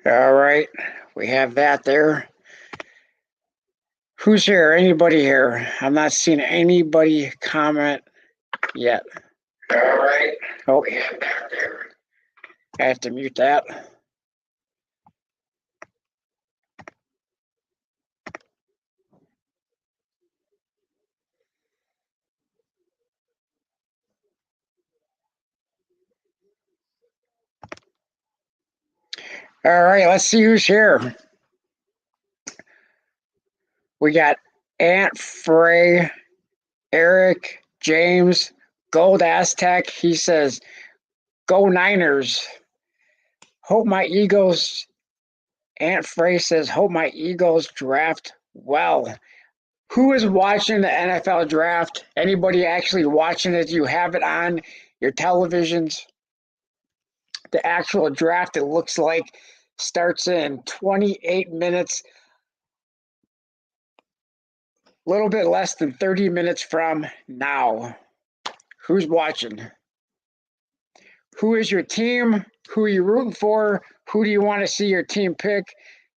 All right, we have that there. Who's here? Anybody here? I'm not seeing anybody comment yet. All right. Oh, yeah, back there. I have to mute that. All right, let's see who's here. We got Aunt Frey, Eric, James, Gold Aztec. He says, "Go Niners." Hope my Eagles. Aunt Frey says, "Hope my Eagles draft well." Who is watching the NFL draft? Anybody actually watching it? Do you have it on your televisions? The actual draft, it looks like, starts in 28 minutes, a little bit less than 30 minutes from now. Who's watching? Who is your team? Who are you rooting for? Who do you want to see your team pick?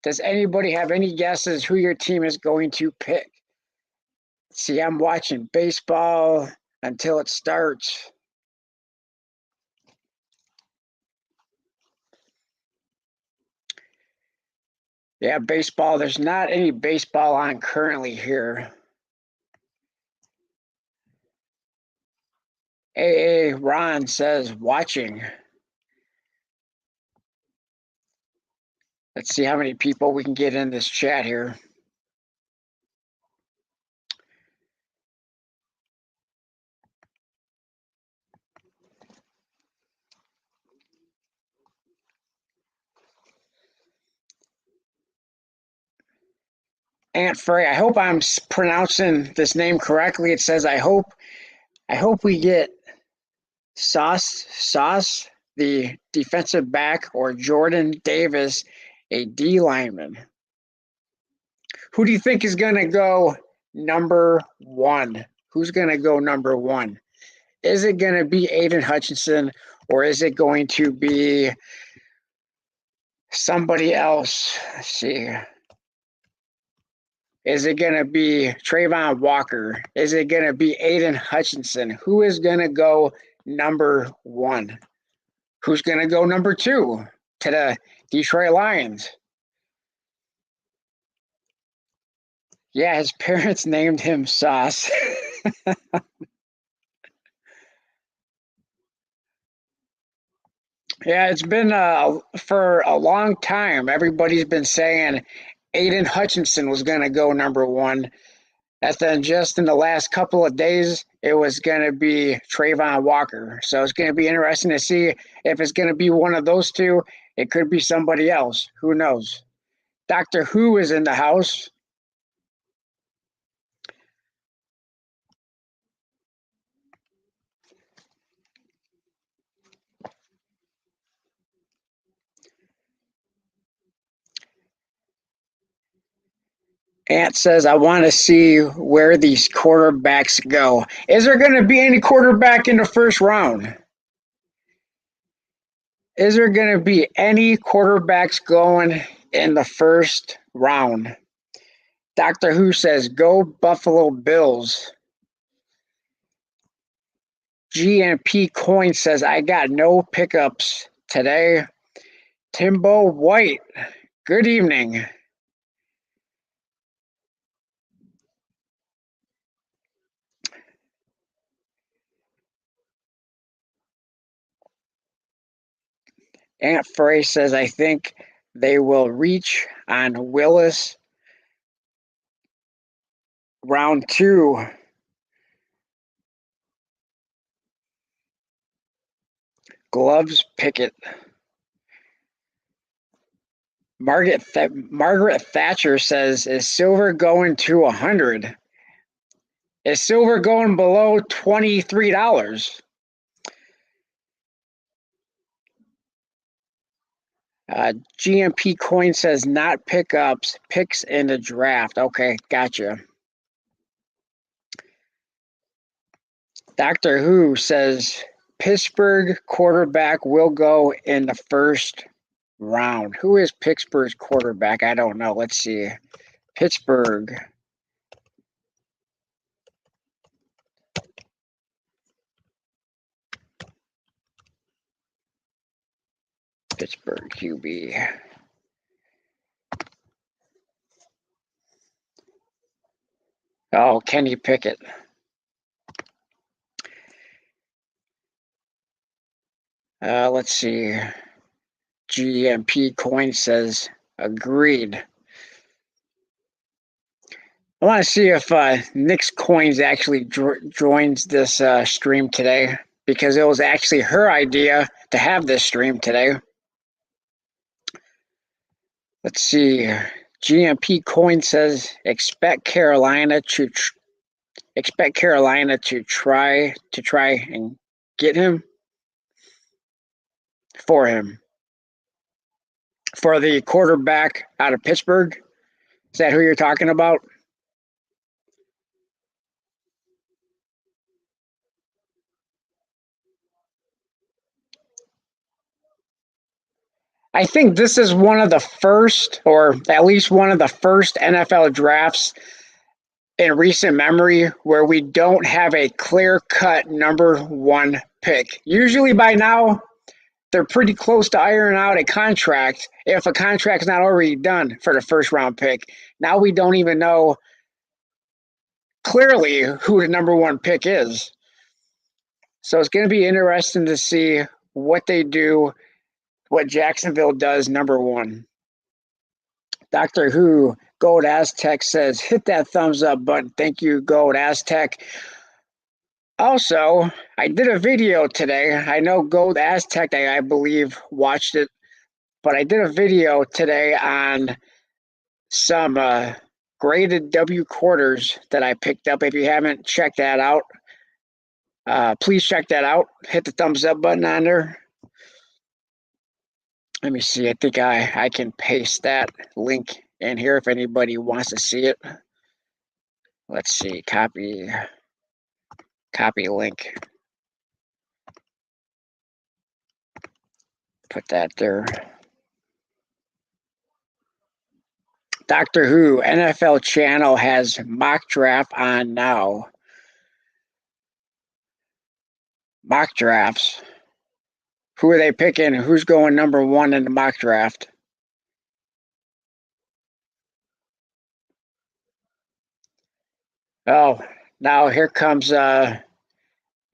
Does anybody have any guesses who your team is going to pick? See, I'm watching baseball until it starts. Yeah, baseball. There's not any baseball on currently here. AA Ron says watching. Let's see how many people we can get in this chat here. Aunt Frey, I hope I'm pronouncing this name correctly. It says I hope we get Sauce, the defensive back, or Jordan Davis, a D lineman. Who do you think is going to go number one? Who's going to go number one? Is it going to be Aiden Hutchinson, or is it going to be somebody else? Let's see. Is it going to be Trayvon Walker? Is it going to be Aiden Hutchinson? Who is going to go number one? Who's going to go number two to the Detroit Lions? Yeah, his parents named him Sauce. Yeah, it's been for a long time. Everybody's been saying Aiden Hutchinson was going to go number one. And then just in the last couple of days, it was going to be Trayvon Walker. So it's going to be interesting to see if it's going to be one of those two. It could be somebody else. Who knows? Doctor Who is in the house. Ant says, I want to see where these quarterbacks go. Is there going to be any quarterback in the first round? Is there going to be any quarterbacks going in the first round? Doctor Who says, go Buffalo Bills. GNP Coin says, I got no pickups today. Timbo White, good evening. Aunt Frey says, I think they will reach on Willis round two. Gloves Pickett. Margaret Thatcher says, is silver going to 100? Is silver going below $23? GMP Coin says not pickups, picks in the draft. Okay, gotcha. Doctor Who says Pittsburgh quarterback will go in the first round. Who is Pittsburgh's quarterback? I don't know. Let's see. Pittsburgh. Pittsburgh QB. Oh, Kenny Pickett. Let's see. GMP coin says agreed. I want to see if Nick's Coins actually joins this stream today, because it was actually her idea to have this stream today. Let's see. GMP Coin says expect Carolina to try and get him for the quarterback out of Pittsburgh. Is that who you're talking about? I think this is one of the first, or at least one of the first NFL drafts in recent memory where we don't have a clear-cut number one pick. Usually by now, they're pretty close to ironing out a contract if a contract's not already done for the first-round pick. Now we don't even know clearly who the number one pick is. So it's going to be interesting to see what they do, what Jacksonville does number one. Doctor Who, Gold Aztec says, hit that thumbs up button. Thank you, Gold Aztec. Also, I did a video today. I know Gold Aztec, I believe, watched it, but I did a video today on some graded W quarters that I picked up. If you haven't checked that out, please check that out. Hit the thumbs up button on there. Let me see. I think I can paste that link in here if anybody wants to see it. Let's see. Copy link. Put that there. Doctor Who, NFL channel has mock draft on now. Mock drafts. Who are they picking? Who's going number one in the mock draft? Oh, now here comes it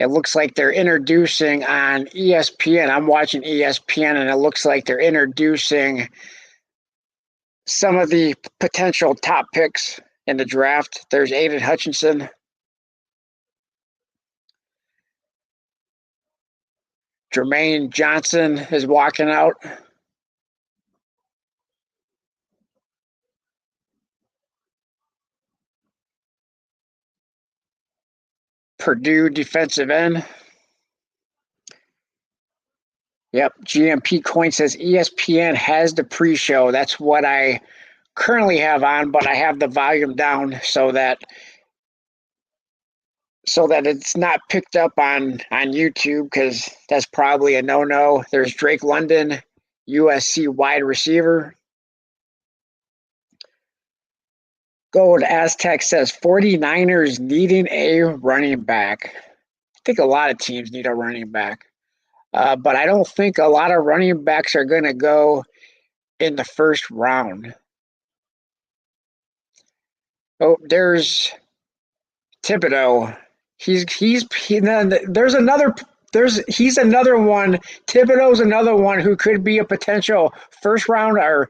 looks like they're introducing on ESPN. I'm watching ESPN, and it looks like they're introducing some of the potential top picks in the draft. There's Aiden Hutchinson. Jermaine Johnson is walking out. Purdue defensive end. Yep, GMP Coin says ESPN has the pre-show. That's what I currently have on, but I have the volume down so that it's not picked up on YouTube, because that's probably a no-no. There's Drake London, USC wide receiver. Gold Aztec says 49ers needing a running back. I think a lot of teams need a running back. But I don't think a lot of running backs are going to go in the first round. Oh, there's Thibodeau. He's another one. Thibodeau's another one who could be a potential first round or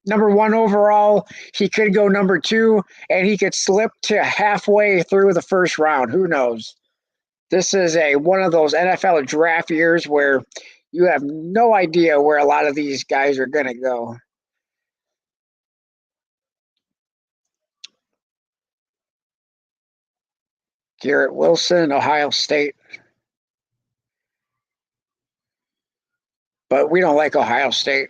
number one overall. He could go number two, and he could slip to halfway through the first round. Who knows? This is one of those NFL draft years where you have no idea where a lot of these guys are going to go. Garrett Wilson, Ohio State. But we don't like Ohio State.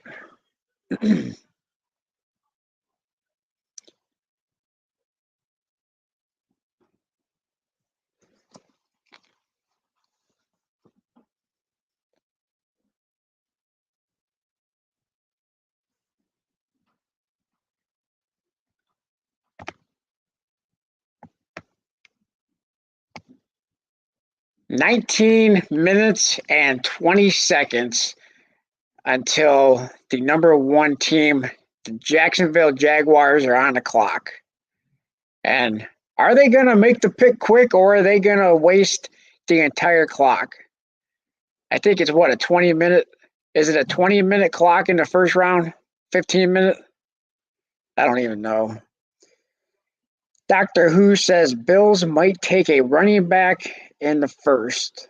19 minutes and 20 seconds until the number one team, the Jacksonville Jaguars, are on the clock. And are they going to make the pick quick, or are they going to waste the entire clock? I think it's what, a 20-minute? Is it a 20-minute clock in the first round? 15-minute? I don't even know. Doctor Who says Bills might take a running back in the first.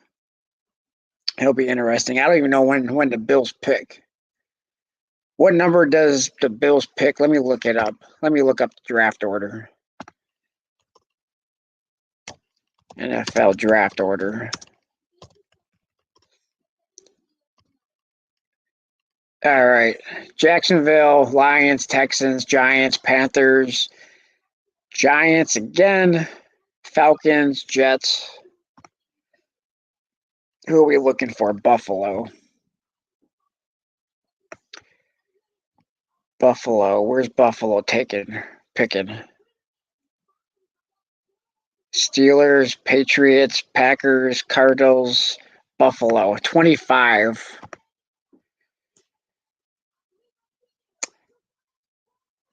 It'll be interesting. I don't even know when the Bills pick. What number does the Bills pick? Let me look it up. Let me look up the draft order. NFL draft order. All right. Jacksonville, Lions, Texans, Giants, Panthers, Giants again, Falcons, Jets. Who are we looking for? Buffalo. Buffalo. Where's Buffalo picking? Steelers, Patriots, Packers, Cardinals, Buffalo. 25.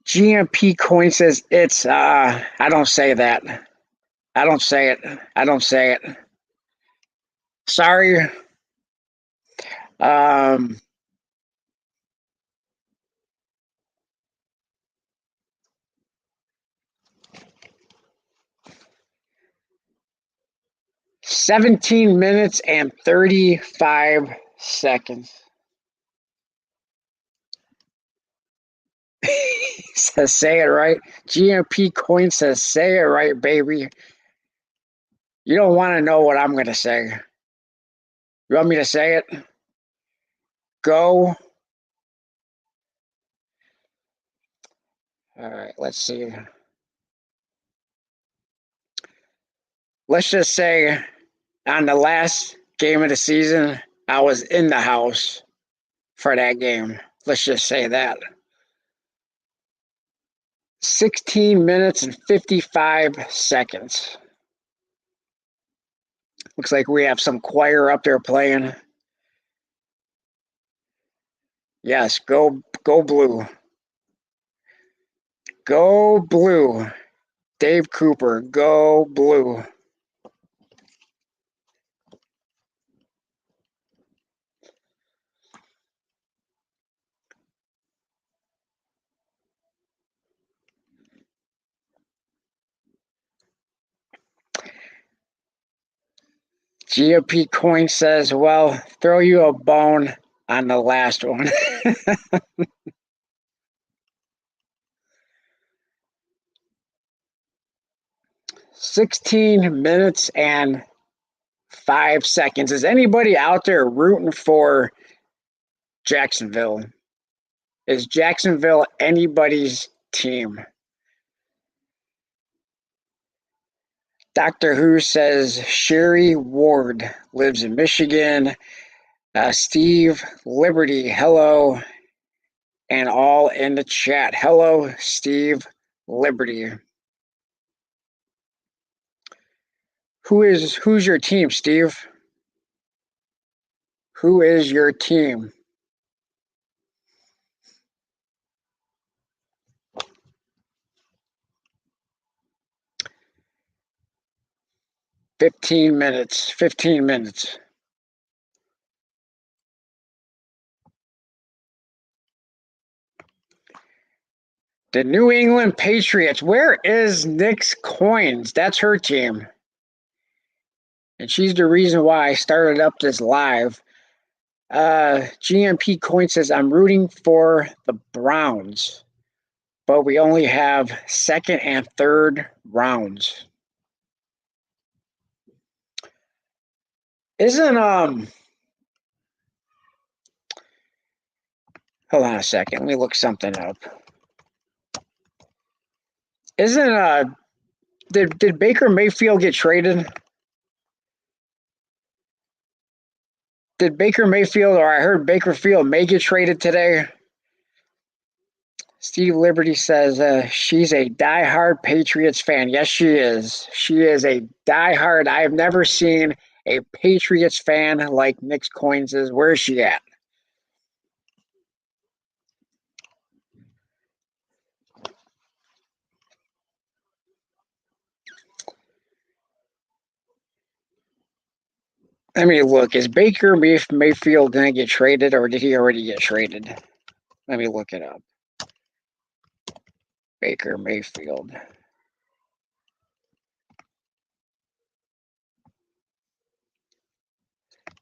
GMP coin says it's I don't say that. I don't say it. Sorry. 17 minutes and 35 seconds. Says say it right. GMP coin says say it right, baby. You don't want to know what I'm going to say. You want me to say it? Go. All right, let's see. Let's just say on the last game of the season, I was in the house for that game. Let's just say that. 16 minutes and 55 seconds. Looks like we have some choir up there playing. Yes, go blue. Go blue. Dave Cooper, go blue. GOP coin says, well, throw you a bone on the last one. 16 minutes and 5 seconds. Is anybody out there rooting for Jacksonville? Is Jacksonville anybody's team? Doctor Who says Sherry Ward lives in Michigan. Steve Liberty, hello. And all in the chat. Hello, Steve Liberty. Who's your team, Steve? Who is your team? Fifteen minutes. The New England Patriots. Where is Nick's Coins? That's her team. And she's the reason why I started up this live. GMP Coin says, I'm rooting for the Browns, but we only have second and third rounds. Isn't hold on a second, let me look something up. Isn't did Baker Mayfield get traded? Did Baker Mayfield, or I heard Baker Field may get traded today? Steve Liberty says she's a diehard Patriots fan. Yes, she is. She is a diehard. I have never seen a Patriots fan like Nick's Coins is. Where is she at? Let me look. Is Baker Mayfield going to get traded, or did he already get traded? Let me look it up. Baker Mayfield.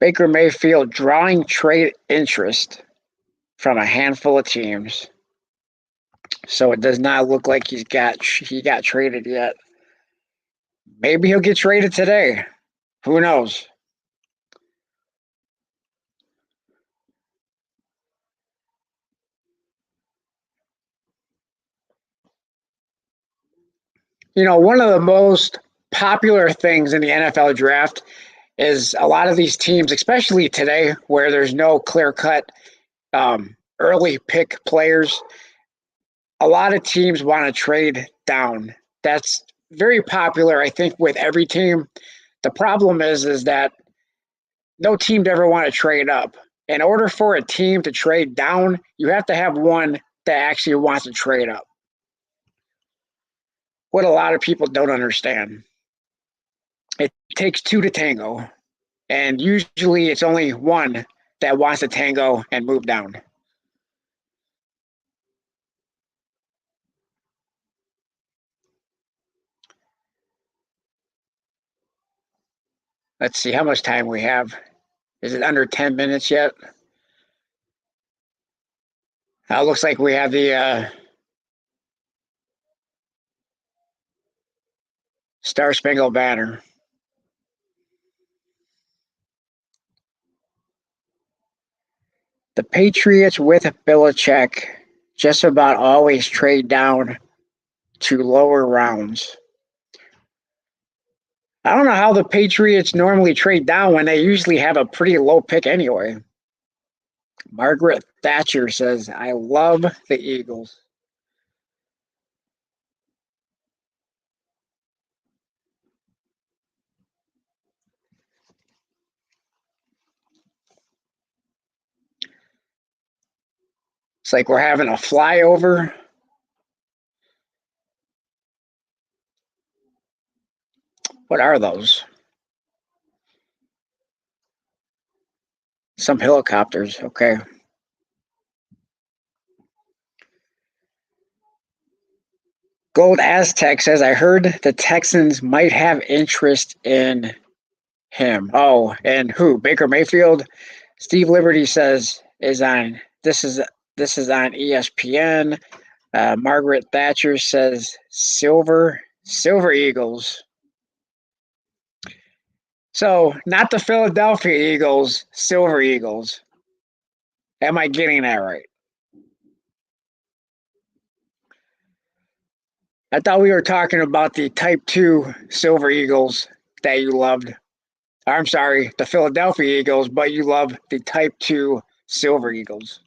Baker Mayfield drawing trade interest from a handful of teams. So it does not look like he got traded yet. Maybe he'll get traded today. Who knows? You know, one of the most popular things in the NFL draft is a lot of these teams, especially today, where there's no clear-cut early pick players. A lot of teams want to trade down. That's very popular, I think, with every team. The problem is that no team ever want to trade up. In order for a team to trade down, you have to have one that actually wants to trade up. What a lot of people don't understand. It takes two to tango, and usually it's only one that wants to tango and move down. Let's see how much time we have. Is it under 10 minutes yet? Looks like we have the Star Spangled Banner. The Patriots with Belichick just about always trade down to lower rounds. I don't know how the Patriots normally trade down when they usually have a pretty low pick anyway. Margaret Thatcher says, I love the Eagles. It's like we're having a flyover. What are those? Some helicopters. Okay. Gold Aztec says, I heard the Texans might have interest in him. Oh, and who? Baker Mayfield? Steve Liberty says this is on ESPN. Margaret Thatcher says Silver Eagles. So not the Philadelphia Eagles, Silver Eagles. Am I getting that right? I thought we were talking about the Type 2 Silver Eagles that you loved. I'm sorry, the Philadelphia Eagles, but you love the Type 2 Silver Eagles.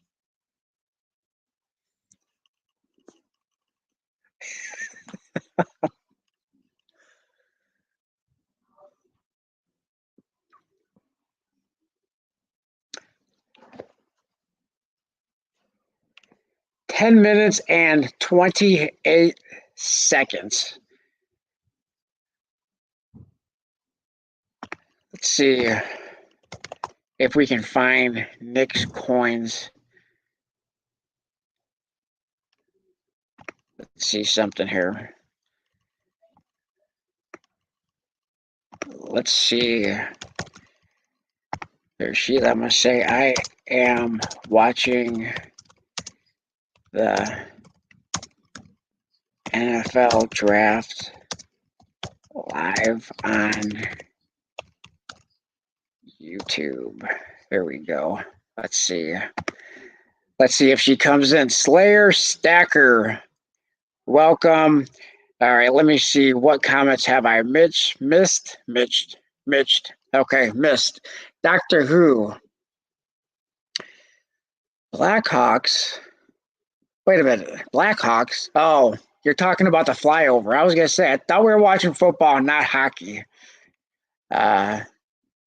Ten minutes and 28 seconds. Let's see if we can find Nick's coins. Let's see something here. Let's see. There's she. I'm gonna say I am watching the NFL draft live on YouTube. There we go. Let's see. Let's see if she comes in. Slayer Stacker, welcome. All right, let me see. What comments have I missed? Okay, missed. Doctor Who. Blackhawks. Wait a minute. Blackhawks? Oh, you're talking about the flyover. I was going to say, I thought we were watching football, not hockey.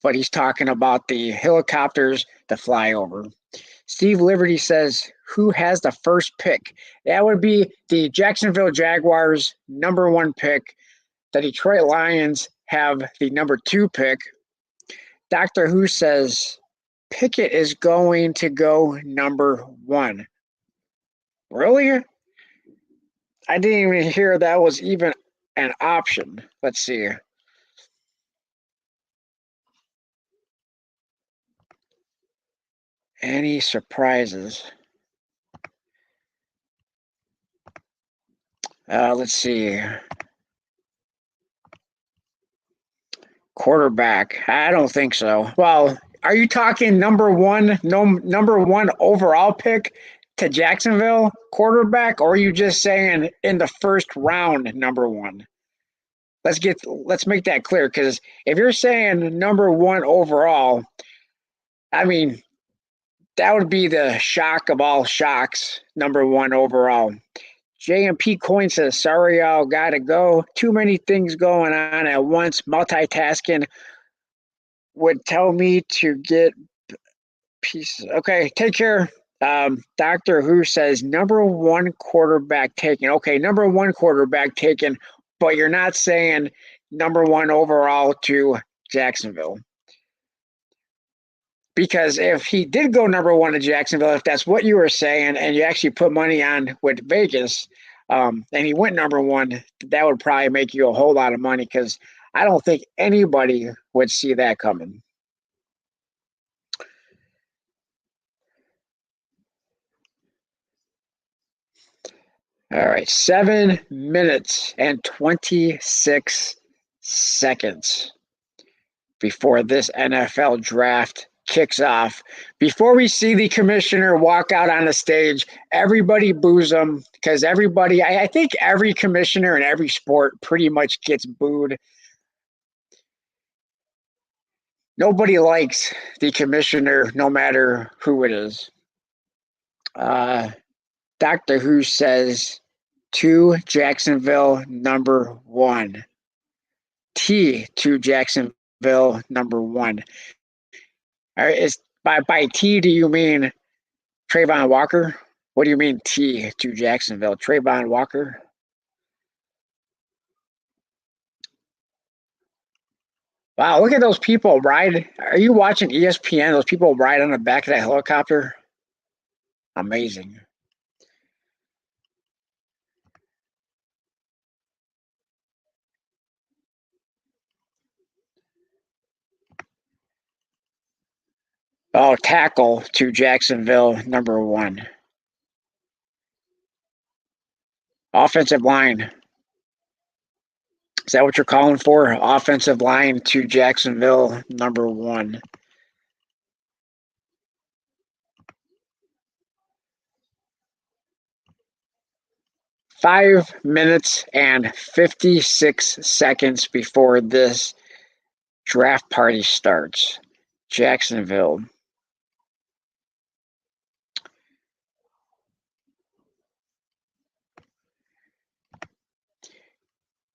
but he's talking about the helicopters that fly over. Steve Liberty says, who has the first pick? That would be the Jacksonville Jaguars, number 1 pick. The Detroit Lions have the number 2 pick. Doctor Who says Pickett is going to go number 1. Really? I didn't even hear that was even an option. Let's see. Any surprises? Let's see. Quarterback. I don't think so. Well, are you talking number 1 overall pick to Jacksonville quarterback, or are you just saying in the first round number 1? Let's make that clear, because if you're saying number 1 overall, I mean, that would be the shock of all shocks, number 1 overall. JMP Coin says, sorry, y'all, gotta go. Too many things going on at once. Multitasking would tell me to get pieces. Okay, take care. Doctor Who says, number 1 quarterback taken. Okay, number 1 quarterback taken, but you're not saying number 1 overall to Jacksonville. Because if he did go number 1 to Jacksonville, if that's what you were saying, and you actually put money on with Vegas, and he went number 1, that would probably make you a whole lot of money, because I don't think anybody would see that coming. All right, 7 minutes and 26 seconds before this NFL draft kicks off. Before we see the commissioner walk out on the stage, everybody boos him, because everybody, I think every commissioner in every sport pretty much gets booed. Nobody likes the commissioner, no matter who it is. Doctor Who says to Jacksonville number 1. T to Jacksonville number 1. All right, is by T, do you mean Trayvon Walker? What do you mean T to Jacksonville? Trayvon Walker? Wow, look at those people ride. Are you watching ESPN? Those people ride on the back of that helicopter? Amazing. Oh, tackle to Jacksonville number 1. Offensive line. Is that what you're calling for? Offensive line to Jacksonville number 1. Five minutes and 56 seconds before this draft party starts. Jacksonville.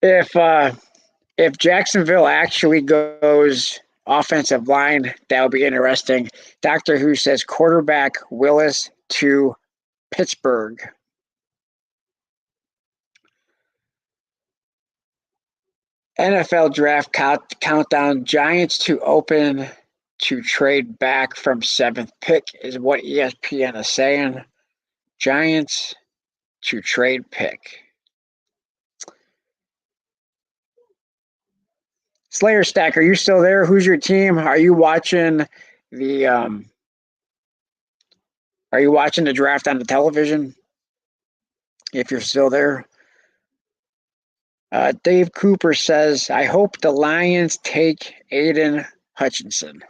If Jacksonville actually goes offensive line, that would be interesting. Doctor Who says quarterback Willis to Pittsburgh. NFL draft countdown. Giants to open to trade back from 7th pick is what ESPN is saying. Giants to trade pick. Slayer Stack, are you still there? Who's your team? Are you watching the draft on the television? If you're still there. Dave Cooper says, I hope the Lions take Aiden Hutchinson.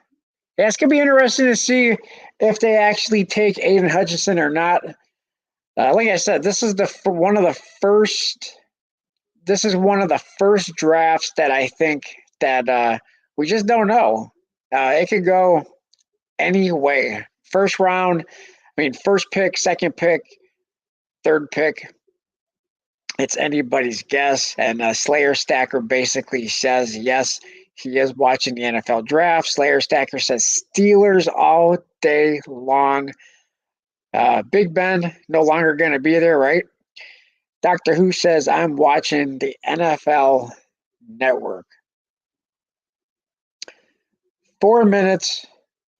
Yeah, it's going to be interesting to see if they actually take Aiden Hutchinson or not. Like I said, this is one of the first drafts that I think that we just don't know. It could go any way. First round, first pick, second pick, third pick. It's anybody's guess. And Slayer Stacker basically says, yes, He is watching the NFL draft. Slayer Stacker says Steelers all day long. Big Ben no longer going to be there, right? Doctor Who says I'm watching the NFL Network. 4 minutes,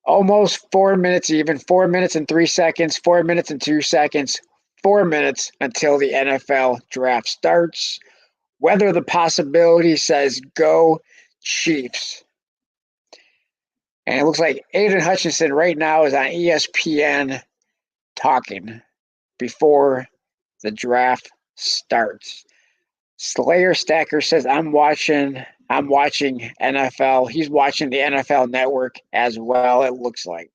almost 4 minutes, even 4 minutes and 3 seconds, 4 minutes and 2 seconds, 4 minutes until the NFL draft starts. Whether the possibility says go Chiefs. And it looks like Aiden Hutchinson right now is on ESPN talking before the draft starts. Slayer Stacker says I'm watching NFL. He's watching the NFL Network as well, it looks like.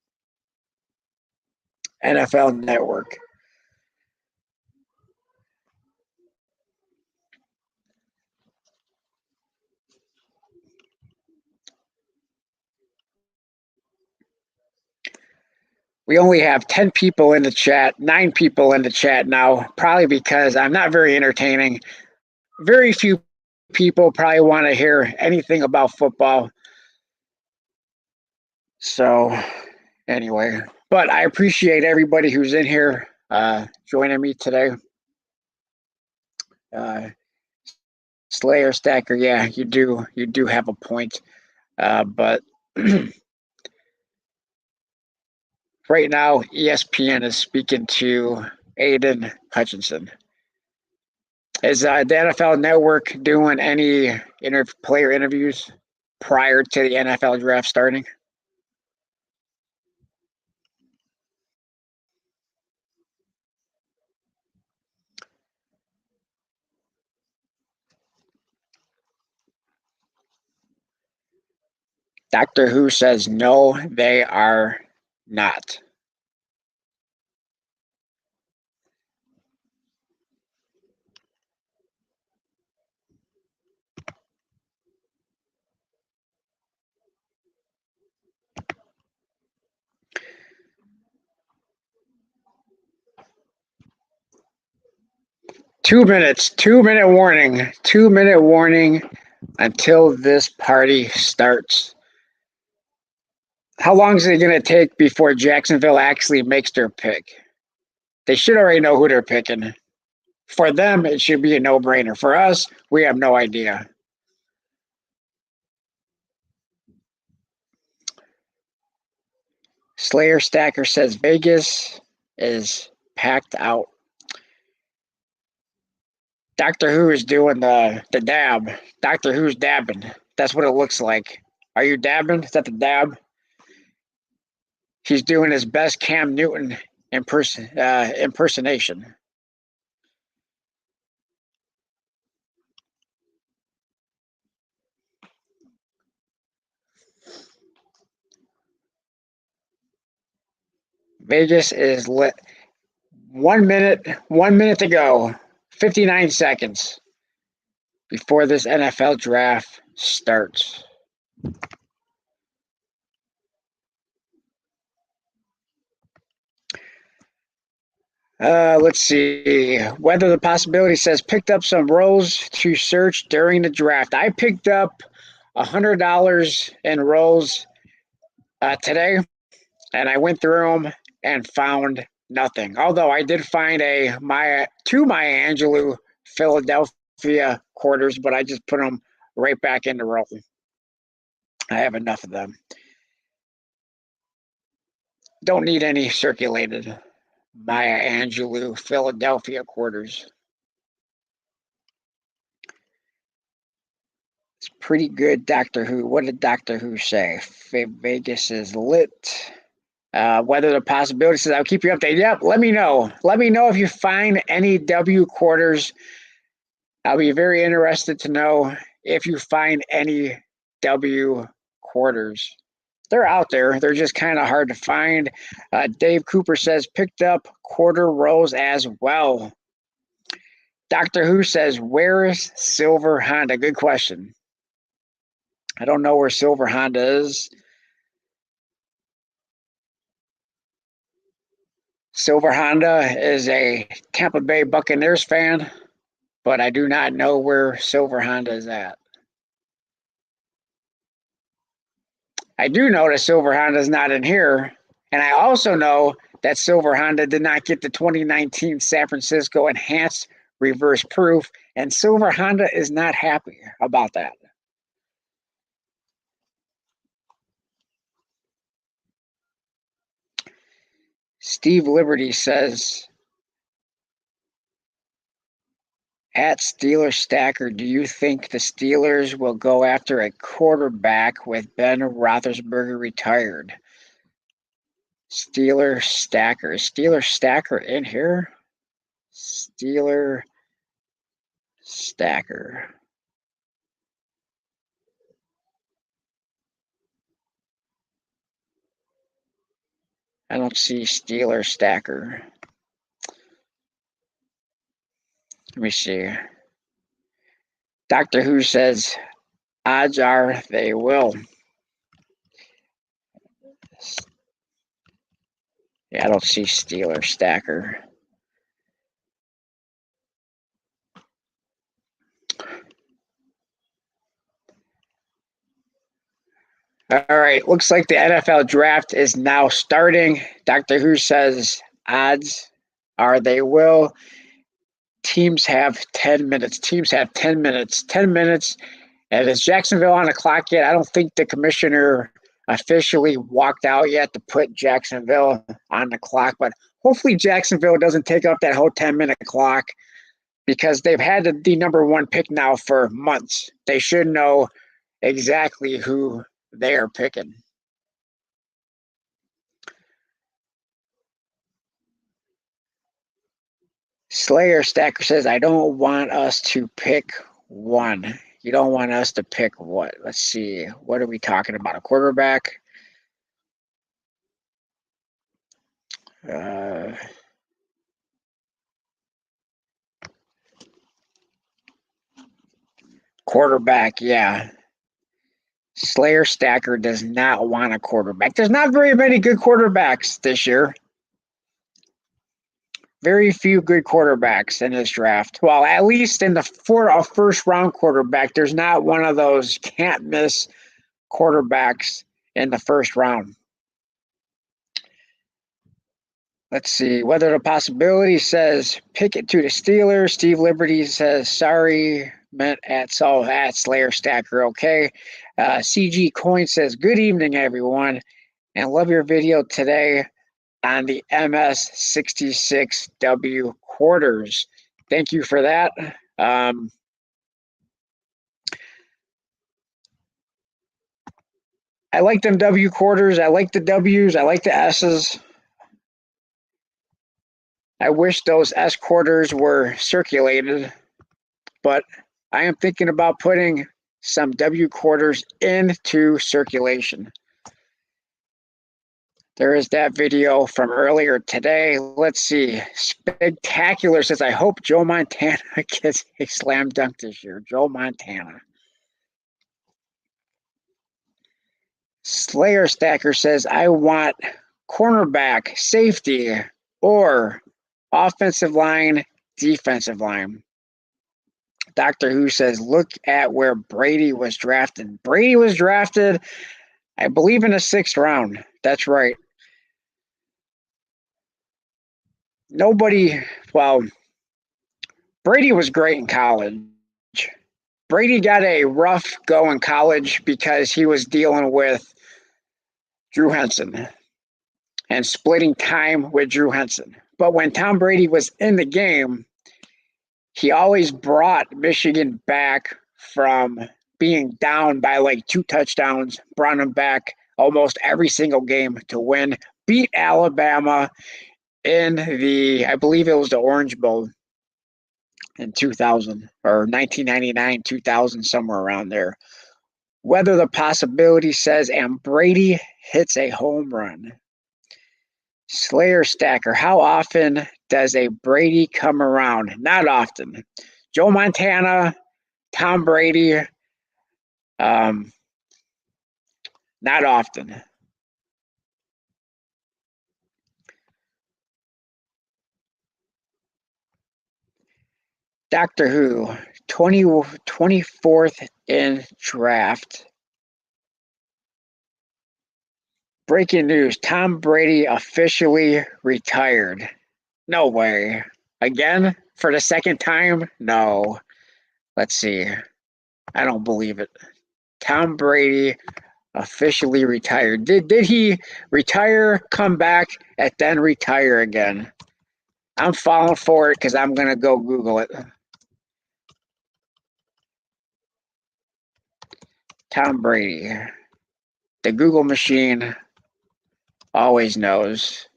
NFL Network. We only have 10 people in the chat, 9 people in the chat now, probably because I'm not very entertaining. Very few people probably want to hear anything about football. So, anyway, but I appreciate everybody who's in here joining me today. Slayer Stacker, yeah, you do have a point, but right now ESPN is speaking to Aiden Hutchinson. Is the NFL Network doing any player interviews prior to the NFL draft starting? Doctor Who says no, they are not. Two minutes, 2 minute warning, 2 minute warning until this party starts. How long is it going to take before Jacksonville actually makes their pick? They should already know who they're picking. For them, it should be a no brainer. For us, we have no idea. Slayer Stacker says Vegas is packed out. Doctor Who is doing the dab. Doctor Who's dabbing. That's what it looks like. Are you dabbing? Is that the dab? He's doing his best Cam Newton impersonation. Vegas is lit. 1 minute to go. 59 seconds before this NFL draft starts. Let's see. Whether the possibility says picked up some roles to search during the draft. I picked up $100 in roles today, and I went through them and found nothing. Although I did find two Maya Angelou Philadelphia quarters, but I just put them right back in the roll. I have enough of them. Don't need any circulated Maya Angelou Philadelphia quarters. It's pretty good, Doctor Who. What did Doctor Who say? Vegas is lit. Whether the possibility says I'll keep you updated. Yep, let me know. Let me know if you find any W quarters. I'll be very interested to know if you find any W quarters. They're out there. They're just kind of hard to find. Dave Cooper says picked up quarter rows as well. Doctor Who says, where is Silver Honda? Good question. I don't know where Silver Honda is. Silver Honda is a Tampa Bay Buccaneers fan, but I do not know where Silver Honda is at. I do know that Silver Honda's not in here. And I also know that Silver Honda did not get the 2019 San Francisco Enhanced Reverse Proof. And Silver Honda is not happy about that. Steve Liberty says, at Steelers Stacker, do you think the Steelers will go after a quarterback with Ben Roethlisberger retired? Steeler Stacker. Is Steeler Stacker in here? Steeler Stacker. I don't see Steeler Stacker. Let me see. Doctor Who says, odds are they will. Yeah, I don't see Steeler Stacker. All right, looks like the NFL draft is now starting. Doctor Who says odds are they will. Teams have 10 minutes. Teams have 10 minutes. 10 minutes. And is Jacksonville on the clock yet? I don't think the commissioner officially walked out yet to put Jacksonville on the clock, but hopefully Jacksonville doesn't take up that whole 10-minute clock because they've had the number one pick now for months. They should know exactly who they are picking. Slayer Stacker says, I don't want us to pick one. You don't want us to pick what? Let's see. What are we talking about? A quarterback? Quarterback, yeah. Slayer Stacker does not want a quarterback. There's not very many good quarterbacks this year. Very few good quarterbacks in this draft. Well, at least for a first round quarterback, there's not one of those can't miss quarterbacks in the first round. Let's see. Whether the possibility says pick it to the Steelers. Steve Liberty says sorry, meant at Slayer Stacker. Okay. CG Coin says good evening, everyone, and love your video today on the MS66W quarters. Thank you for that. I like them W quarters. I like the W's. I like the S's. I wish those S quarters were circulated, but I am thinking about putting some W quarters into circulation. There is that video from earlier today. Let's see. Spectacular says, I hope Joe Montana gets a slam dunk this year. Joe Montana. Slayer Stacker says, I want cornerback, safety, or offensive line, defensive line. Doctor Who says, look at where Brady was drafted. Brady was drafted, I believe, in the 6th round. That's right. Brady was great in college. Brady got a rough go in college because he was dealing with Drew Henson and splitting time with Drew Henson. But when Tom Brady was in the game, he always brought Michigan back from being down by like 2 touchdowns, brought them back almost every single game to win, beat Alabama in I believe it was the Orange Bowl in 2000 or 1999, 2000, somewhere around there. Whether the possibility says, and Brady hits a home run. Slayer Stacker, how often does a Brady come around? Not often. Joe Montana, Tom Brady, not often. Doctor Who, 24th in draft. Breaking news. Tom Brady officially retired. No way. Again? For the second time? No. Let's see. I don't believe it. Tom Brady officially retired. Did he retire, come back, and then retire again? I'm falling for it because I'm going to go Google it. Tom Brady. The Google machine always knows.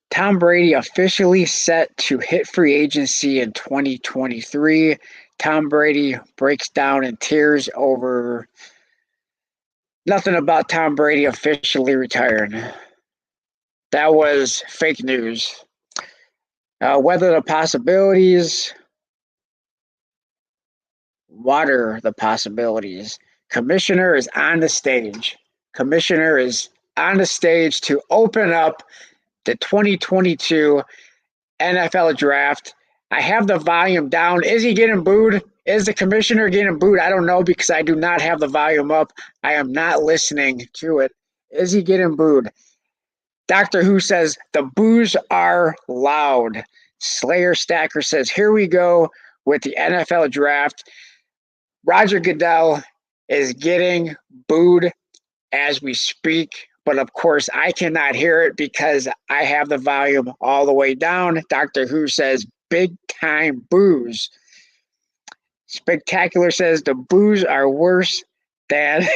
Tom Brady officially set to hit free agency in 2023. Tom Brady breaks down in tears over nothing about Tom Brady officially retiring. That was fake news. Whether the possibilities, what are the possibilities? Commissioner is on the stage. Commissioner is on the stage to open up the 2022 NFL draft. I have the volume down. Is he getting booed? Is the commissioner getting booed? I don't know because I do not have the volume up. I am not listening to it. Is he getting booed? Doctor Who says the boos are loud. Slayer Stacker says, here we go with the NFL draft. Roger Goodell is getting booed as we speak. But of course, I cannot hear it because I have the volume all the way down. Doctor Who says, big time boos. Spectacular says, the boos are worse than.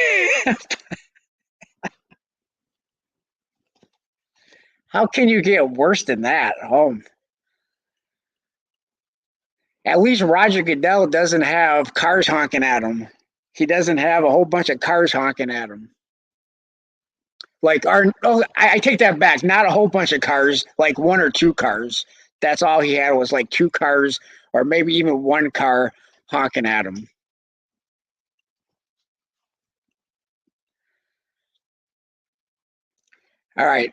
How can you get worse than that? Oh, at least Roger Goodell doesn't have cars honking at him. He doesn't have a whole bunch of cars honking at him. I take that back. Not a whole bunch of cars, like one or two cars. That's all he had was like two cars or maybe even one car honking at him. All right.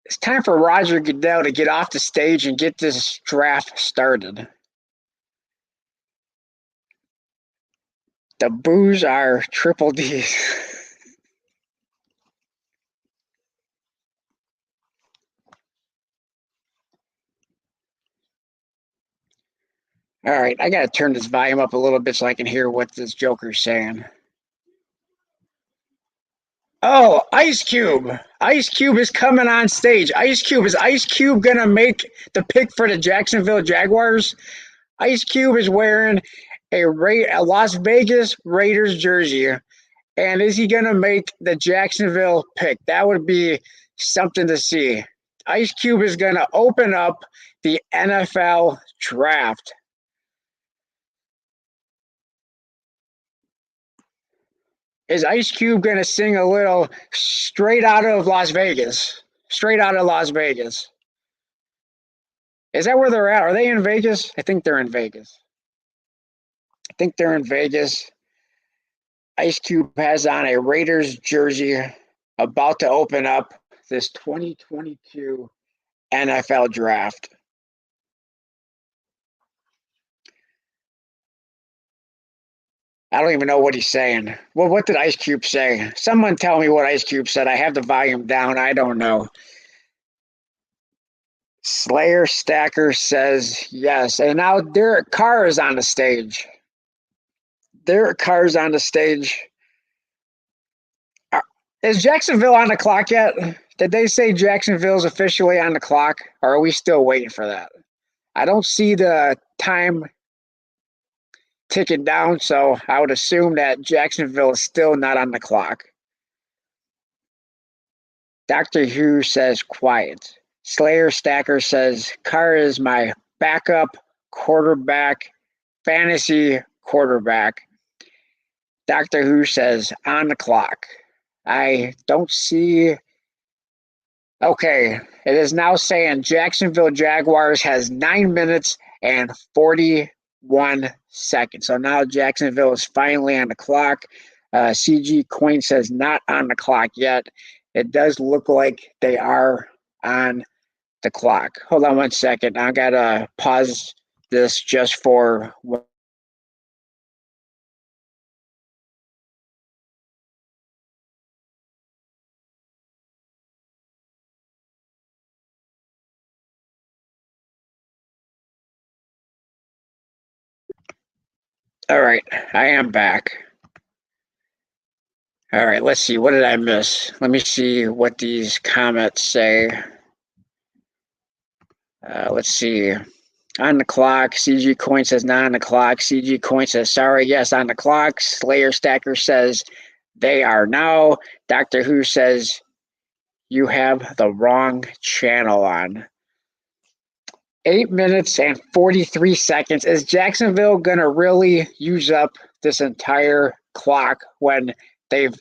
It's time for Roger Goodell to get off the stage and get this draft started. The boos are triple D's. All right, I got to turn this volume up a little bit so I can hear what this Joker's saying. Oh, Ice Cube. Ice Cube is coming on stage. Is Ice Cube going to make the pick for the Jacksonville Jaguars? Ice Cube is wearing a Las Vegas Raiders jersey. And is he going to make the Jacksonville pick? That would be something to see. Ice Cube is going to open up the NFL draft. Is Ice Cube going to sing a little straight out of Las Vegas? Straight out of Las Vegas. Is that where they're at? Are they in Vegas? I think they're in Vegas. Ice Cube has on a Raiders jersey about to open up this 2022 NFL draft. I don't even know what he's saying. Well, what did Ice Cube say? Someone tell me what Ice Cube said. I have the volume down. I don't know. Slayer Stacker says yes. And now Derek Carr is on the stage. Derek Carr's on the stage. Is Jacksonville on the clock yet? Did they say Jacksonville's officially on the clock? Or are we still waiting for that? I don't see the time ticking down, so I would assume that Jacksonville is still not on the clock. Doctor Who says quiet. Slayer Stacker says Carr is my backup quarterback, fantasy quarterback. Doctor Who says on the clock. I don't see. Okay, it is now saying Jacksonville Jaguars has 9 minutes and 41 seconds. So now Jacksonville is finally on the clock. CG Coin says not on the clock yet. It does look like they are on the clock. Hold on 1 second. I gotta pause this just for All right, I am back. All right, let's see. What did I miss? Let me see what these comments say. Let's see. On the clock. CG Coin says not on the clock. CG Coin says sorry. Yes, on the clock. Slayer Stacker says they are now. Doctor Who says you have the wrong channel on. 8 minutes and 43 seconds. Is Jacksonville going to really use up this entire clock when they've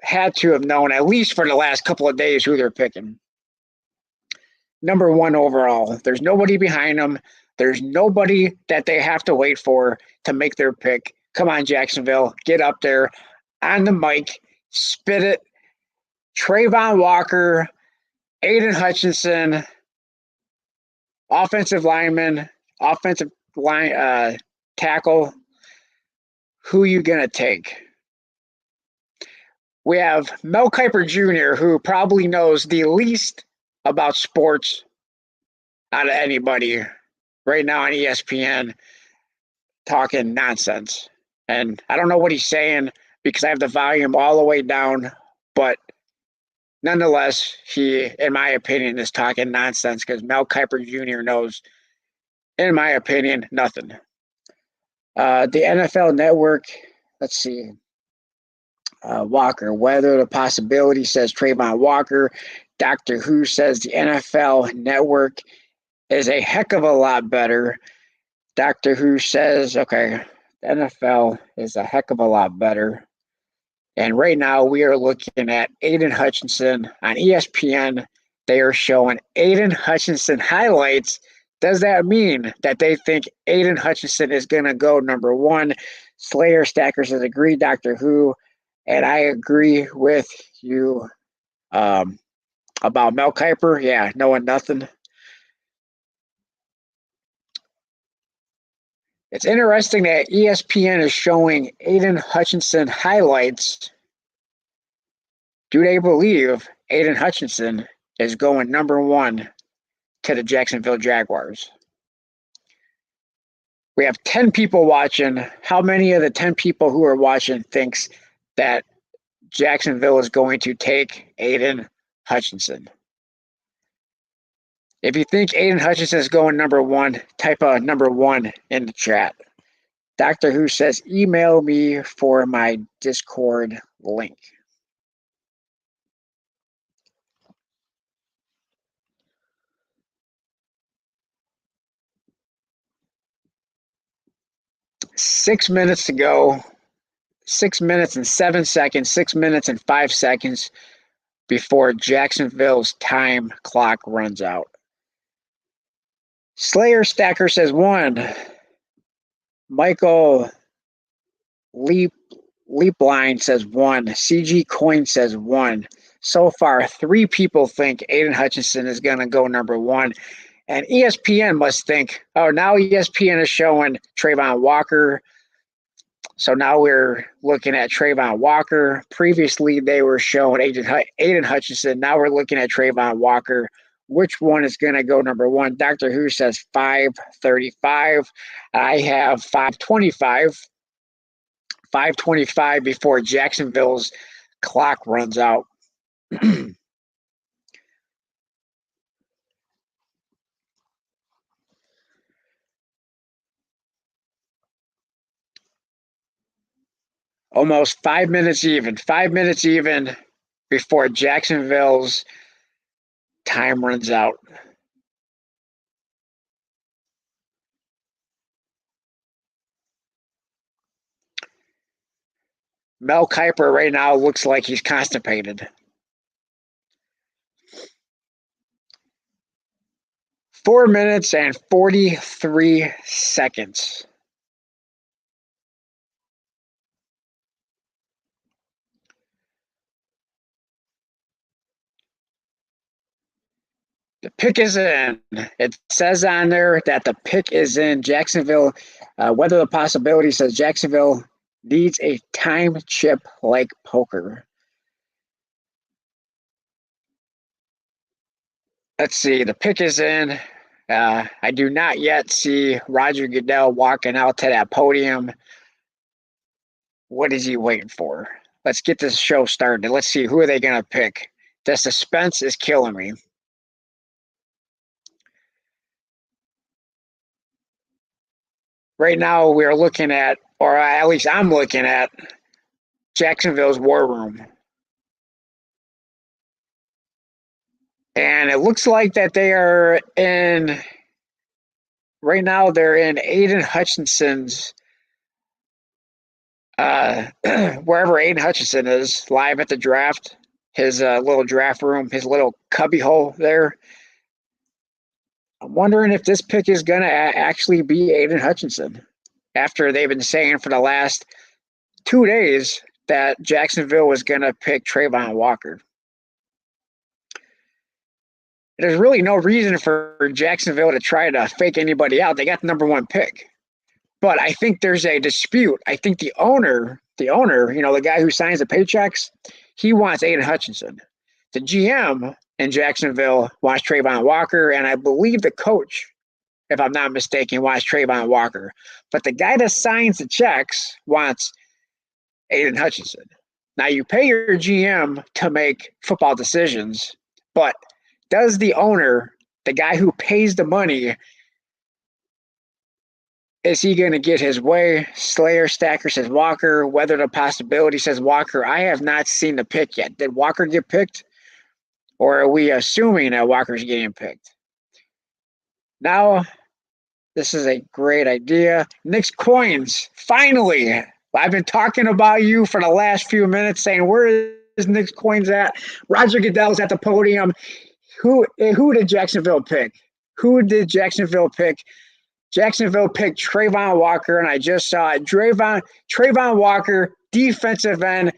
had to have known, at least for the last couple of days, who they're picking? Number one overall. There's nobody behind them. There's nobody that they have to wait for to make their pick. Come on, Jacksonville. Get up there on the mic. Spit it. Trayvon Walker, Aiden Hutchinson, offensive lineman, offensive line tackle. Who you going to take? We have Mel Kiper Jr., who probably knows the least about sports out of anybody right now on ESPN, talking nonsense. And I don't know what he's saying because I have the volume all the way down, but nonetheless, he, in my opinion, is talking nonsense because Mel Kiper Jr. knows, in my opinion, nothing. The NFL Network, let's see. Walker, Weather the Possibility says Trayvon Walker. Doctor Who says the NFL Network is a heck of a lot better. Doctor Who says, okay, the NFL is a heck of a lot better. And right now we are looking at Aiden Hutchinson on ESPN. They are showing Aiden Hutchinson highlights. Does that mean that they think Aiden Hutchinson is going to go number one? Slayer Stacker says, agree, Doctor Who. And I agree with you about Mel Kiper. Yeah, knowing nothing. It's interesting that ESPN is showing Aiden Hutchinson highlights. Do they believe Aiden Hutchinson is going number one to the Jacksonville Jaguars? We have 10 people watching. How many of the 10 people who are watching thinks that Jacksonville is going to take Aiden Hutchinson? If you think Aiden Hutchinson is going number one, type a number one in the chat. Doctor Who says, email me for my Discord link. Six minutes to go. 6 minutes and 7 seconds, 6 minutes and 5 seconds before Jacksonville's time clock runs out. Slayer Stacker says one. Michael Leapline says one. CG Coin says one. So far, 3 people think Aiden Hutchinson is going to go number one. And ESPN must think, oh, now ESPN is showing Trayvon Walker. So now we're looking at Trayvon Walker. Previously, they were showing Aiden Hutchinson. Now we're looking at Trayvon Walker. Which one is going to go number one? Doctor Who says 5:35. I have 5:25. 5:25 before Jacksonville's clock runs out. Almost 5 minutes even. 5 minutes even before Jacksonville's time runs out. Mel Kiper right now looks like he's constipated. 4 minutes and 43 seconds. The pick is in. It says on there that the pick is in. Jacksonville, Weather the Possibility says Jacksonville needs a time chip like poker. Let's see. The pick is in. I do not yet see Roger Goodell walking out to that podium. What is he waiting for? Let's get this show started. Let's see, who are they going to pick? The suspense is killing me. Right now, we're looking at, or at least I'm looking at, Jacksonville's war room. And it looks like that they are in, right now, they're in Aiden Hutchinson's, wherever Aiden Hutchinson is, live at the draft, his little draft room, his little cubby hole there. I'm wondering if this pick is going to actually be Aiden Hutchinson after they've been saying for the last 2 days that Jacksonville was going to pick Trayvon Walker. There's really no reason for Jacksonville to try to fake anybody out. They got the number one pick. But I think there's a dispute. I think the owner, the guy who signs the paychecks, he wants Aiden Hutchinson. The GM in Jacksonville wants Trayvon Walker, and I believe the coach, if I'm not mistaken, wants Trayvon Walker. But the guy that signs the checks wants Aiden Hutchinson. Now, you pay your GM to make football decisions, but does the owner, the guy who pays the money, is he going to get his way? Slayer Stacker says Walker. Whether the possibility says Walker. I have not seen the pick yet. Did Walker get picked? Or are we assuming that Walker's getting picked? Now, this is a great idea. Nick's Coins, finally. I've been talking about you for the last few minutes saying, where is Nick's Coins at? Roger Goodell's at the podium. Who did Jacksonville pick? Who did Jacksonville pick? Jacksonville picked Trayvon Walker, and I just saw it. Trayvon Walker, defensive end,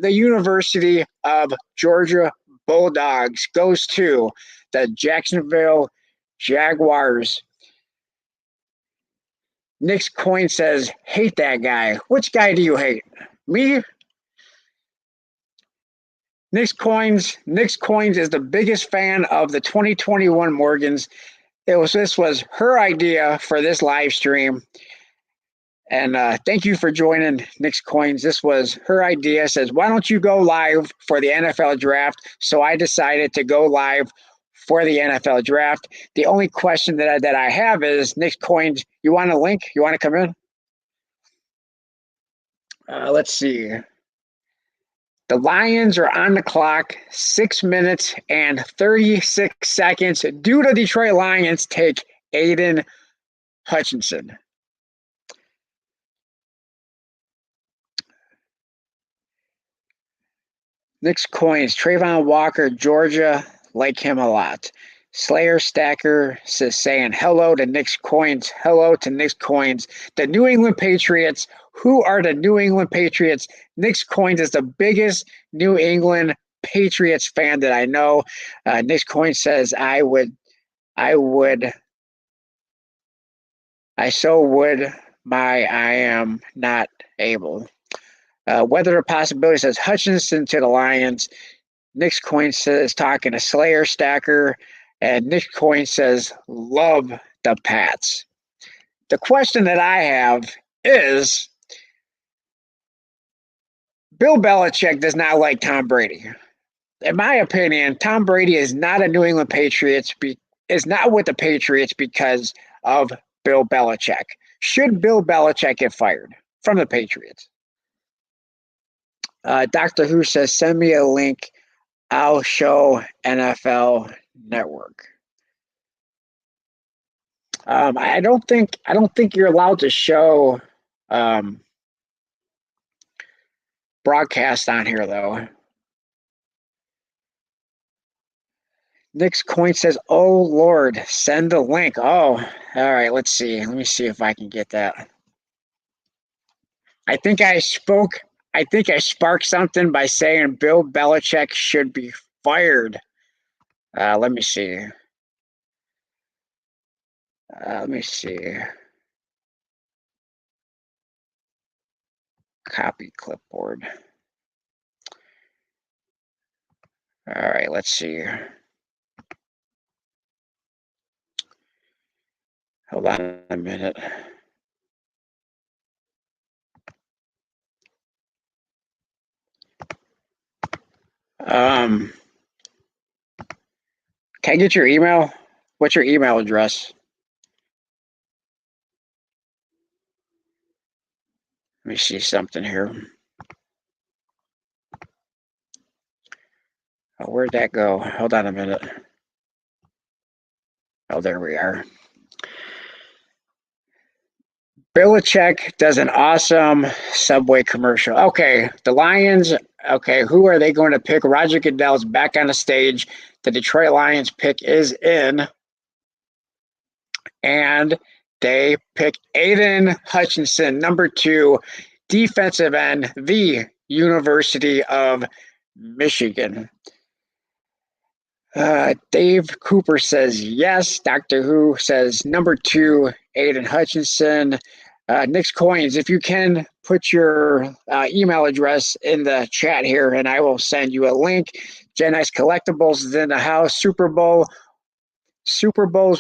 the University of Georgia Bulldogs, goes to the Jacksonville Jaguars. Nick's Coin says, hate that guy. Which guy do you hate? Me? Nick's Coins is the biggest fan of the 2021 Morgans. This was her idea for this live stream. And thank you for joining Nick's Coins. This was her idea. Says, why don't you go live for the NFL draft? So I decided to go live for the NFL draft. The only question that I have is, Nick's Coins, you want a link? You want to come in? Let's see. The Lions are on the clock, 6 minutes and 36 seconds. Do the Detroit Lions take Aiden Hutchinson? Nick's Coins, Trayvon Walker, Georgia, like him a lot. Slayer Stacker says saying hello to Nick's Coins. Hello to Nick's Coins. The New England Patriots. Who are the New England Patriots? Nick's Coins is the biggest New England Patriots fan that I know. Nick's Coins says I so would I am not able. Whether a possibility says Hutchinson to the Lions. Nick's Coin says talking to Slayer Stacker, and Nick's Coin says love the Pats. The question that I have is, Bill Belichick does not like Tom Brady. In my opinion, Tom Brady is not a New England Patriots. Is not with the Patriots because of Bill Belichick. Should Bill Belichick get fired from the Patriots? Doctor Who says, send me a link. I'll show NFL Network. I don't think you're allowed to show broadcast on here though. Nick's Coin says, oh Lord, send the link. Oh, all right, let's see. Let me see if I can get that. I think I sparked something by saying Bill Belichick should be fired. Let me see. Copy clipboard. All right, let's see. Hold on a minute. Can I get your email? What's your email address? Let me see something here. Oh, where'd that go? Hold on a minute. Oh, there we are. Belichick does an awesome Subway commercial. Okay, the Lions. Okay, who are they going to pick? Roger Goodell's back on the stage. The Detroit Lions pick is in, and they pick Aiden Hutchinson, number 2, defensive end, the University of Michigan. Dave Cooper says yes. Doctor Who says number 2, Aiden Hutchinson. Nick's Coins, if you can put your email address in the chat here, and I will send you a link. Gen X Collectibles is in the house. Super Bowls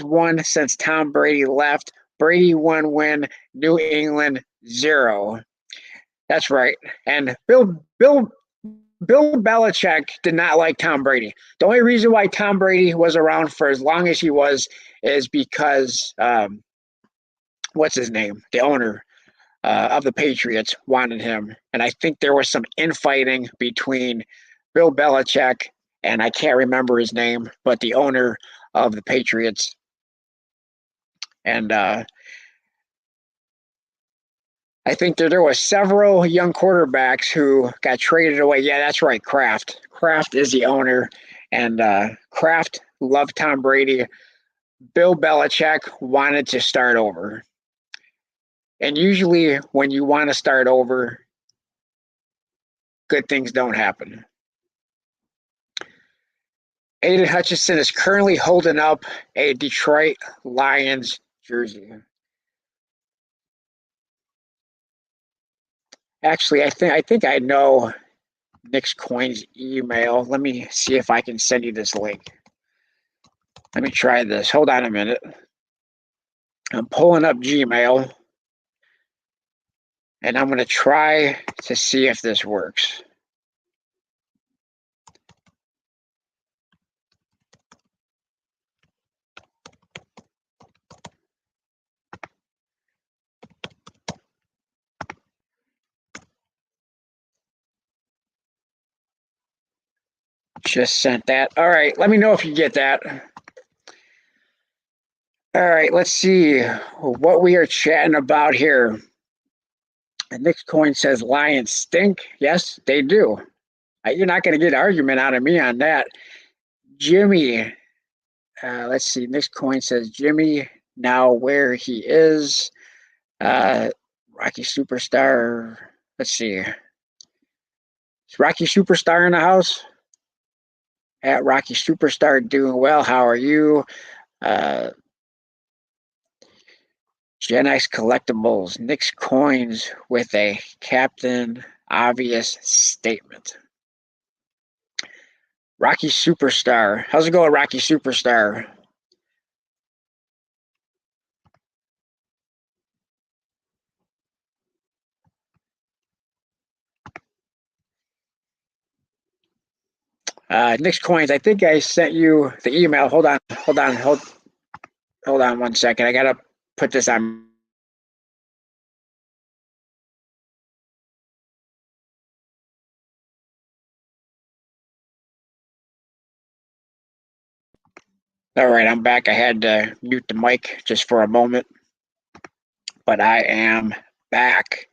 won since Tom Brady left. Brady 1 win. New England 0. That's right. And Bill Belichick did not like Tom Brady. The only reason why Tom Brady was around for as long as he was is because what's his name? The owner of the Patriots wanted him, and I think there was some infighting between Bill Belichick and I can't remember his name, but the owner of the Patriots. And I think there was several young quarterbacks who got traded away. Yeah, that's right, Kraft. Kraft is the owner, and Kraft loved Tom Brady. Bill Belichick wanted to start over. And usually when you want to start over, good things don't happen. Aiden Hutchinson is currently holding up a Detroit Lions jersey. Actually, I think I know Nick's Coins email. Let me see if I can send you this link. Let me try this. Hold on a minute. I'm pulling up Gmail, and I'm going to try to see if this works. Just sent that. All right, let me know if you get that. All right, let's see what we are chatting about here. And Nick's Coin says Lions stink. Yes, they do. You're not going to get an argument out of me on that. Jimmy, let's see. Nick's Coin says Jimmy now where he is. Rocky Superstar. Let's see. Is Rocky Superstar in the house? At Rocky Superstar doing well. How are you? Gen X Collectibles, Nick's Coins with a Captain Obvious statement. Rocky Superstar. How's it going, Rocky Superstar? Nick's Coins, I think I sent you the email. Hold on 1 second. I gotta put this on. All right, I'm back. I had to mute the mic just for a moment, but I am back.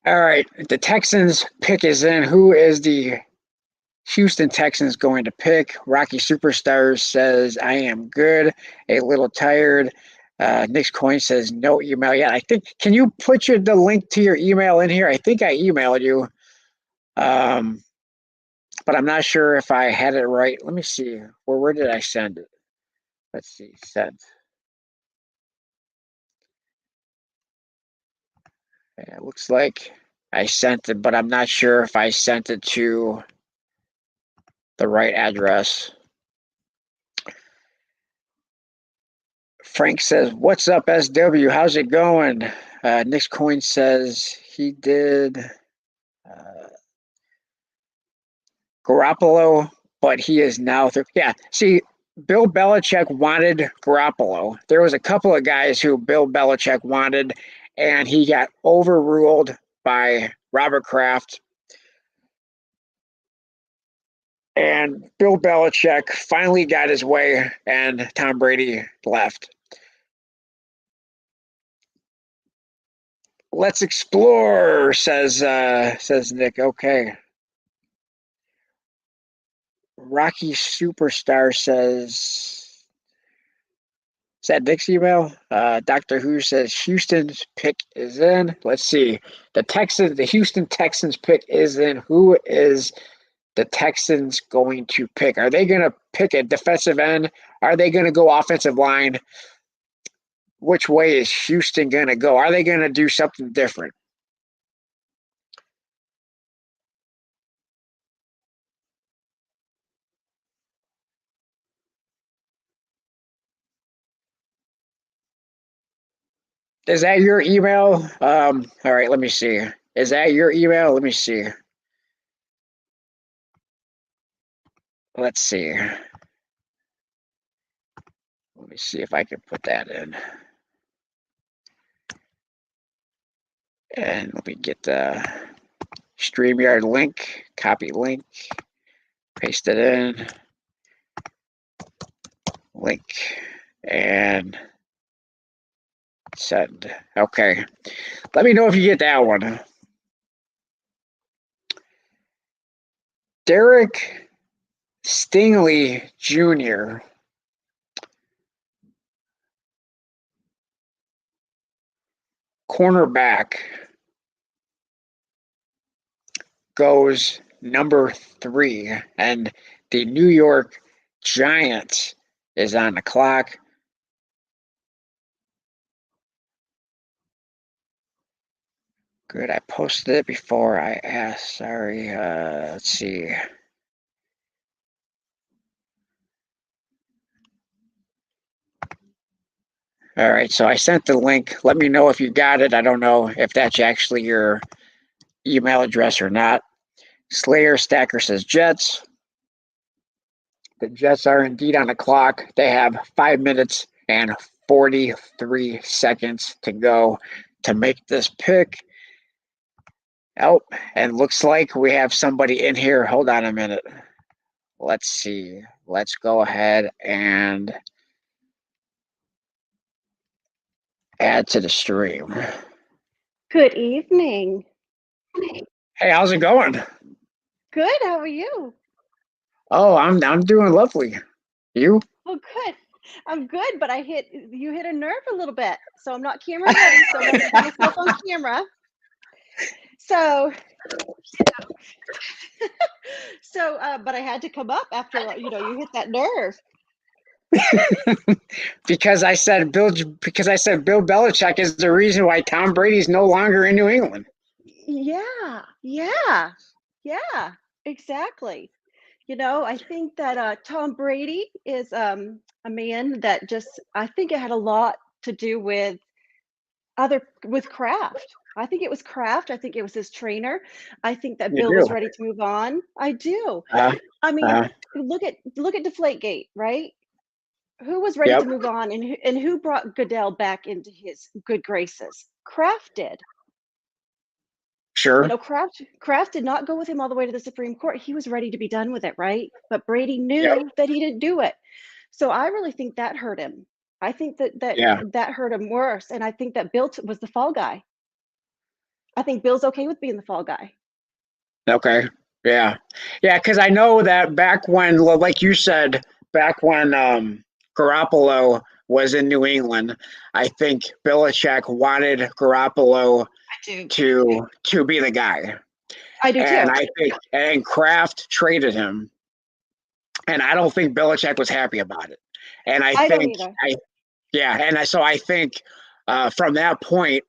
All right, the Texans pick is in. Who is the Houston Texans going to pick? Rocky Superstars says, I am good, a little tired. Nick's Coin says, no email yet. I think, can you put the link to your email in here? I think I emailed you, but I'm not sure if I had it right. Let me see. Where did I send it? Let's see. Sent. Yeah, it looks like I sent it, but I'm not sure if I sent it to the right address. Frank says, "What's up, SW? How's it going?" Nick's Coin says he did Garoppolo, but he is now through. Yeah, see, Bill Belichick wanted Garoppolo. There was a couple of guys who Bill Belichick wanted, and he got overruled by Robert Kraft. And Bill Belichick finally got his way, and Tom Brady left. Let's explore, says Nick. Okay. Rocky Superstar says, is that Nick's email? Doctor Who says Houston's pick is in. Let's see. The Houston Texans pick is in. Who is the Texans going to pick? Are they going to pick a defensive end? Are they going to go offensive line? Which way is Houston going to go? Are they going to do something different? Is that your email? All right, let me see. Is that your email? Let me see. Let's see. Let me see if I can put that in. And let me get the StreamYard link, copy link, paste it in, link, and send. Okay. Let me know if you get that one. Derek Stingley Jr. Cornerback goes number 3, and the New York Giants is on the clock. Good, I posted it before I asked. Sorry. Let's see. All right, so I sent the link. Let me know if you got it. I don't know if that's actually your email address or not. Slayer Stacker says Jets. The Jets are indeed on the clock. They have 5 minutes and 43 seconds to go to make this pick. Oh, and looks like we have somebody in here. Hold on a minute. Let's see. Let's go ahead and add to the stream. Good evening. Hey, how's it going? Good. How are you? Oh, I'm doing lovely. You? Oh, good. I'm good, but you hit a nerve a little bit, so I'm not camera ready. So I'm not gonna put myself on camera. So, but I had to come up after you hit that nerve. Because I said Bill Belichick is the reason why Tom Brady's no longer in New England. Yeah, exactly. I think that Tom Brady is a man that I think it had a lot to do with Kraft. I think it was Kraft. I think it was his trainer. I think that You Bill do. was ready to move on. I do. Uh, I mean, uh, look at Deflategate, right? Who was ready yep, to move on, and who brought Goodell back into his good graces? Kraft did. sure. Kraft did not go with him all the way to the Supreme Court. He was ready to be done with it, right? But Brady Yep, knew that he didn't do it. So I really think that hurt him. I think yeah. that hurt him worse. And I think that Bill was the fall guy. I think Bill's okay with being the fall guy. Okay. Yeah. Yeah, because I know that back when, like you said, back when Garoppolo was in New England, I think Belichick wanted Garoppolo I do. to be the guy. I do And too. I think and Kraft traded him. And I don't think Belichick was happy about it. And I I don't think either. so I think from that point,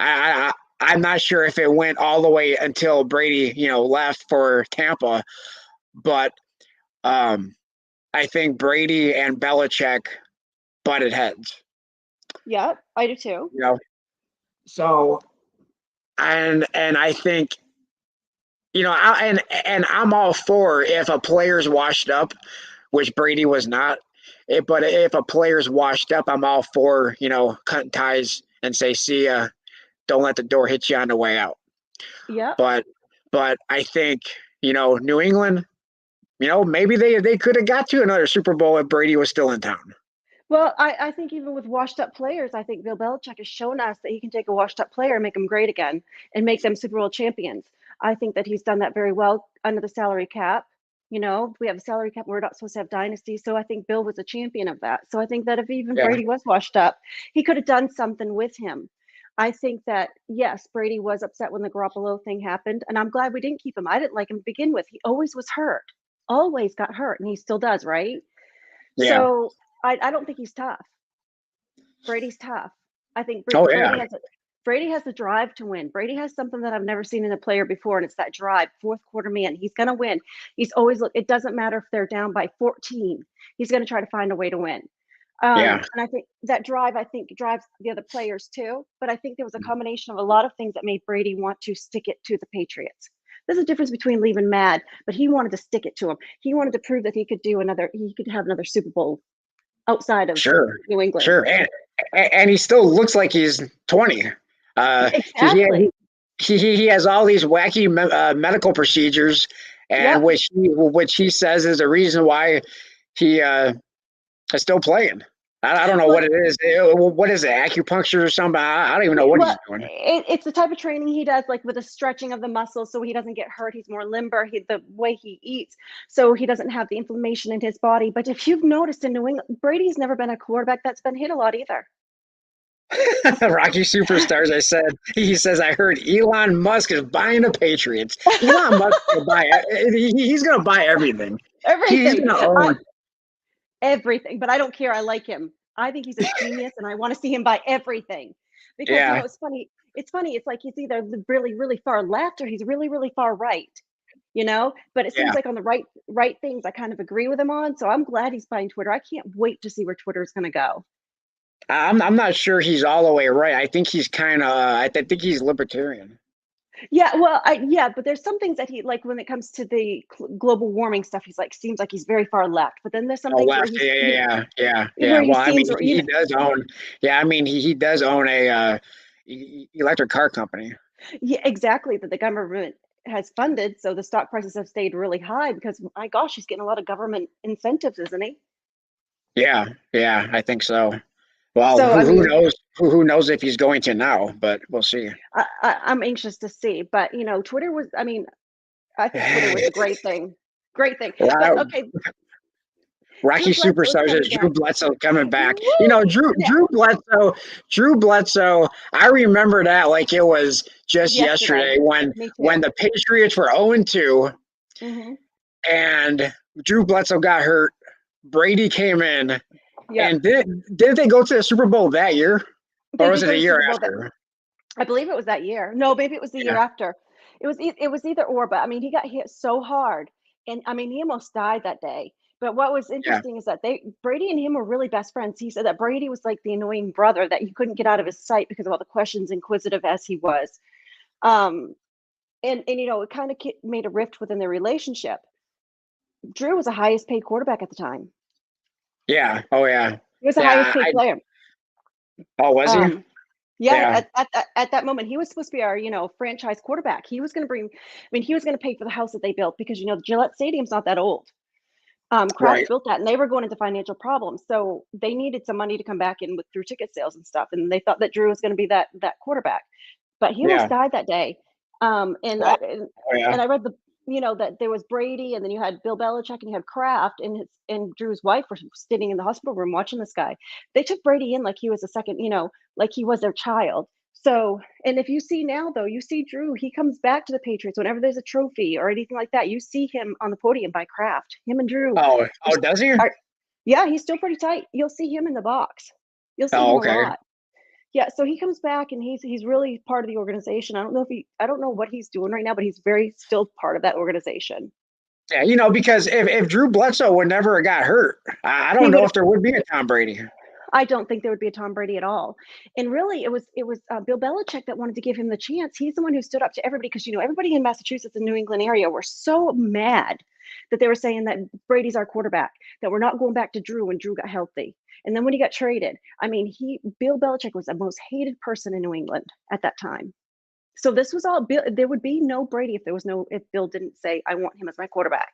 I'm not sure if it went all the way until Brady, left for Tampa, but I think Brady and Belichick butted heads. Yep, I do too. You know, so and I think and I'm all for if a player's washed up, which Brady was not. But if a player's washed up, I'm all for cutting ties and say, "See ya." Don't let the door hit you on the way out. Yep. But I think New England, maybe they could have got to another Super Bowl if Brady was still in town. Well, I think even with washed up players, I think Bill Belichick has shown us that he can take a washed up player and make them great again and make them Super Bowl champions. I think that he's done that very well under the salary cap. We have a salary cap. We're not supposed to have dynasty. So I think Bill was a champion of that. So I think that if even Yeah, Brady was washed up, he could have done something with him. I think that, yes, Brady was upset when the Garoppolo thing happened. And I'm glad we didn't keep him. I didn't like him to begin with. He always was hurt, always got hurt. And he still does, right? yeah. So I don't think he's tough. Brady's tough. I think Oh Brady yeah, has the drive to win. Brady has something that I've never seen in a player before, and it's that drive. Fourth quarter man. He's gonna win. He's always look. It doesn't matter if they're down by 14. He's gonna try to find a way to win. yeah. And I think that drive, drives the other players too. But I think there was a combination of a lot of things that made Brady want to stick it to the Patriots. There's a difference between leaving mad, but he wanted to stick it to him. He wanted to prove that he could have another Super Bowl outside of Sure, New England. sure. And he still looks like he's 20. He, Exactly. he has all these wacky medical procedures, and Yep. which he says is the reason why he is still playing. I don't know Well, what it is. What is it? Acupuncture or something? I don't even know what he's well, doing. it's the type of training he does, like with the stretching of the muscles, so he doesn't get hurt. He's more limber. The way he eats, so he doesn't have the inflammation in his body. But if you've noticed in New England, Brady's never been a quarterback that's been hit a lot either. Rocky Superstars. He says I heard Elon Musk is buying the Patriots. Elon Musk will buy. He's going to buy everything. He's Everything. going to own. Everything, but I don't care. I like him. I think he's a genius, and I want to see him buy everything because Yeah, it's funny. It's funny. It's like he's either really, really far left or he's really, really far right. But it seems yeah. like on the right things, I kind of agree with him on. So I'm glad he's buying Twitter. I can't wait to see where Twitter is going to go. I'm not sure he's all the way right. I think he's kind of. I think he's libertarian. Yeah, well, but there's some things that he like when it comes to the global warming stuff. He's like seems like he's very far left, but then there's some Oh, things where left. Yeah. where he Well, I mean, seems or he you know does own. Yeah, I mean, he does own a electric car company. yeah, exactly, that the government has funded, so the stock prices have stayed really high because my gosh, he's getting a lot of government incentives, isn't he? Yeah, I think so. Well, So I who mean, knows? Who knows if he's going to now? But we'll see. I'm anxious to see, but Twitter was. I mean, I think Twitter was a great thing. But Wow. okay, Drew Rocky Bledsoe is Superstars coming is Drew back. Bledsoe coming back. Woo! Yeah, Drew Bledsoe. I remember that like it was just yesterday. yesterday Me when too. the Patriots were 0-2 Hmm. and Drew Bledsoe got hurt. Brady came in Yep. and did they go to the Super Bowl that year, or They was did it go a to year Super Bowl. after? I believe it was that year. No, maybe it was the year Yeah, after. It was either or, but I mean, he got hit so hard, and I mean, he almost died that day. But what was yeah, interesting is that Brady and him were really best friends. He said that Brady was like the annoying brother that he couldn't get out of his sight because of all the questions, inquisitive as he was. Um, and it kind of made a rift within their relationship. Drew was the highest paid quarterback at the time. yeah. Oh yeah, He was the highest yeah. paid player. Oh, was he? Um, Yeah, Yeah, at that moment, he was supposed to be our, franchise quarterback. He was going to he was going to pay for the house that they built because, Gillette Stadium's not that old. Kraft right. built that and they were going into financial problems. So they needed some money to come back in through ticket sales and stuff. And they thought that Drew was going to be that quarterback, but he almost Yeah. died that day. And Wow. I, Oh yeah. and I read that there was Brady and then you had Bill Belichick and you had Kraft and Drew's wife were sitting in the hospital room watching this guy. They took Brady in like he was a second, like he was their child. So, and if you see now though, you see Drew, he comes back to the Patriots whenever there's a trophy or anything like that. You see him on the podium by Kraft. Him and Drew Oh, does he? are yeah, he's still pretty tight. You'll see him in the box. You'll see Oh, him a okay. lot. Yeah, so he comes back and he's really part of the organization. I don't know what he's doing right now, but he's very still part of that organization. Yeah, because if Drew Bledsoe would never have got hurt, I He don't would know have if there would be a Tom Brady. I don't think there would be a Tom Brady at all. And really, it was Bill Belichick that wanted to give him the chance. He's the one who stood up to everybody because everybody in Massachusetts and New England area were so mad that they were saying that Brady's our quarterback, that we're not going back to Drew when Drew got healthy. And then when he got traded, I mean, Bill Belichick was the most hated person in New England at that time. So this was all Bill. There would be no Brady if Bill didn't say, "I want him as my quarterback."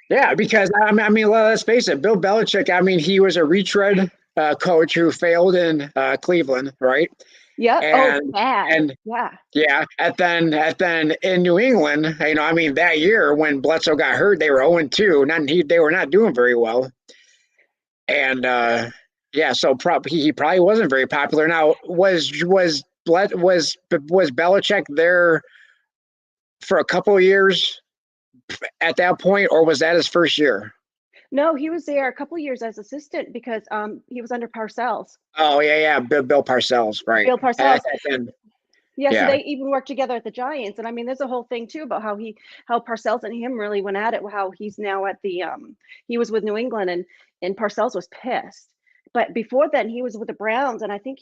Yeah, because I mean, let's face it, Bill Belichick. I mean, he was a retread coach who failed in Cleveland, right? Yeah. Oh, And bad. and Yeah. yeah, and then in New England, I mean, that year when Bledsoe got hurt, they were 0-2. They were not doing very well, and yeah, so he probably wasn't very popular. Now, was Belichick there for a couple of years at that point, or was that his first year? No, he was there a couple of years as assistant because he was under Parcells. Oh yeah, Bill Parcells, right? Bill Parcells. And Yeah, so yeah, they even worked together at the Giants. And I mean, there's a whole thing too about how Parcells and him really went at it, how he's now at the he was with New England and Parcells was pissed. But before then he was with the Browns and I think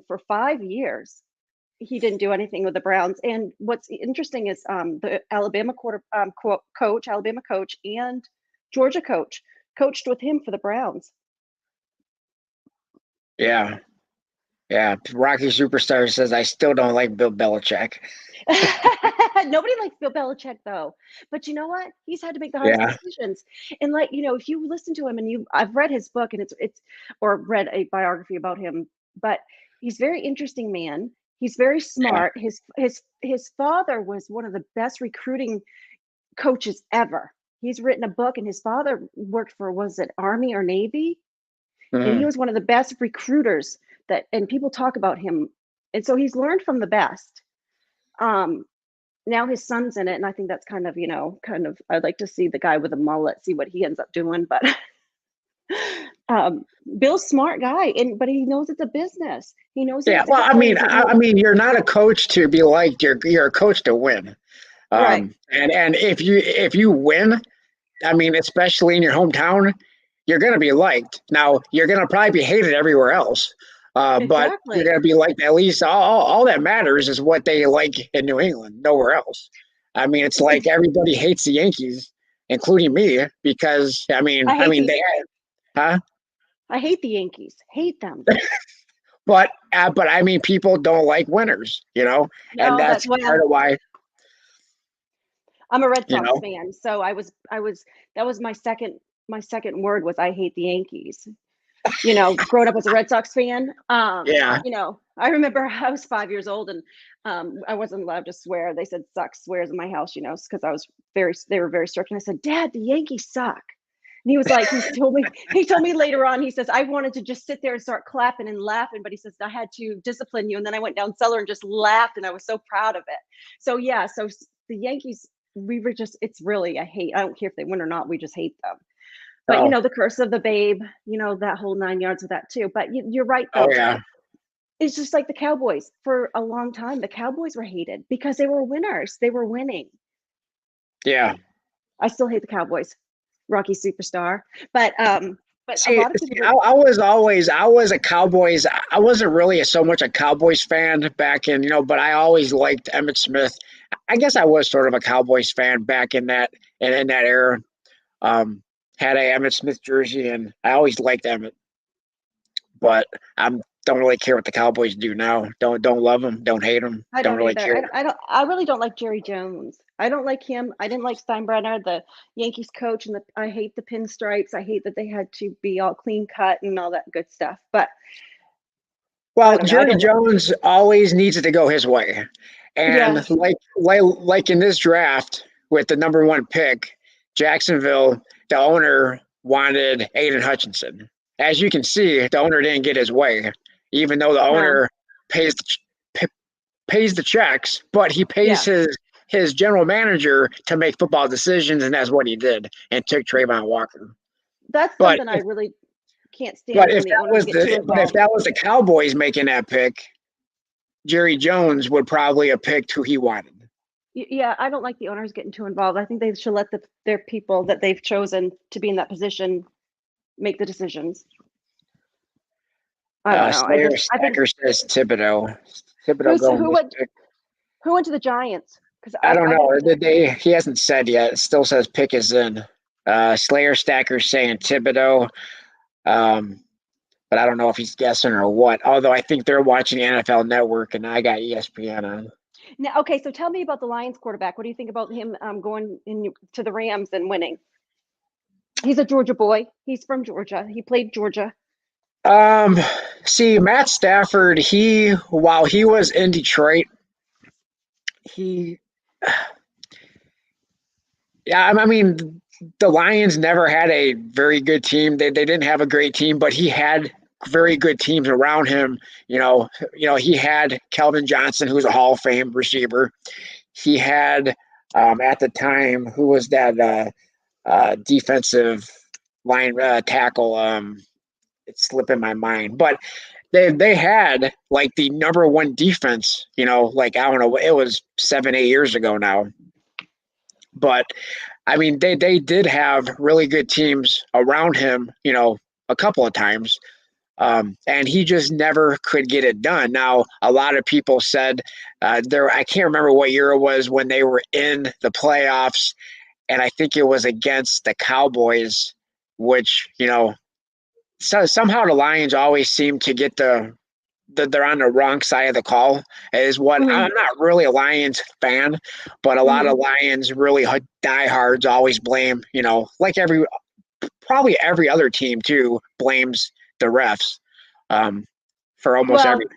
for 5 years he didn't do anything with the Browns. And what's interesting is the Alabama Alabama coach and Georgia coach coached with him for the Browns. yeah. Yeah, Rocky Superstar says I still don't like Bill Belichick. Nobody likes Bill Belichick though, but you know what? He's had to make the hardest decisions. And if you listen to him and I've read his book and or read a biography about him, but he's a very interesting man. He's very smart. Yeah. His father was one of the best recruiting coaches ever. He's written a book and his father worked for, was it Army or Navy? And he was one of the best recruiters and people talk about him. And so he's learned from the best. Now his son's in it. And I think that's kind of, I'd like to see the guy with a mullet, see what he ends up doing. But Bill's smart guy, but he knows it's a business. He knows. Yeah. Well, I mean, you're not a coach to be liked. You're a coach to win. Right. And if you win, I mean, especially in your hometown, you're going to be liked. Now, you're going to probably be hated everywhere else, but you're going to be liked. At least all that matters is what they like in New England, nowhere else. I mean, it's like everybody hates the Yankees, including me, because I mean, huh? I hate the Yankees. Hate them. But I mean, people don't like winners, and that's part of why. I'm a Red Sox fan, so that was my second word was I hate the Yankees. Growing up as a Red Sox fan. Yeah. I remember I was 5 years old and I wasn't allowed to swear. They said suck swears in my house, because they were very strict. And I said, Dad, the Yankees suck. And he was like, he told me later on, he says, I wanted to just sit there and start clapping and laughing, but he says, I had to discipline you. And then I went down cellar and just laughed and I was so proud of it. So yeah, so the Yankees, it's really, I don't care if they win or not, we just hate them. But the curse of the babe, that whole 9 yards of that too. But you're right though. Oh yeah. It's just like the Cowboys. For a long time, the Cowboys were hated because they were winners. They were winning. Yeah. I still hate the Cowboys. Rocky Superstar. But see, a lot of people I was a Cowboys. I wasn't really so much a Cowboys fan back in, but I always liked Emmitt Smith. I guess I was sort of a Cowboys fan back in that era. Had a Emmitt Smith jersey, and I always liked Emmitt. But I don't really care what the Cowboys do now. Don't love them. Don't hate them. I don't really either. care. I really don't like Jerry Jones. I don't like him. I didn't like Steinbrenner, the Yankees coach, and I hate the pinstripes. I hate that they had to be all clean cut and all that good stuff. But Jerry Jones always needs to go his way, and like in this draft with the number 1 pick, Jacksonville, the owner wanted Aiden Hutchinson. As you can see, the owner didn't get his way, even though the owner pays the checks, but he pays his general manager to make football decisions, and that's what he did, and took Trayvon Walker. That's something I really can't stand. But if that was the Cowboys making that pick, Jerry Jones would probably have picked who he wanted. Yeah, I don't like the owners getting too involved. I think they should let their people that they've chosen to be in that position make the decisions. I don't know. Slayer I think Stacker says Thibodeau. Thibodeau who's going who this went pick. who went to the Giants? Because I don't I know. didn't. He hasn't said yet. It still says pick is in. Slayer Stacker saying Thibodeau. Um, but I don't know if he's guessing or what. Although I think they're watching NFL Network and I got ESPN on. Now, okay, so tell me about the Lions quarterback. What do you think about him going to the Rams and winning? He's a Georgia boy. He's from Georgia. He played Georgia. Um, See, Matt Stafford, while he was in Detroit, he, yeah, I mean, the Lions never had a very good team. They didn't have a great team, but he had very good teams around him. He had Kelvin Johnson, who was a Hall of Fame receiver. He had, at the time, who was that defensive line tackle? It's slipping my mind, but they had like the number one defense. Like I don't know, it was 7-8 years ago now, but I mean they did have really good teams around him. A couple of times. And he just never could get it done. Now, a lot of people said I can't remember what year it was when they were in the playoffs, and I think it was against the Cowboys, which so somehow the Lions always seem to get they're on the wrong side of the call. Is what Mm-hmm. I'm not really a Lions fan, but a lot Mm-hmm. of Lions really diehards always blame. Like probably every other team too blames the refs for almost Well, everything.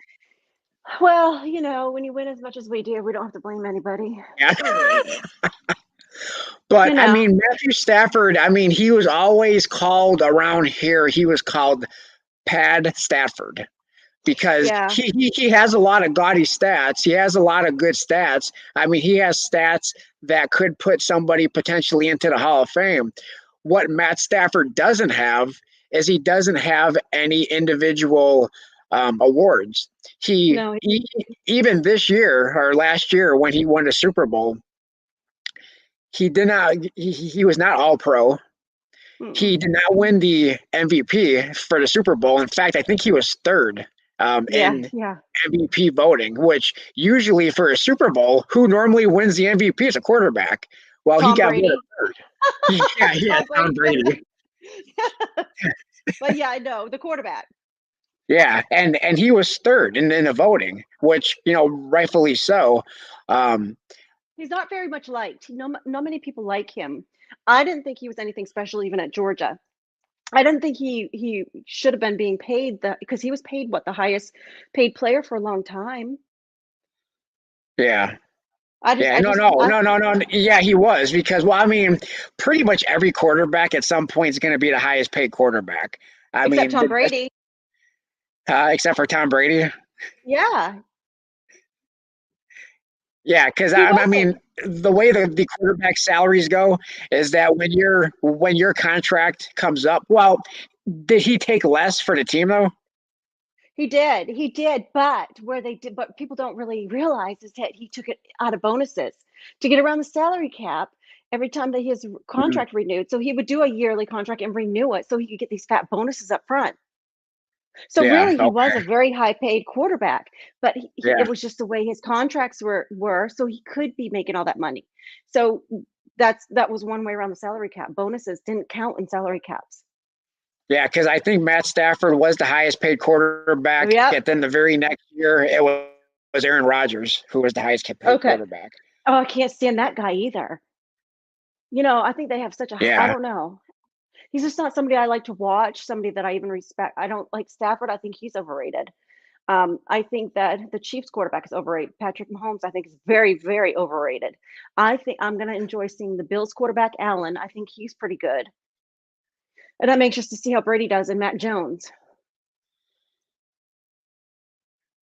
when you win as much as we do, we don't have to blame anybody. Yeah. But You I know. mean, Matthew Stafford, I mean, he was always called around here, he was called Pad Stafford because Yeah. he has a lot of gaudy stats. He has a lot of good stats. I mean, he has stats that could put somebody potentially into the Hall of Fame. What Matt Stafford doesn't have is he doesn't have any individual awards. No. Even this year or last year when he won the Super Bowl, he did not. He was not All Pro. Mm-mm. He did not win the MVP for the Super Bowl. In fact, I think he was third Yeah. in Yeah. MVP voting, which usually for a Super Bowl, who normally wins the MVP is a quarterback. Well, he Tom got voted Brady. third. Yeah, Tom Tom Brady. Brady. But yeah, I know the quarterback. Yeah, and he was third in the voting, which rightfully so. Um, He's not very much liked. Not many people like him. I didn't think he was anything special even at Georgia. I didn't think he should have been being paid because he was paid the highest paid player for a long time. yeah, I just yeah, I no, just no, I no, no, no. Yeah, he was because I mean, pretty much every quarterback at some point is going to be the highest paid quarterback. I except mean, Tom Brady. except for Tom Brady. Yeah, Yeah, because he I mean, wasn't. the way the quarterback salaries go is that when your contract comes up, well, did he take less for the team though? He did, but people don't really realize is that he took it out of bonuses to get around the salary cap every time that his Mhm. contract renewed. So he would do a yearly contract and renew it so he could get these fat bonuses up front. So Yeah. really, he was Okay. a very high paid quarterback, but it Yeah. was just the way his contracts were, so he could be making all that money. So that was one way around the salary cap. Bonuses didn't count in salary caps. Yeah, because I think Matt Stafford was the highest paid quarterback, Yep. and then the very next year it was Aaron Rodgers who was the highest paid Okay. quarterback. Oh, I can't stand that guy either. I think they have I Yeah. don't know. He's just not somebody I like to watch, somebody that I even respect. I don't like Stafford. I think he's overrated. I think that the Chiefs quarterback is overrated. Patrick Mahomes, I think, is very, very overrated. I think I'm going to enjoy seeing the Bills quarterback, Allen. I think he's pretty good. And I'm anxious to see how Brady does and Matt Jones.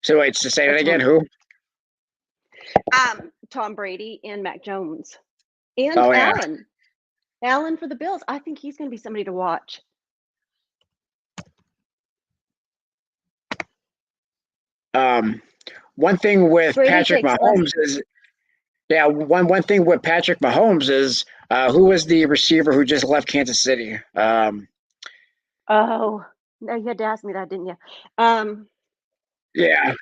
So wait, to say that That's again, one. who? Tom Brady and Matt Jones and Oh yeah. Allen. Allen for the Bills. I think he's going to be somebody to watch. Um, One thing with Brady Patrick takes less. Mahomes is yeah, one thing with Patrick Mahomes is who was the receiver who just left Kansas City? Oh. No, you had to ask me that, didn't you? Um, Yeah.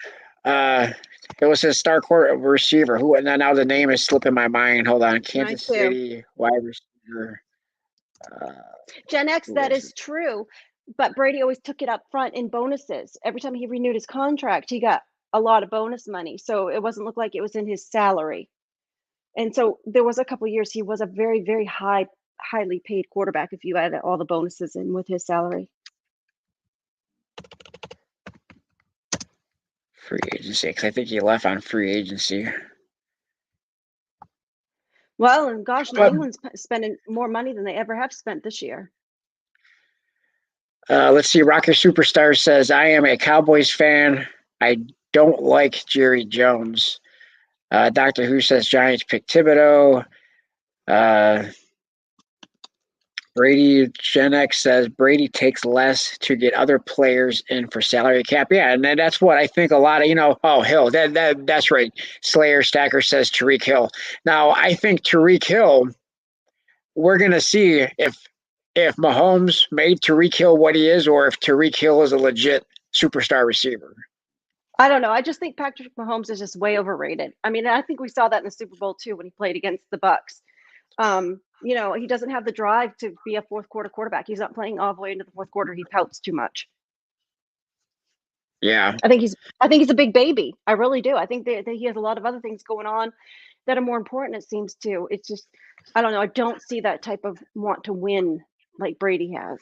Uh, it was his star court receiver who, and now the name is slipping my mind. Hold on. Mine Kansas too. City wide receiver. Uh, Gen X, who that was it? is true. But Brady always took it up front in bonuses. Every time he renewed his contract, he got a lot of bonus money. So it wasn't look like it was in his salary. And so there was a couple years he was a very, very highly paid quarterback if you add all the bonuses in with his salary. Free agency, because I think he left on free agency. Well, and gosh, New But England's spending more money than they ever have spent this year. let's see. Rocker Superstar says, I am a Cowboys fan. I don't like Jerry Jones. Doctor Who says Giants pick Thibodeau. Brady Gen X says Brady takes less to get other players in for salary cap. Yeah, and that's what I think a lot of, oh, Hill. That's right. Slayer Stacker says Tariq Hill. Now, I think Tariq Hill, we're gonna see if Mahomes made Tariq Hill what he is, or if Tariq Hill is a legit superstar receiver. I don't know. I just think Patrick Mahomes is just way overrated. I mean, I think we saw that in the Super Bowl too when he played against the Bucks. He doesn't have the drive to be a fourth quarter quarterback. He's not playing all the way into the fourth quarter. He pouts too much. Yeah. I think he's a big baby. I really do. I think that he has a lot of other things going on that are more important. It seems to. It's just, I don't know. I don't see that type of want to win like Brady has.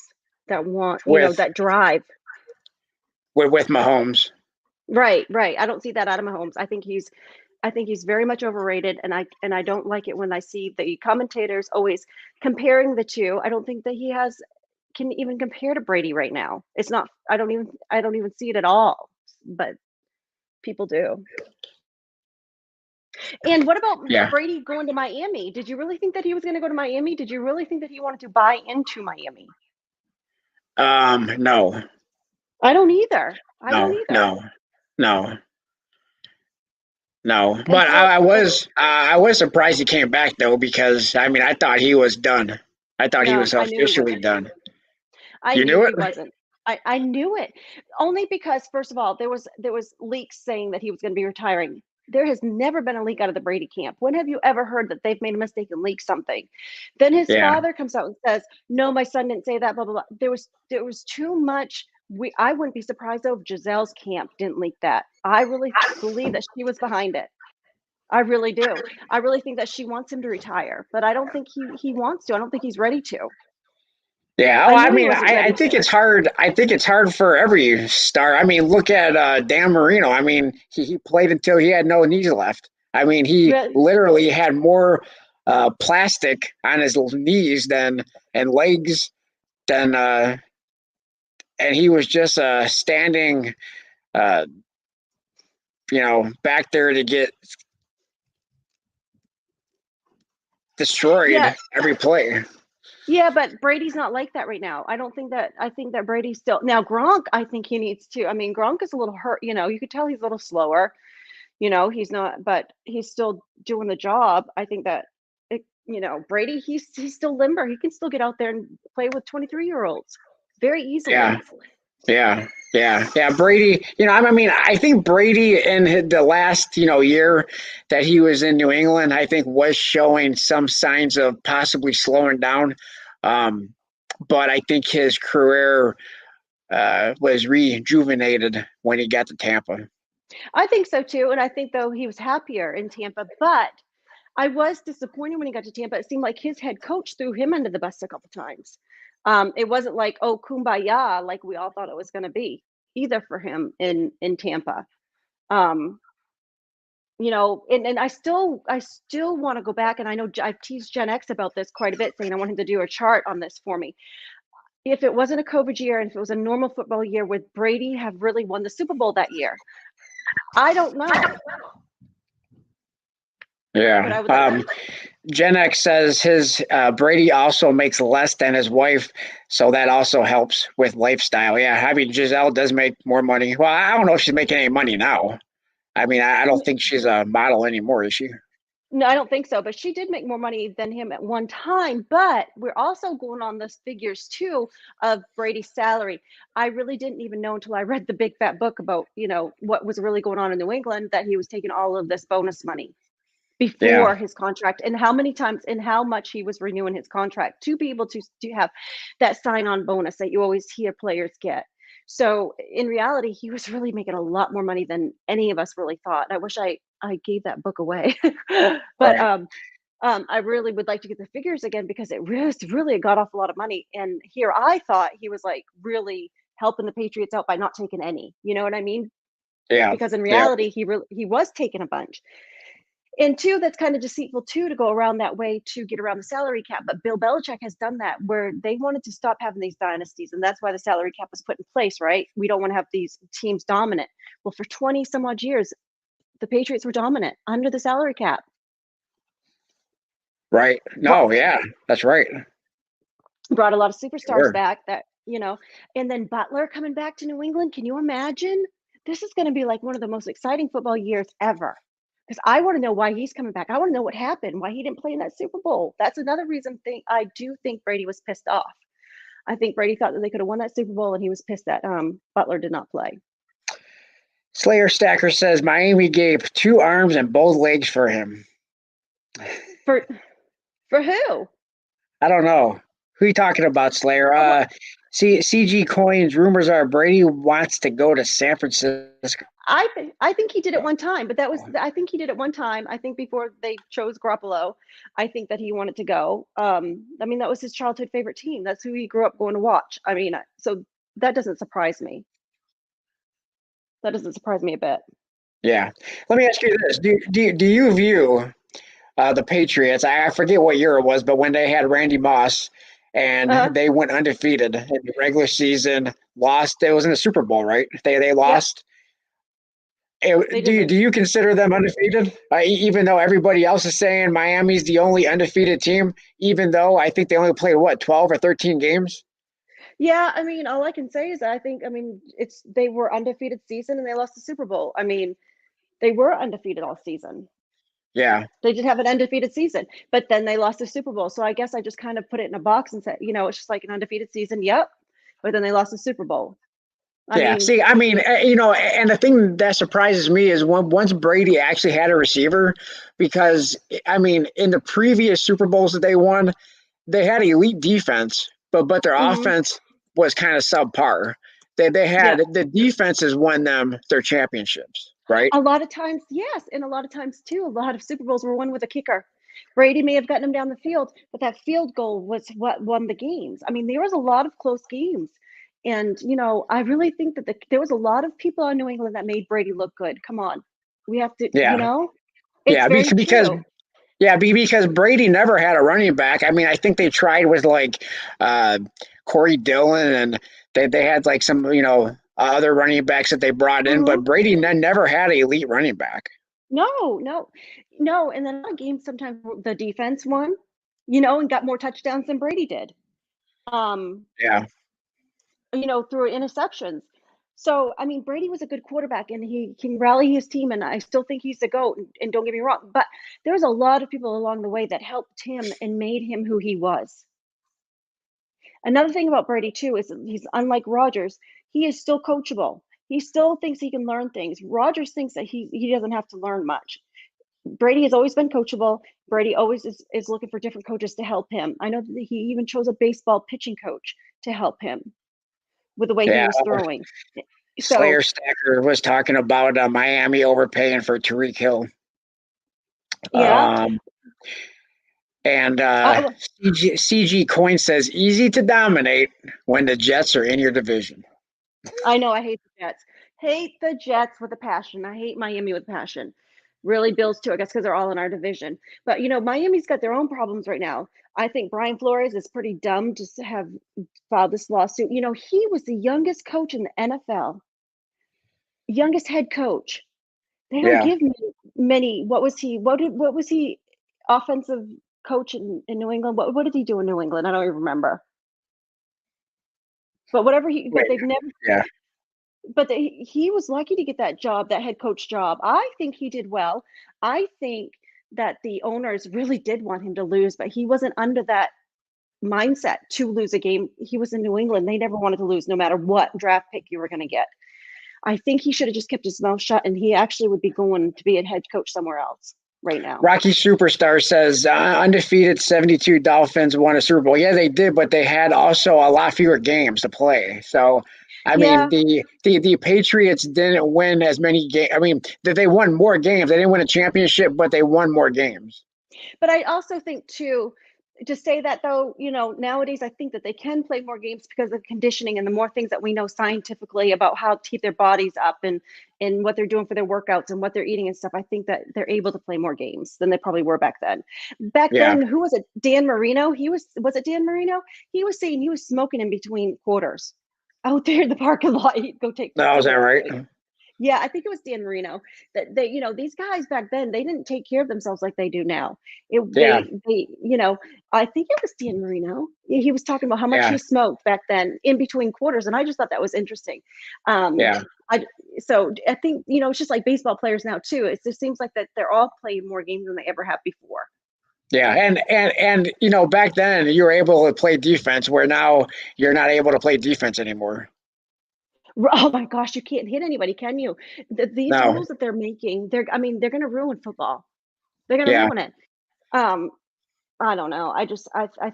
That want, With that drive. with Mahomes. Right. I don't see that out of Mahomes. I think he's very much overrated, and I don't like it when I see the commentators always comparing the two. I don't think that he can even compare to Brady right now. It's not. I don't even see it at all. But people do. And what about Yeah. Brady going to Miami? Did you really think that he was going to go to Miami? Did you really think that he wanted to buy into Miami? No. I don't either. No. No. No. No, And but so, I was surprised he came back though, because I mean I thought he was done. I thought he no, was I knew he officially wasn't. done. I You knew knew he it? wasn't. I knew it only because first of all there was leaks saying that he was going to be retiring. There has never been a leak out of the Brady camp. When have you ever heard that they've made a mistake and leaked something? Then his Yeah, father comes out and says, "No, my son didn't say that." Blah blah blah. There was too much. I wouldn't be surprised though if Giselle's camp didn't leak that. I really believe that she was behind it. I really do. I really think that she wants him to retire, but I don't think he wants to. I don't think he's ready to. yeah. Oh, I I knew he mean, wasn't I ready think to. it's hard. I think it's hard for every star. I mean, look at Dan Marino. I mean, he played until he had no knees left. I mean, he Really, literally had more plastic on his knees than and legs than, and he was just standing, uh, back there to get yeah, destroyed every play. yeah, but Brady's not like that right now. I think that Brady's still now Gronk. I think he needs to. I mean, Gronk is a little hurt. You could tell he's a little slower. He's not, but he's still doing the job. I think that Brady. He's still limber. He can still get out there and play with 23-year-olds very Yeah, easily. yeah. Brady, I mean, I think Brady in the last, year that he was in New England, I think was showing some signs of possibly slowing down. Um, but I think his career was rejuvenated when he got to Tampa. I think so too, and I think though he was happier in Tampa, but I was disappointed when he got to Tampa. It seemed like his head coach threw him under the bus a couple times. It wasn't like, oh, kumbaya, like we all thought it was going to be either for him in Tampa. Um, and I still want to go back, and I know I've teased Gen X about this quite a bit, saying I want him to do a chart on this for me. If it wasn't a COVID year and if it was a normal football year, would Brady have really won the Super Bowl that year? I don't know, but Yeah. I would like. Gen X says his Brady also makes less than his wife, so that also helps with lifestyle. Yeah, I mean Giselle does make more money. Well, I don't know if she's making any money now. I mean, I don't think she's a model anymore, is she? No, I don't think so, but she did make more money than him at one time. But we're also going on those figures too of Brady's salary. I really didn't even know until I read the big fat book about, what was really going on in New England, that he was taking all of this bonus money Yeah. before his contract, and how many times and how much he was renewing his contract to be able to have that sign-on bonus that you always hear players get. So in reality, he was really making a lot more money than any of us really thought. I wish I gave that book away. But Right. I really would like to get the figures again, because it really got off a lot of money. And here I thought he was like really helping the Patriots out by not taking any. You know what I mean? Yeah. Because in Yeah. reality, he was taking a bunch. And two, that's kind of deceitful too, to go around that way to get around the salary cap. But Bill Belichick has done that, where they wanted to stop having these dynasties, and that's why the salary cap was put in place, right? We don't want to have these teams dominant. Well, for 20 some odd years, the Patriots were dominant under the salary cap. Right. Brought, No, yeah, that's right. brought a lot of superstars Sure. back, and then Butler coming back to New England. Can you imagine? This is going to be like one of the most exciting football years ever. Because I want to know why he's coming back. I want to know what happened, why he didn't play in that Super Bowl. That's another reason I do think Brady was pissed off. I think Brady thought that they could have won that Super Bowl, and he was pissed that Butler did not play. Slayer Stacker says Miami gave 2 arms and both legs for him. For who? I don't know. Who you talking about, Slayer? Well, CG Coins, rumors are Brady wants to go to San Francisco. I think he did it one time, but I think he did it one time. I think before they chose Garoppolo, I think that he wanted to go. I mean, that was his childhood favorite team. That's who he grew up going to watch. I mean, so that doesn't surprise me. That doesn't surprise me a bit. Yeah. Let me ask you this. Do you view the Patriots? I forget what year it was, but when they had Randy Moss and Uh, they went undefeated in the regular season, lost. It was in the Super Bowl, right? They yep, lost. they Do did you lose. do you consider them undefeated? Even though everybody else is saying Miami's the only undefeated team, even though I think they only played what 12 or 13 games. Yeah, I mean, all I can say is that I mean, they were undefeated season and they lost the Super Bowl. I mean, they were undefeated all season. Yeah, They did have an undefeated season, but then they lost the Super Bowl. So I guess I just kind of put it in a box and said, it's just like an undefeated season. Yep. But then they lost the Super Bowl. I yeah. mean, See, I mean, and the thing that surprises me is once Brady actually had a receiver, because I mean, in the previous Super Bowls that they won, they had elite defense, but their mhm, offense was kind of subpar. They yeah. had the defenses won them their championships, right? A lot of times, yes. And a lot of times, too, a lot of Super Bowls were won with a kicker. Brady may have gotten him down the field, but that field goal was what won the games. I mean, there was a lot of close games. And, I really think that there was a lot of people in New England that made Brady look good. Come on. We have to, Yeah, it's yeah, very because true. yeah, because Brady never had a running back. I mean, I think they tried with like uh, Corey Dillon, and they had like some other running backs that they brought in, Hmm. but Brady never had an elite running back. No, no, no. And then a lot of games, sometimes the defense won, and got more touchdowns than Brady did. Um, Yeah, through interceptions. So, I mean, Brady was a good quarterback and he can rally his team, and I still think he's the GOAT. And don't get me wrong, but there was a lot of people along the way that helped him and made him who he was. Another thing about Brady, too, is he's unlike Rodgers. He is still coachable. He still thinks he can learn things. Rodgers thinks that he doesn't have to learn much. Brady has always been coachable. Brady always is looking for different coaches to help him. I know that he even chose a baseball pitching coach to help him with the way he yeah. was throwing. So Slayer Stacker was talking about Miami overpaying for Tariq Hill. yeah, Um, and I, CG Coin says easy to dominate when the Jets are in your division. I know I hate the Jets. Hate the Jets with a passion. I hate Miami with passion. Really, Bills too. I guess because they're all in our division. But Miami's got their own problems right now. I think Brian Flores is pretty dumb to have filed this lawsuit. He was the youngest coach in the NFL, youngest head coach. They don't Yeah, give many. What was he? What was he? Offensive coach in New England. What did he do in New England? I don't even remember. But whatever but wait, they've never. yeah, But he was lucky to get that job, that head coach job. I think he did well. I think that the owners really did want him to lose, but he wasn't under that mindset to lose a game. He was in New England. They never wanted to lose no matter what draft pick you were going to get. I think he should have just kept his mouth shut, and he actually would be going to be a head coach somewhere else right now. Rocky Superstar says undefeated 72 Dolphins won a Super Bowl. Yeah, they did, but they had also a lot fewer games to play. So, I mean, the Patriots didn't win as many games. I mean, they won more games. They didn't win a championship, but they won more games. But I also think too, to say that though, nowadays I think that they can play more games because of conditioning and the more things that we know scientifically about how to keep their bodies up and what they're doing for their workouts and what they're eating and stuff. I think that they're able to play more games than they probably were back then. Then, who was it? Dan Marino. Was it Dan Marino? He was saying he was smoking in between quarters out there in the parking lot. He'd go take. No, is that right? Yeah, I think it was Dan Marino. That they, these guys back then, they didn't take care of themselves like they do now. They, I think it was Dan Marino. He was talking about how much he smoked back then in between quarters, and I just thought that was interesting. So I think it's just like baseball players now too. It just seems like that they're all playing more games than they ever have before. Yeah, and back then you were able to play defense, where now you're not able to play defense anymore. Oh my gosh, you can't hit anybody, can you? These rules that they're making, they're going to ruin football. They're going to ruin it. I don't know. I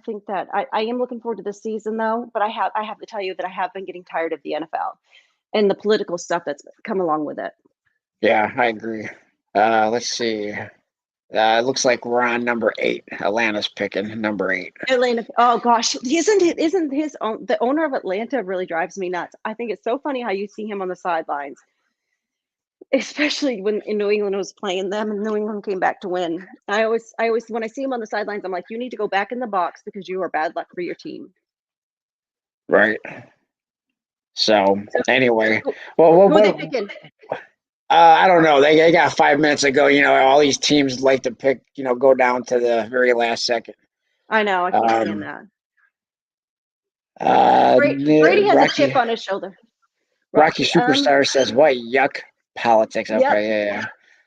think that I am looking forward to this season though, but I have to tell you that I have been getting tired of the NFL and the political stuff that's come along with it. Yeah, I agree. Let's see. It looks like we're on number 8. Atlanta's picking number 8. Atlanta. Oh gosh, isn't his own, the owner of Atlanta really drives me nuts. I think it's so funny how you see him on the sidelines, especially when in New England was playing them and New England came back to win. I always when I see him on the sidelines, I'm like, you need to go back in the box because you are bad luck for your team. Right. So anyway, well, who are they picking? I don't know. They got 5 minutes ago. All these teams like to pick, go down to the very last second. I know. I can't stand that. Brady has a chip on his shoulder. Rocky Superstar says, "What yuck politics?" Okay,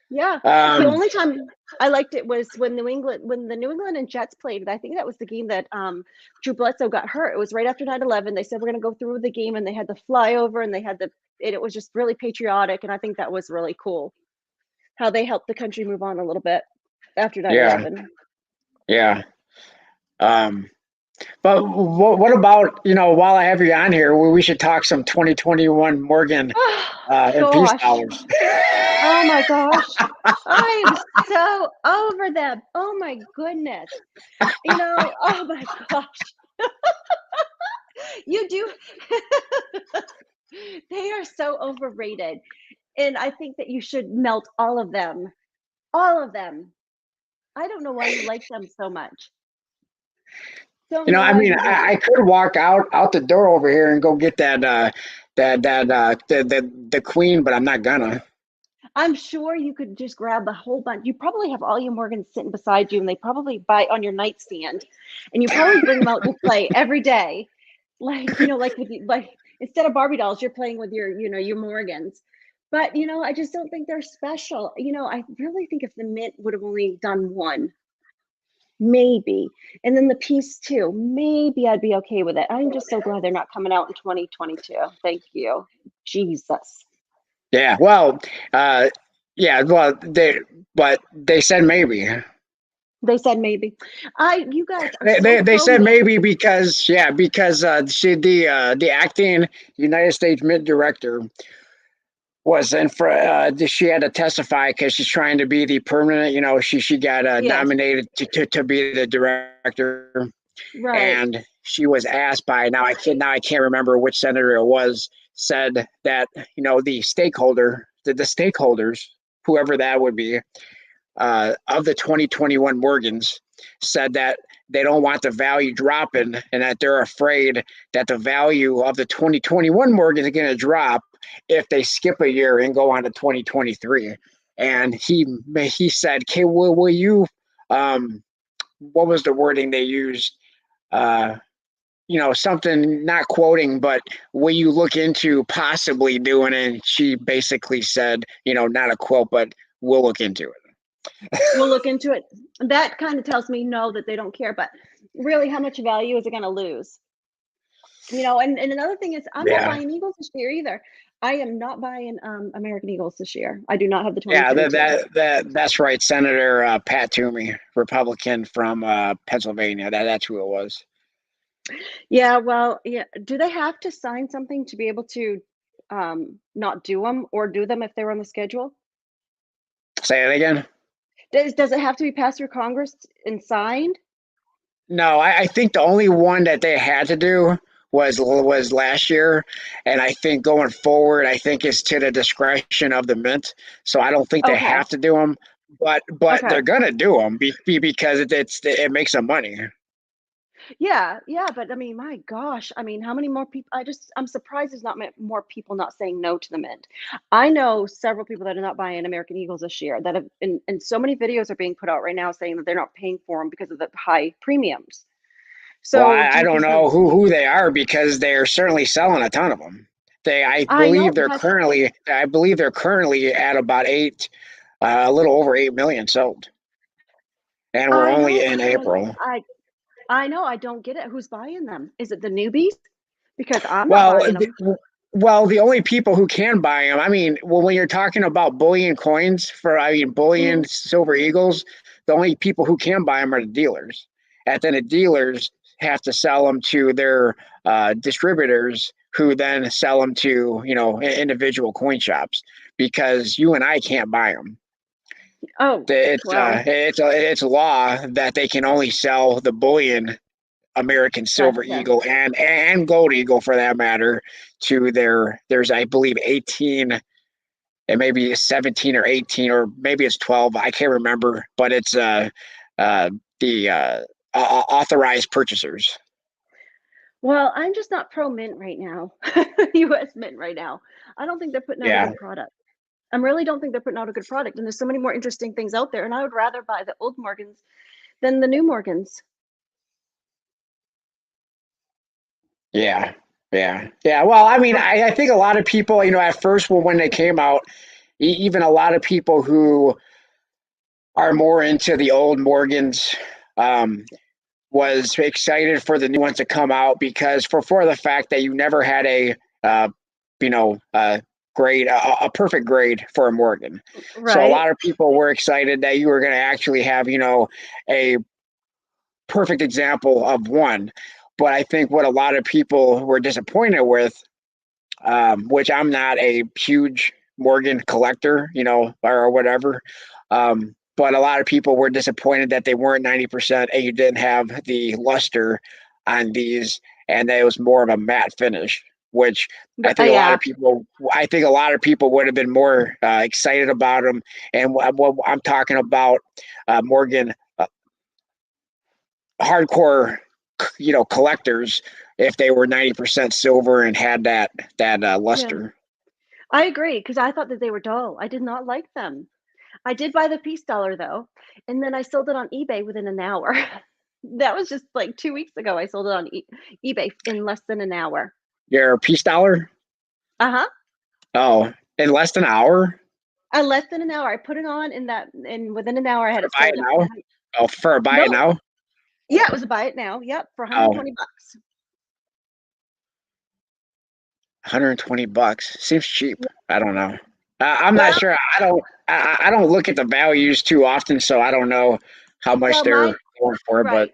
yeah. The only time I liked it was when the New England and Jets played. I think that was the game that Drew Bledsoe got hurt. It was right after 9/11. They said we're going to go through the game, and they had the flyover, and they had it was just really patriotic, and I think that was really cool. How they helped the country move on a little bit after 9/11. Yeah. But what about, while I have you on here, we should talk some 2021 Morgan and Peace Towers. Oh my gosh. I am so over them. Oh my goodness. Oh my gosh. You do. They are so overrated. And I think that you should melt all of them. All of them. I don't know why you like them so much. I could walk out the door over here and go get the queen, but I'm not gonna. I'm sure you could just grab a whole bunch. You probably have all your Morgans sitting beside you, and they probably buy on your nightstand, and you probably bring them out to play every day, like instead of Barbie dolls, you're playing with your your Morgans. But I just don't think they're special. I really think if the Mint would have only done one. Maybe. And then the Peace too. Maybe I'd be okay with it. I'm just so glad they're not coming out in 2022. Thank you. Jesus. Yeah. Well, they said maybe. They said maybe. You guys they said maybe because she the acting United States Mint director was in for she had to testify because she's trying to be the permanent, she got nominated to be the director, right? And she was asked by now I can't remember which senator it was, said that the stakeholders, whoever that would be, of the 2021 Morgans, said that they don't want the value dropping and that they're afraid that the value of the 2021 Morgans is going to drop if they skip a year and go on to 2023. And he said, "Okay, will you what was the wording they used? Something, not quoting, but will you look into possibly doing it?" And she basically said, not a quote, but we'll look into it. We'll look into it. That kind of tells me no, that they don't care. But really, how much value is it going to lose? And another thing is, I'm not Yeah. buying Eagles this year either. I am not buying American Eagles this year. I do not have the Yeah, 2022. that's right. Senator Pat Toomey, Republican from Pennsylvania. That's who it was. Yeah, well, yeah. Do they have to sign something to be able to not do them, or do them if they're on the schedule? Say it again. Does it have to be passed through Congress and signed? No, I think the only one that they had to do was last year, and I think going forward, I think it's to the discretion of the mint. So I don't think they Okay. have to do them, but Okay. they're gonna do them because it makes them money. Yeah, yeah, but I mean, my gosh, I mean, how many more people? I'm surprised there's not more people not saying no to the mint. I know several people that are not buying American Eagles this year that have, and so many videos are being put out right now saying that they're not paying for them because of the high premiums. Well, So do I you don't think the, know who they are because they're certainly selling a ton of them. I know, but I believe they're currently at about a little over 8 million sold, and we're I only know, in but April. I know I don't get it. Who's buying them? Is it the newbies? Because I'm not Well, buying them. the only people who can buy them, I mean, well, when you're talking about bullion coins Hmm. bullion silver eagles, the only people who can buy them are the dealers. And then the dealers have to sell them to their distributors, who then sell them to individual coin shops because you and I can't buy them. Oh, well, It's law that they can only sell the bullion American Silver gotcha. Eagle and Gold Eagle for that matter to there's I believe 18 and maybe 17 or 18 or maybe it's 12, I can't remember, but it's uh the authorized purchasers. Well, I'm just not pro mint right now. US mint right now. I don't think they're putting out a Yeah. good product. I really don't think they're putting out a good product. And there's so many more interesting things out there. And I would rather buy the old Morgans than the new Morgans. Yeah. Yeah. Well, I mean, I think a lot of people, at first, well, when they came out, even a lot of people who are more into the old Morgans, um, was excited for the new ones to come out because for the fact that you never had uh, a grade, a perfect grade for a Morgan. So a Right. lot of people were excited that you were going to actually have, a perfect example of one. But I think what a lot of people were disappointed with, which I'm not a huge Morgan collector, or whatever. But a lot of people were disappointed that they weren't 90% and you didn't have the luster on these, and that it was more of a matte finish, which Yeah. I think a lot of people would have been more excited about them. And what I'm talking about, Morgan, hardcore, collectors, if they were 90% silver and had that Yeah. luster. I agree because I thought that they were dull. I did not like them. I did buy the Peace Dollar though. And then I sold it on eBay within an hour. That was just like 2 weeks ago. I sold it on eBay in less than an hour. Your peace dollar? Uh huh. Oh, in less than an hour? Less than an hour. I put it on in that, and within an hour I had For it buy it sold at now? Oh, for a buy it no, now? yeah, it was a buy it now. Yep, for Oh, 120 bucks. 120 bucks. Seems cheap. I don't know. I'm not Well, sure. I don't look at the values too often, so I don't know how much well, they're mine going for. But right.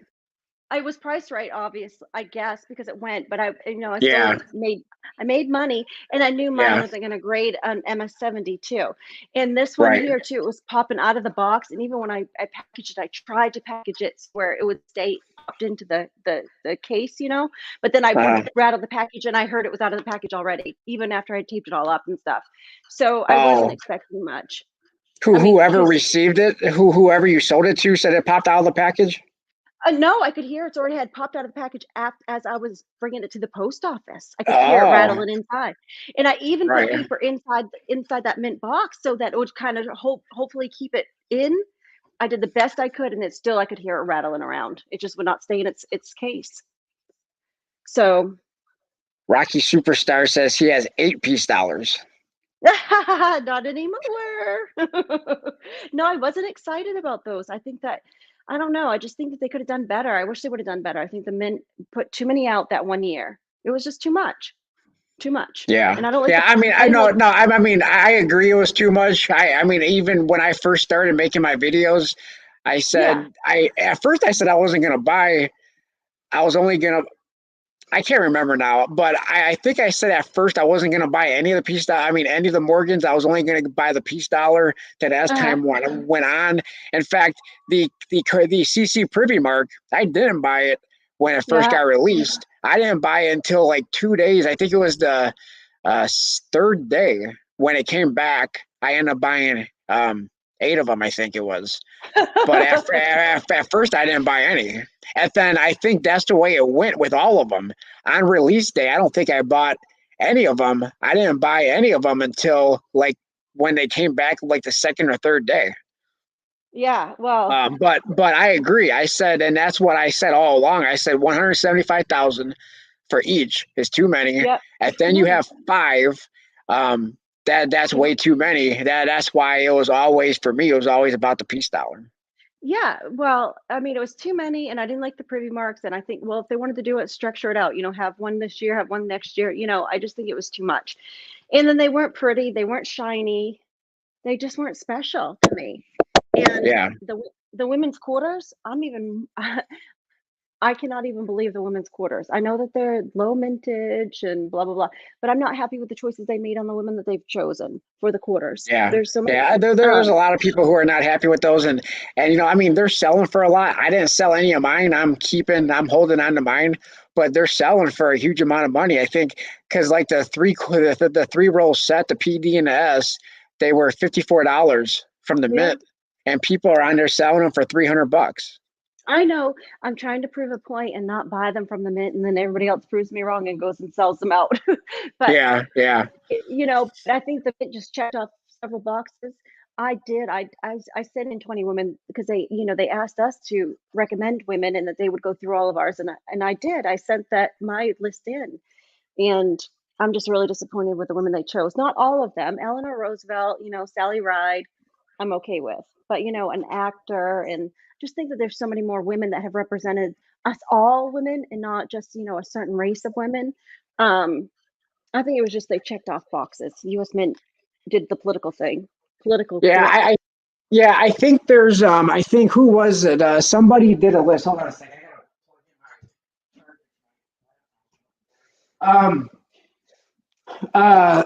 I was priced right, obvious, I guess, because it went, but I yeah, still made money, and I knew mine yeah, wasn't going to grade an MS-72. And this one right. here too, it was popping out of the box, and even when I packaged it, I tried to package it where it would stay popped into the case, but then I Uh, rattled the package, and I heard it was out of the package already, even after I taped it all up and stuff. So I wasn't oh, expecting much. I mean, whoever because received it, whoever you sold it to, said it popped out of the package. no, I could hear it's already had popped out of the package as I was bringing it to the post office. I could hear it Oh, rattling inside, and I even put right. paper inside that mint box so that it would kind of hopefully keep it in. I did the best I could, and I could hear it rattling around. It just would not stay in its case. So Rocky Superstar says he has 8 peace dollars. Not anymore. No, I wasn't excited about those. I think that I don't know, I just think that they could have done better. I wish they would have done better. I think the men put too many out that 1 year. It was just too much, too much. Yeah. And I don't like Yeah. the I mean, I I didn't know, like no, I mean, I agree it was too much. I mean, even when I first started making my videos, I yeah, said, at first I said I wasn't going to buy, I was only going to, I can't remember now, but I think I said at first I wasn't going to buy any of the peace dollar. I mean, any of the Morgans. I was only going to buy the peace dollar. That as uh-huh, time went on, in fact, the CC Privy Mark, I didn't buy it when it first yeah, got released. I didn't buy it until like 2 days. I think it was the third day when it came back. I ended up buying 8 of them. I think it was. But at first, I didn't buy any. And then I think that's the way it went with all of them. On release day, I don't think I bought any of them. I didn't buy any of them until like when they came back, like the second or third day. yeah, well, But I agree. I said, and that's what I said all along. I said 175,000 for each is too many. yep, And then you yeah, have 5. That's you know, way too many. That's why it was always for me. It was always about the peace dollar. yeah, well, I mean, it was too many, and I didn't like the privy marks, and I think, well, if they wanted to do it, structure it out, have one this year, have one next year, I just think it was too much. And then they weren't pretty, they weren't shiny, they just weren't special to me. And Yeah. the women's quarters, I'm even I cannot even believe the women's quarters. I know that they're low mintage and blah blah blah, but I'm not happy with the choices they made on the women that they've chosen for the quarters. Yeah, There's so many. yeah. There's a Um, lot of people who are not happy with those, and I mean, they're selling for a lot. I didn't sell any of mine. I'm holding on to mine, but they're selling for a huge amount of money. I think because like the 3 roll set, the PD and the S, they were $54 from the yeah, mint, and people are on there selling them for $300. I know. I'm trying to prove a point and not buy them from the mint, and then everybody else proves me wrong and goes and sells them out. But Yeah, yeah, I think the mint just checked off several boxes. I did. I sent in 20 women because they asked us to recommend women and that they would go through all of ours, and I did. I sent that my list in, and I'm just really disappointed with the women they chose. Not all of them. Eleanor Roosevelt, Sally Ride, I'm okay with. But an actor, and just think that there's so many more women that have represented us all women and not just, a certain race of women. Um, I think it was just they checked off boxes. US Mint did the political thing. Political yeah. correct. Yeah, I think there's I think who was it? Somebody did a list. Hold on a second. Um, uh,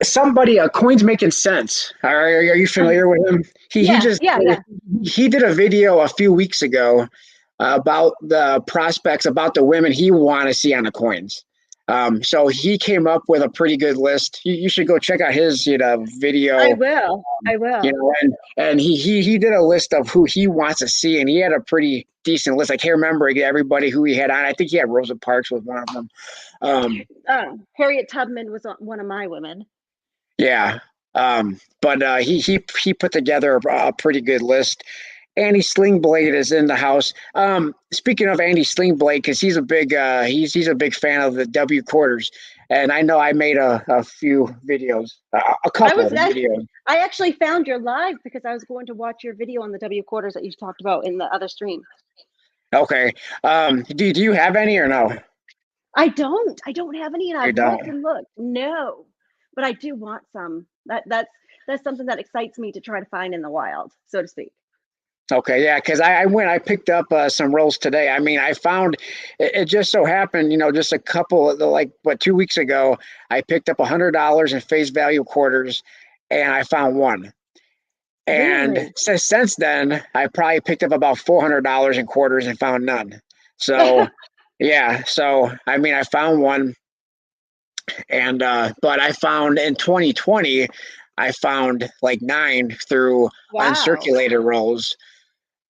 somebody coins making sense. Are you Uh, familiar with him? He yeah, just yeah, yeah. he did a video a few weeks ago about the prospects, about the women he would want to see on the coins. So he came up with a pretty good list. You should go check out his I video. will. I will. And he did a list of who he wants to see, and he had a pretty decent list. I can't remember everybody who he had on. I think he had Rosa Parks was one of them. Harriet Tubman was one of my women. Yeah. But he put together a pretty good list. Andy Slingblade is in the house. Speaking of Andy Slingblade, because he's a big fan of the W quarters, and I know I made a few videos, a I couple was videos. I actually found your live because I was going to watch your video on the W quarters that you talked about in the other stream. Okay. Do you have any or no? I don't. I don't have any, and You I've looked don't. and looked. No, but I do want some. That's something that excites me to try to find in the wild, so to speak. Okay, yeah, because I picked up some rolls today. I mean, I found it just so happened, just a couple of like 2 weeks ago, I picked up $100 in face value quarters, and I found one. And Really? since then, I probably picked up about $400 in quarters and found none. So yeah, so I mean, I found one, and but I found in 2020, I found like 9 through Wow. uncirculated rolls,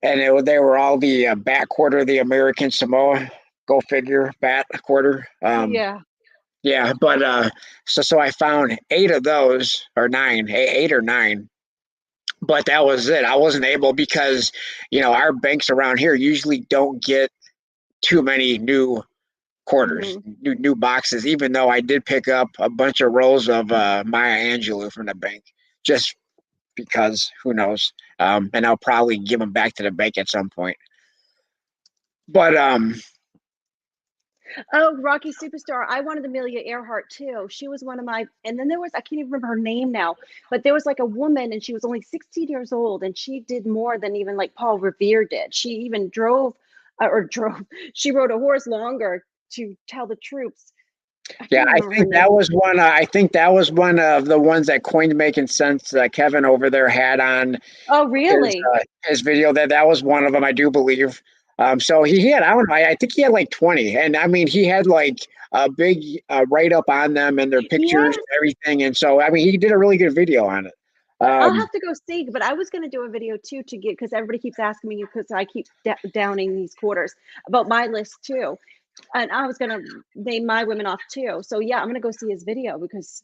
and they were all the bat quarter of the American Samoa. Go figure, bat quarter. Yeah. Yeah, but so I found 8 of those, or 9, 8 or 9. But that was it. I wasn't able because our banks around here usually don't get too many new quarters, new boxes. Even though I did pick up a bunch of rolls of Maya Angelou from the bank, just because who knows. And I'll probably give them back to the bank at some point. But Oh, Rocky Superstar. I wanted Amelia Earhart too. She was one of my, and then there was, I can't even remember her name now, but there was like a woman and she was only 16 years old and she did more than even like Paul Revere did. She even she rode a horse longer to tell the troops. yeah, I think that was one. I think that was one of the ones that coined making sense. Kevin over there had on. Oh, really? His video that was one of them, I do believe. So he had, I don't know, I think he had like 20, and I mean he had like a big write up on them and their pictures and everything, and so I mean he did a really good video on it. I'll have to go see, but I was going to do a video too to get, because everybody keeps asking me, because I keep downing these quarters, about my list too. And I was going to name my women off too. So yeah, I'm going to go see his video because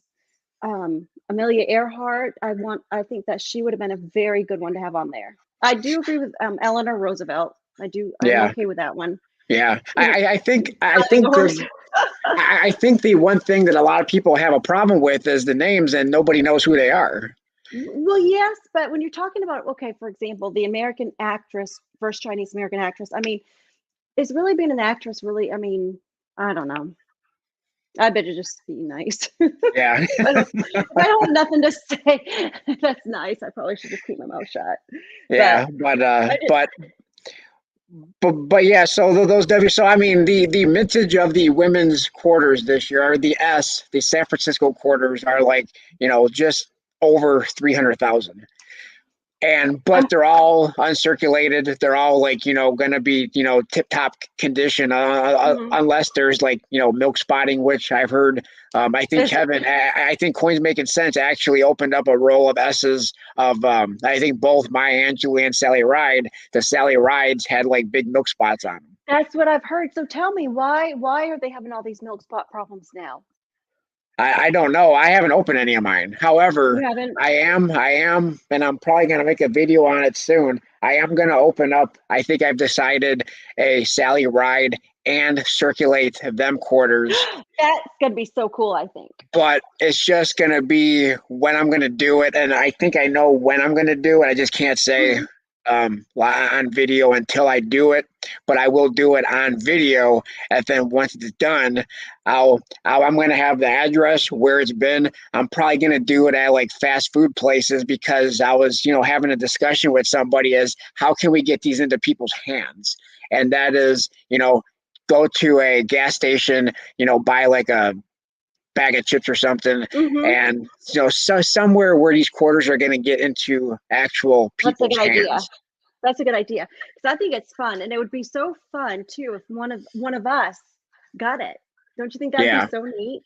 Amelia Earhart, I think that she would have been a very good one to have on there. I do agree with Eleanor Roosevelt. I'm okay with that one. Yeah, I think the one thing that a lot of people have a problem with is the names and nobody knows who they are. Well, yes, but when you're talking about, okay, for example, the American actress, first Chinese American actress, I mean, is really being an actress really, I mean, I don't know. I better just be nice. Yeah. If I don't have nothing to say, that's nice. I probably should just keep my mouth shut. Yeah, but yeah, so those W. So I mean, the mintage of the women's quarters this year, the San Francisco quarters are like just over 300,000. But they're all uncirculated. They're all like, going to be, tip top condition, unless there's like, milk spotting, which I've heard. I think Kevin, I think Coins Making Sense actually opened up a roll of S's of, I think both Maya Angelou and Sally Ride. The Sally Rides had like big milk spots on them. That's what I've heard. So tell me, why are they having all these milk spot problems now? I don't know. I haven't opened any of mine. However, I am, and I'm probably going to make a video on it soon. I am going to open up, I think I've decided, a Sally Ride and circulate them quarters. That's going to be so cool, I think. But it's just going to be when I'm going to do it. And I think I know when I'm going to do it. I just can't say on video until I do it, but I will do it on video. And then once it's done, I'm going to have the address where it's been. I'm probably going to do it at like fast food places, because I was, having a discussion with somebody as how can we get these into people's hands? And that is, go to a gas station, buy like a bag of chips or something, and so somewhere where these quarters are going to get into actual people's hands. That's a good idea, because I think it's fun, and it would be so fun too if one of us got it. Don't you think that'd be so neat?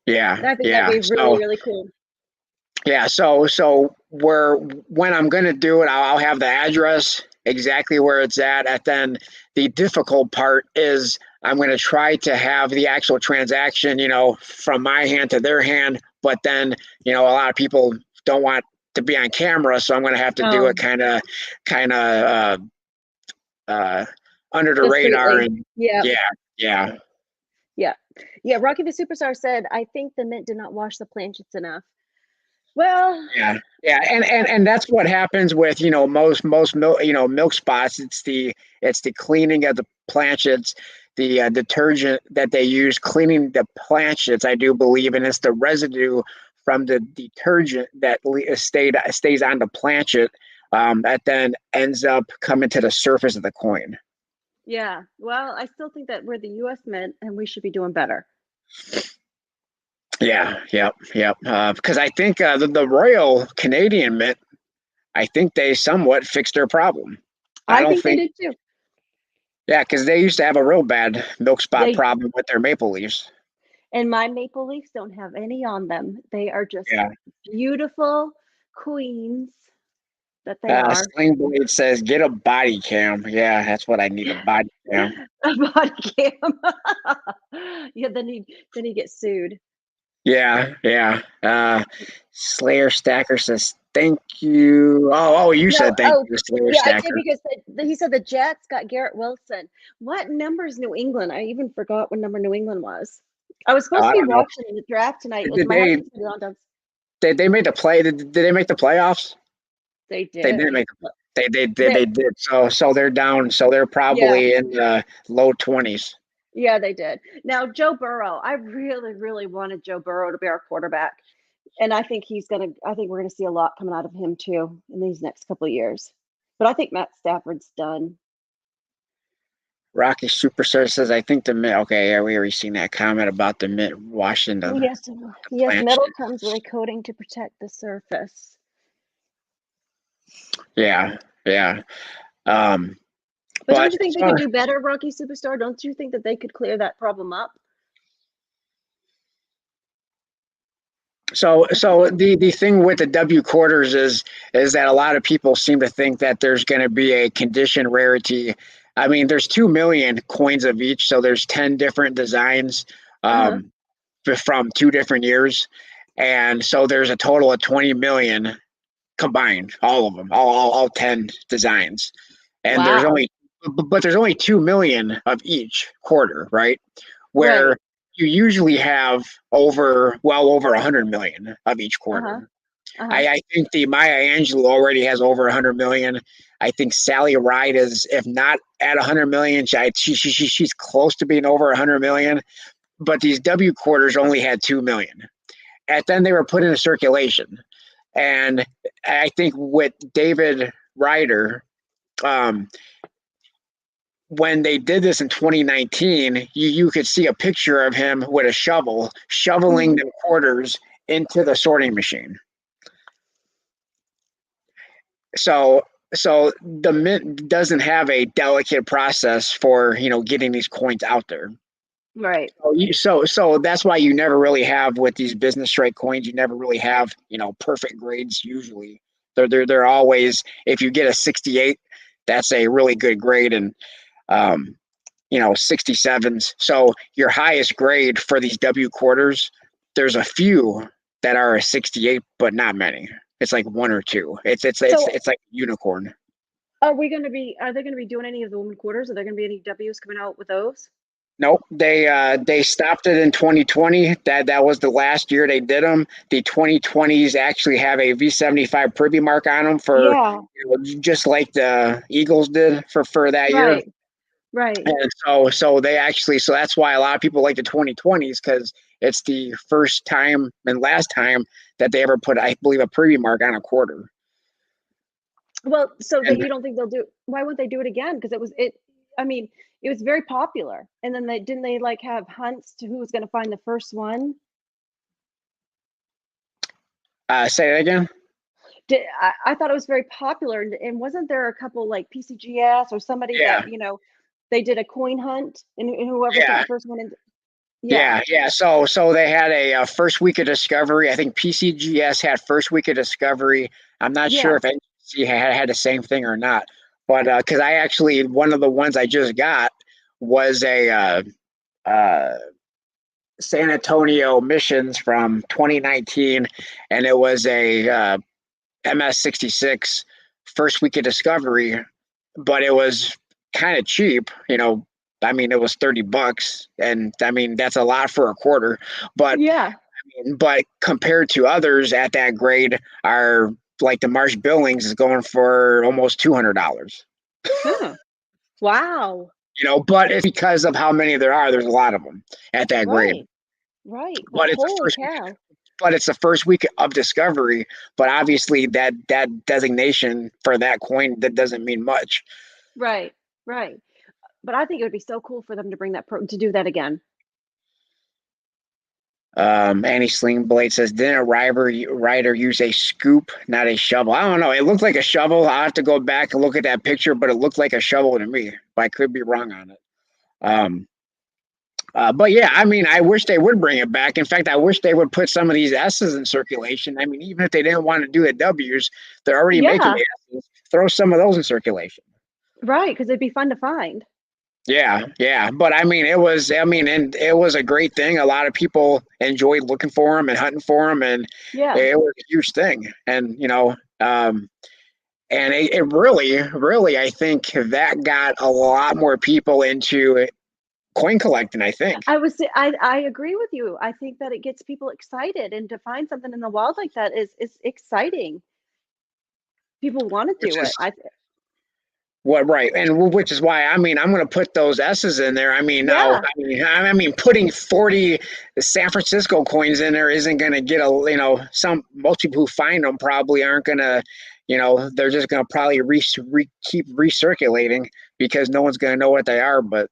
Yeah, I think that'd be really really cool. Yeah, so when I'm going to do it, I'll have the address exactly where it's at, and then the difficult part is I'm going to try to have the actual transaction, from my hand to their hand, but then, a lot of people don't want to be on camera, so I'm going to have to do it kind of under the radar. And yeah. Rocky the Superstar said, I think the Mint did not wash the planchets enough. Well, yeah, and that's what happens with most milk spots. It's the cleaning of the planchets, the detergent that they use cleaning the planchets, I do believe, and it's the residue from the detergent that stays on the planchet that then ends up coming to the surface of the coin. Yeah, well, I still think that we're the U.S. Mint and we should be doing better. Yeah. Because I think the Royal Canadian Mint, I think they somewhat fixed their problem. I think they did too. Yeah, because they used to have a real bad milk spot problem with their maple leaves. And my maple leaves don't have any on them. They are just beautiful queens that they are. Sling Blade says, get a body cam. Yeah, that's what I need, a body cam. A body cam. Yeah, then he gets sued. Yeah. Slayer Stacker says, Thank you. Oh, you No, said thank oh, you, Slayer yeah, I did Stacker. because he said the Jets got Garrett Wilson. What number is New England? I even forgot what number New England was. I was supposed to I be don't know. watching the draft tonight. Did My they husband put it on down. they made the play? Did they make the playoffs? They They didn't did. make the They, they did. So they're down. So they're yeah, probably in the low 20s. yeah, they did. Now, Joe Burrow, I really, really wanted Joe Burrow to be our quarterback. And I think I think we're gonna see a lot coming out of him too in these next couple of years. But I think Matt Stafford's done. Rocky Superstar says, I think the mid. Okay, yeah, we already seen that comment about the mid washing the Yes, plant metal shit. comes with a coating to protect the surface. Yeah, yeah. Um, But don't but you think they could do better, Rocky Superstar? Don't you think that they could clear that problem up? so the thing with the W quarters is that a lot of people seem to think that there's going to be a condition rarity. I mean, there's 2 million coins of each, so there's 10 different designs Uh-huh. um, from 2 different years, and so there's a total of 20 million combined, all of them, all 10 designs, and Wow. there's only 2 million of each quarter, right? Right. Where you usually have over 100 million of each Uh-huh. quarter. Uh-huh. I think the Maya Angelou already has over 100 million. I think Sally Ride is, if not at 100 million, she's close to being over 100 million. But these W quarters only had 2 million. And then they were put into circulation. And I think with David Ryder, um, when they did this in 2019, you could see a picture of him with a shovel shoveling Mhm. the quarters into the sorting machine. So the mint doesn't have a delicate process for getting these coins out there. Right. So that's why you never really have with these business strike coins. You never really have perfect grades. Usually, they're always, if you get a 68, that's a really good grade, and um, 67s. So your highest grade for these W quarters, there's a few that are a 68, but not many. It's like one or two. So It's like unicorn. are they gonna be doing any of the women quarters? Are there gonna be any W's coming out with those? Nope, they stopped it in 2020. That was the last year they did them. The 2020s actually have a V75 privy mark on them for Yeah. just like the Eagles did for that year. Right. Right. And so that's why a lot of people like the 2020s, because it's the first time and last time that they ever put, I believe, a preview mark on a quarter. Well, so that And you don't think they'll do why wouldn't they do it again? Because I mean, it was very popular. And then they like have hunts to who was gonna find the first one? say that again. I thought it was very popular, and wasn't there a couple like PCGS or somebody Yeah, that they did a coin hunt, and whoever put yeah, the first one in? Yeah, yeah. So they had a first week of discovery. I think PCGS had first week of discovery. I'm not sure yeah, if NC had the same thing or not, but because I actually, one of the ones I just got was a uh, San Antonio missions from 2019, and it was a MS-66 first week of discovery, but it was kind of cheap. I mean, it was $30, and I mean that's a lot for a quarter. But yeah. compared to others at that grade, are like the Marsh Billings is going for almost $200. Huh. Wow. But it's because of how many there are. There's a lot of them at that grade. Right, right. Well, But it's the holy first week. cow. But it's the first week of discovery. But obviously, that designation for that coin, that doesn't mean much. Right, right. But I think it would be so cool for them to bring to do that again. Annie Sling Blade says, didn't a rider use a scoop, not a shovel? I don't know. It looked like a shovel. I'll have to go back and look at that picture, but it looked like a shovel to me. But I could be wrong on it. But yeah, I mean, I wish they would bring it back. In fact, I wish they would put some of these S's in circulation. I mean, even if they didn't want to do the W's, they're already making Yeah, the S's. Throw some of those in circulation. right, because it'd be fun to find. Yeah, yeah. But I mean, and it was a great thing. A lot of people enjoyed looking for them and hunting for them, and Yeah. it was a huge thing. And and it really, really, I think that got a lot more people into coin collecting. I think I agree with you. I think that it gets people excited, and to find something in the wild like that is exciting. People want to which do it. is what right, and which is why I'm going to put those S's in there. Yeah. Putting 40 San Francisco coins in there isn't going to get some most people who find them probably aren't going to, they're just going to probably keep recirculating because no one's going to know what they are. But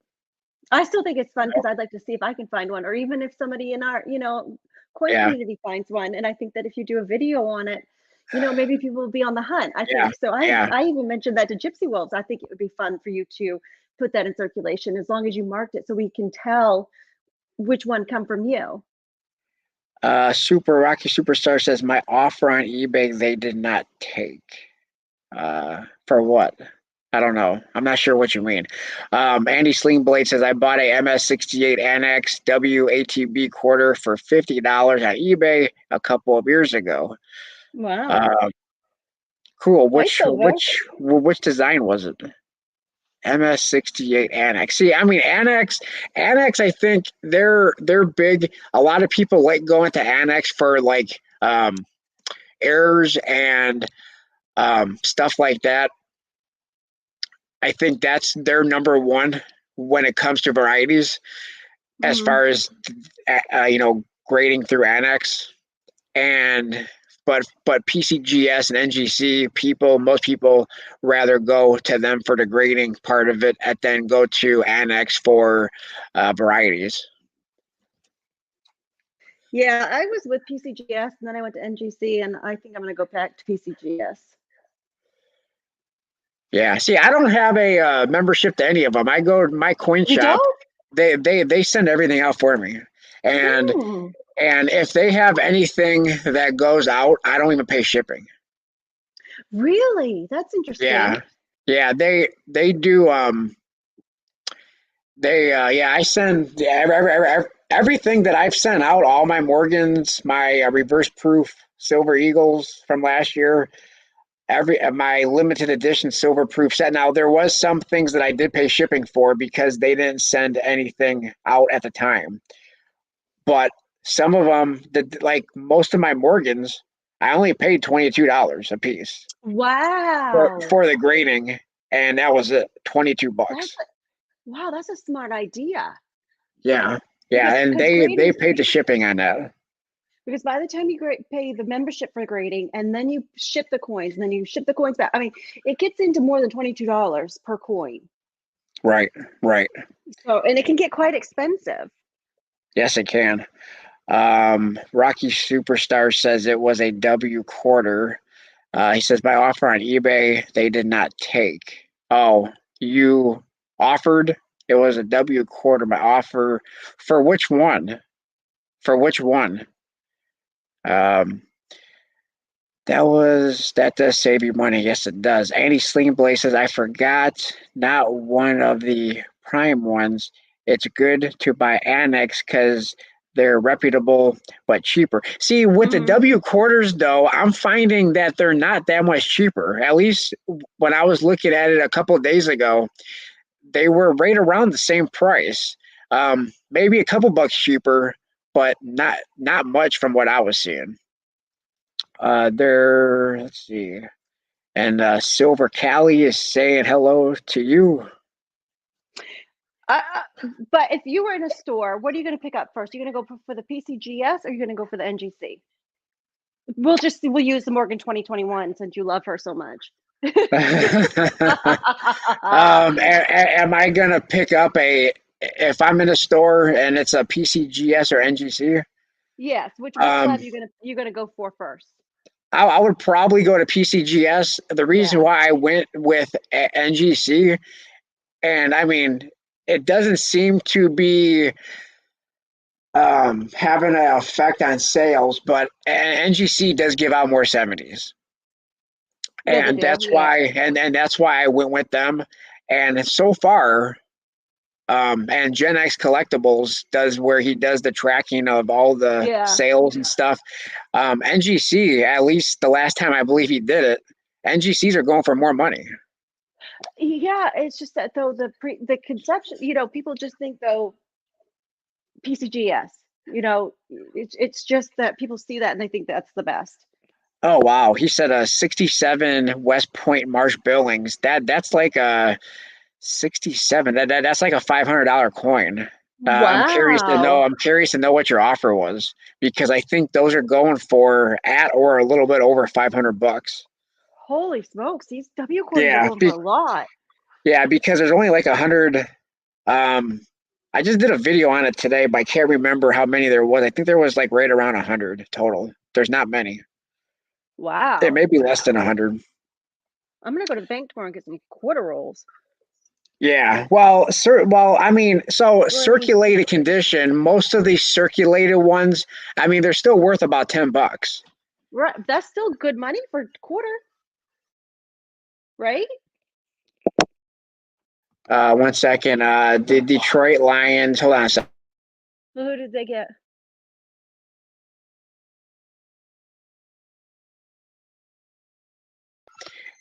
I still think it's fun because I'd like to see if I can find one, or even if somebody in our, coin yeah, community finds one. And I think that if you do a video on it, maybe people will be on the hunt. I yeah, think so. yeah. I even mentioned that to Gypsy Wolves. I think it would be fun for you to put that in circulation as long as you marked it so we can tell which one come from you. Super Rocky Superstar says my offer on eBay they did not take. For what? I don't know. I'm not sure what you mean. Andy Slingblade says I bought a MS68 Annex WATB quarter for $50 on eBay a couple of years ago. Wow. Uh, cool. Nice silver. Which design was it? MS68 Annex. See, Annex. I think they're big. A lot of people like going to Annex for like errors and stuff like that. I think that's their number one when it comes to varieties, as Hmm. far as grading through Annex and but PCGS and NGC most people rather go to them for the grading part of it and then go to Annex for varieties. Yeah, I was with PCGS and then I went to NGC, and I think I'm going to go back to PCGS. Yeah, see, I don't have a membership to any of them. I go to my coin You shop. don't? They send everything out for me, and Hmm. and if they have anything that goes out, I don't even pay shipping. Really? That's interesting. Yeah, yeah, they do. Yeah, I send everything that I've sent out, all my Morgans, my reverse proof Silver Eagles from last year, every my limited edition silver proof set. Now there was some things that I did pay shipping for because they didn't send anything out at the time, but some of them, like most of my Morgans, I only paid $22 a piece Wow. for the grading, and that was it, That's $22. wow, that's a smart idea. Yeah, yeah, Because and because they grading paid the shipping on that. because by the time you pay the membership for grading, and then you ship the coins, and then you ship the coins back. I mean, it gets into more than $22 per coin. Right, right. So, and it can get quite expensive. Yes, it can. Rocky Superstar says it was a W quarter. He says my offer on eBay they did not take. Oh, you offered? It was a W quarter. My offer for which one? For which one? Um, that does save you money. Yes, it does. Andy Slingblade says I forgot not one of the prime ones. It's good to buy Annex because they're reputable but cheaper. See, with the Hmm. W quarters though, I'm finding that they're not that much cheaper. At least when I was looking at it a couple of days ago, they were right around the same price. Maybe a couple bucks cheaper, but not much from what I was seeing. Let's see. And Silver Cali is saying hello to you. But if you were in a store, what are you going to pick up first? Are you going to go for the PCGS, or are you going to go for the NGC? We'll use the Morgan 2021 since you love her so much. Am I gonna pick up if I'm in a store and it's a PCGS or NGC? Yes, which Um, slab you gonna go for first? I would probably go to PCGS. The reason Yeah. why I went with NGC, and I mean, it doesn't seem to be having an effect on sales, but NGC does give out more 70s, Yeah, they and do. Yeah. that's why I went with them. And so far, And Gen X Collectibles does where he does the tracking of all the Yeah. sales and stuff. NGC, at least the last time I believe he did it, NGCs are going for more money. Yeah, it's just that though the conception, people just think though PCGS, it's just that people see that and they think that's the best. Oh wow, he said a 67 West Point Marsh Billings. That's like a 67. That's like a $500 coin. I'm curious to know. Wow. I'm curious to know what your offer was because I think those are going for at or a little bit over $500. Holy smokes, these W coins are Yeah, going for a lot. yeah, because there's only like 100. I just did a video on it today, but I can't remember how many there was. I think there was like right around 100 total. There's not many. It Wow. may be less than 100. I'm gonna go to the bank tomorrow and get some quarter rolls. Yeah, well, I mean, so Well, I mean, circulated condition, most of these circulated ones, I mean, they're still worth about $10. right, that's still good money for quarter, right? 1 second. The Detroit Lions, hold on a second. Who did they get?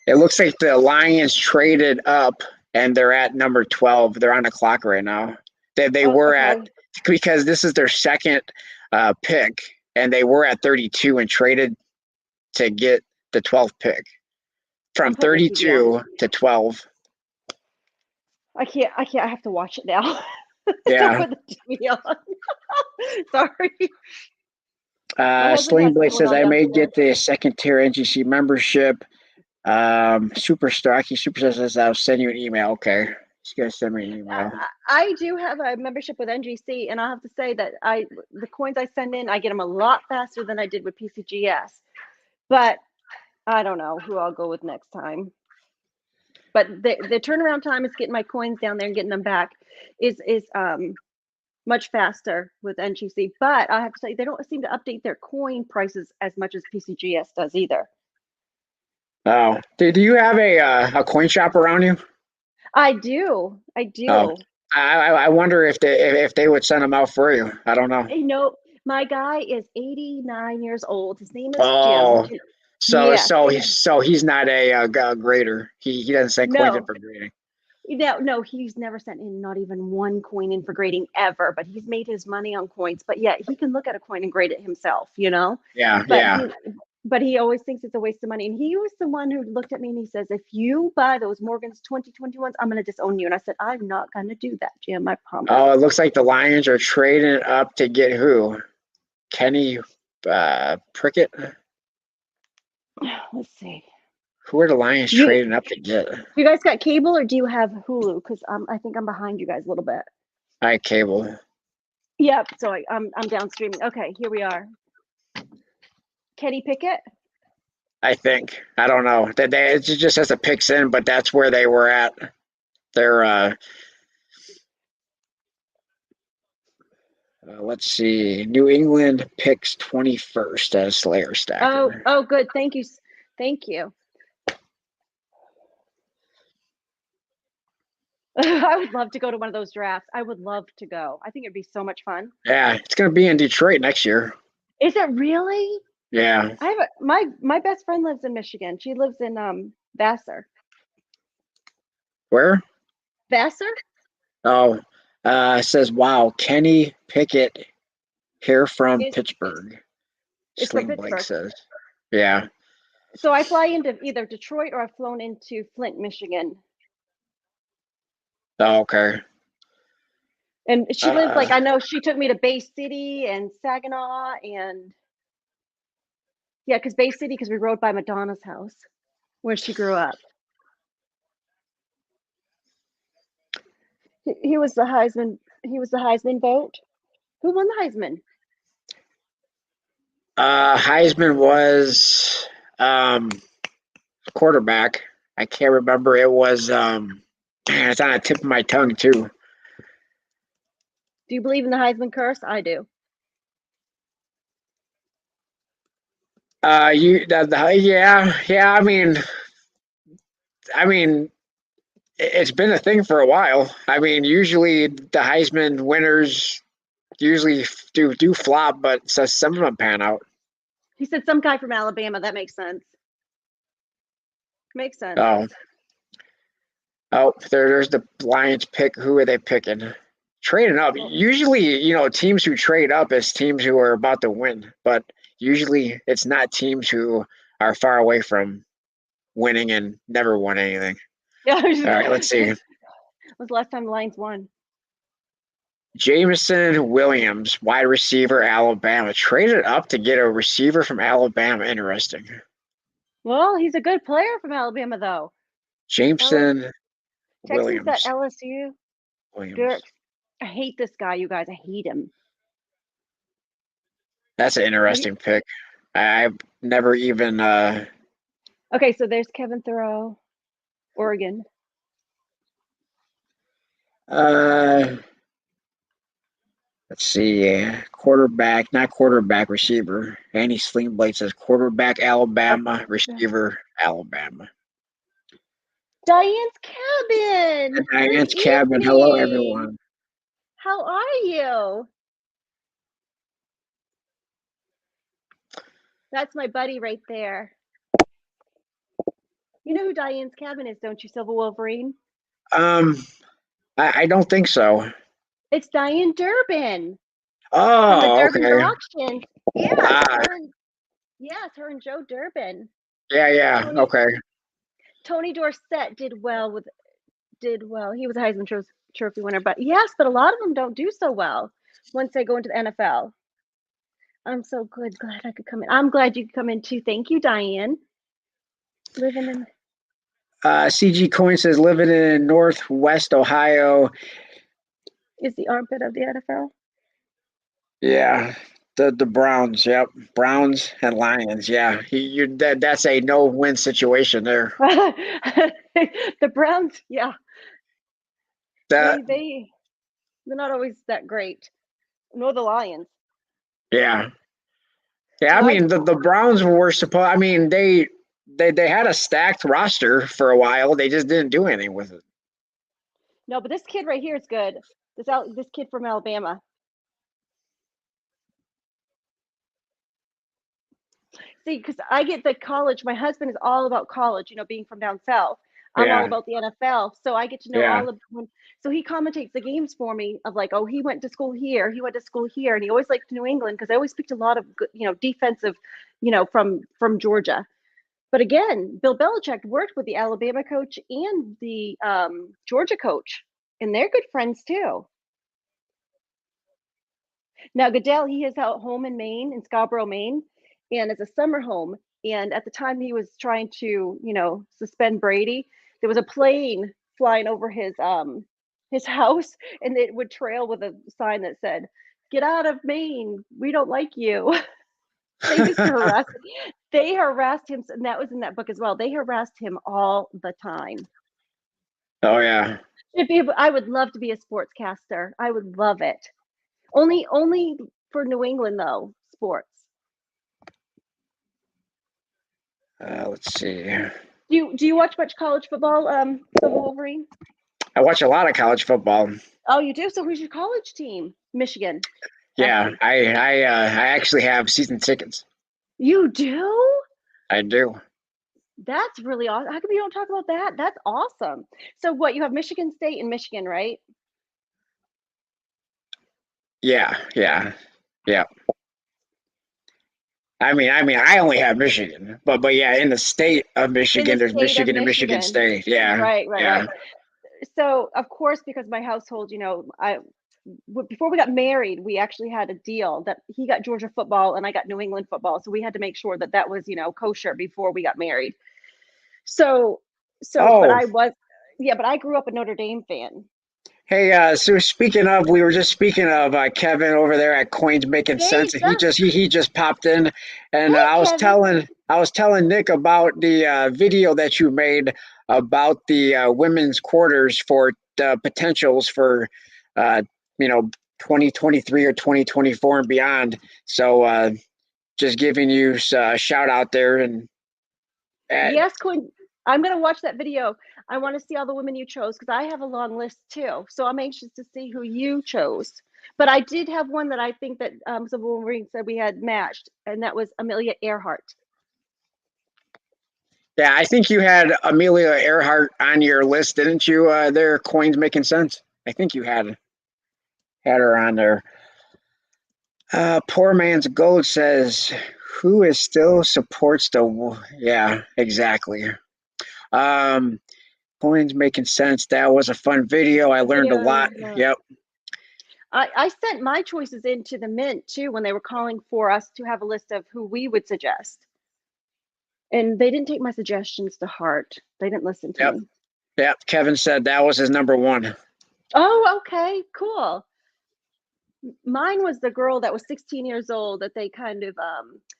It looks like the Lions traded up and they're at number 12. They're on the clock right now. They Oh, were at, okay. because this is their second pick, and they were at 32 and traded to get the 12th pick I'm from putting the TV on. 32 to 12. I can't. I have to watch it now. Don't Yeah. put the TV on. Sorry. My husband Sling has it Blade going says on I may downstairs. get the second tier NGC membership. Super Stocky Super says I'll send you an email. Okay. Just gonna send me an email. I do have a membership with NGC, and I have to say that the coins I send in, I get them a lot faster than I did with PCGS. But I don't know who I'll go with next time. But the turnaround time is getting my coins down there and getting them back is much faster with NGC. But I have to say they don't seem to update their coin prices as much as PCGS does either. Oh, do you have a coin shop around you? I do. I Oh, do. I wonder if they would send them out for you. I don't know. My guy is 89 years old. His name is Jim. Oh, Yes, and so he's not a grader. He doesn't send coins in no, for grading. no, he's never sent in not even one coin in for grading ever. But he's made his money on coins. But yet he can look at a coin and grade it himself. Yeah, But yeah. he always thinks it's a waste of money. And he was the one who looked at me and he says, "If you buy those Morgan's 2021s, I'm going to disown you." And I said, "I'm not going to do that, Jim. I promise." Oh, it looks like the Lions are trading up to get who? Kenny Prickett? Let's see. Who are the Lions You trading up to get? you guys got cable or do you have Hulu? Because I think I'm behind you guys a little bit. I cable. Yep. So I'm down streaming. Okay, here we are. Kenny Pickett. I think. I don't know. It just says the picks in, but that's where they were at. They're let's see. New England picks 21st as Slayer Stacker. Oh, good. Thank you. Thank you. I would love to go to one of those drafts. I would love to go. I think it'd be so much fun. Yeah, it's gonna be in Detroit next year. Is it really? Yeah. I have my best friend lives in Michigan. She lives in Vassar. Where? Vassar? Oh, it says wow, Kenny Pickett here from It's Pittsburgh. it's from Sling Blake Pittsburgh. says. Yeah. So I fly into either Detroit or I've flown into Flint, Michigan. Oh, okay. And she lives Uh, I know she took me to Bay City and Saginaw and yeah, because Bay City, because we rode by Madonna's house where she grew up. He was the Heisman. He was the Heisman vote. Who won the Heisman? Heisman was quarterback. I can't remember. It was man, it's on the tip of my tongue too. Do you believe in the Heisman curse? I do. Yeah. I mean, It's been a thing for a while. I mean, usually the Heisman winners usually do flop, but so some of them pan out. He said some guy from Alabama. That makes sense. Makes sense. Oh, there's the Lions pick. Who are they picking? Trading up. Usually, teams who trade up is teams who are about to win, but usually it's not teams who are far away from winning and never won anything. Yeah. All right, let's see. When was the last time the Lions won? Jameson Williams, wide receiver, Alabama. Traded up to get a receiver from Alabama. Interesting. Well, he's a good player from Alabama, though. Jameson Texans Williams. at LSU. Dirk. I hate this guy, you guys. I hate him. That's an interesting pick. I've never even. Okay, so there's Kevin Thoreau, Oregon. Let's see. Quarterback, not quarterback, receiver. Andy Slingblade says quarterback, Alabama, receiver, Alabama. Diane's Cabin. Diane's Cabin. Hello, everyone. How are you? That's my buddy right there. You know who Diane's Cabin is, don't you, Silver Wolverine? I don't think so. It's Diane Durbin. Oh, from the Durbin okay. Auction. Yeah, it's her and Joe Durbin. Yeah. Okay. Tony Dorsett did well. He was a Heisman Trophy winner, but a lot of them don't do so well once they go into the NFL. I'm so glad I could come in. I'm glad you could come in too. Thank you, Diane. Living in CG Coin says living in Northwest Ohio is the armpit of the NFL. Yeah, the Browns. Yep, Browns and Lions. Yeah, that's a no-win situation there. The Browns, yeah, they're not always that great. Nor the Lions. Yeah. I mean the Browns were supposed. I mean they had a stacked roster for a while. They just didn't do anything with it. No, but this kid right here is good. This kid from Alabama. See, because I get the college. My husband is all about college. Being from down south, I'm all about the NFL. So I get to know all of them. So he commentates the games for me of like, oh, he went to school here, he went to school here, and he always liked New England because I always picked a lot of good, defensive, from Georgia. But again, Bill Belichick worked with the Alabama coach and the Georgia coach, and they're good friends too. Now Goodell, he is out home in Maine, in Scarborough, Maine, and it's a summer home. And at the time he was trying to, suspend Brady, there was a plane flying over his house, and it would trail with a sign that said, "Get out of Maine. We don't like you." They used to they harassed him, and that was in that book as well. They harassed him all the time. Oh yeah. I would love to be a sportscaster. I would love it. Only for New England though, sports. Let's see. Do you watch much college football, Silver Wolverine? I watch a lot of college football. Oh, you do? So who's your college team? Michigan. Yeah, I actually have season tickets. You do? I do. That's really awesome. How come you don't talk about that? That's awesome. So what, you have Michigan State and Michigan, right? Yeah. I mean, I only have Michigan, but yeah, in the state of Michigan, there's Michigan and Michigan State. Yeah. Right. So of course, because my household, before we got married, we actually had a deal that he got Georgia football and I got New England football. So we had to make sure that was, kosher before we got married. But I grew up a Notre Dame fan. Hey, so speaking of, we were just speaking of Kevin over there at Coins Making Sense. He just popped in, and I was telling Nick about the video that you made about the women's quarters for the potentials for 2023 or 2024 and beyond. So just giving you a shout out there and yes, Quinn. I'm going to watch that video. I want to see all the women you chose because I have a long list too. So I'm anxious to see who you chose. But I did have one that I think that some Wolverine said we had matched, and that was Amelia Earhart. Yeah, I think you had Amelia Earhart on your list, didn't you? There, coins making sense. I think you had her on there. Poor man's gold says, "Who is still supports the?" Yeah, exactly. Coins making sense. That was a fun video. I learned a lot. Yep. I sent my choices into the Mint too when they were calling for us to have a list of who we would suggest. And they didn't take my suggestions to heart. They didn't listen to me. Yep. Kevin said that was his number one. Oh, okay, cool. Mine was the girl that was 16 years old that they kind of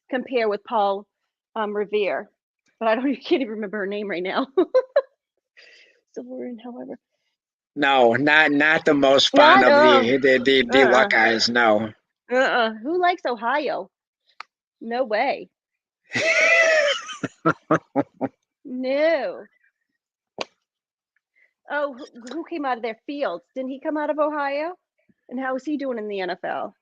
compare with Paul Revere, but I can't even remember her name right now. Silverine, however. No, not the most fond of the luck eyes. No. Who likes Ohio? No way. No. Oh, who came out of there? Fields. Didn't he come out of Ohio? And how is he doing in the NFL?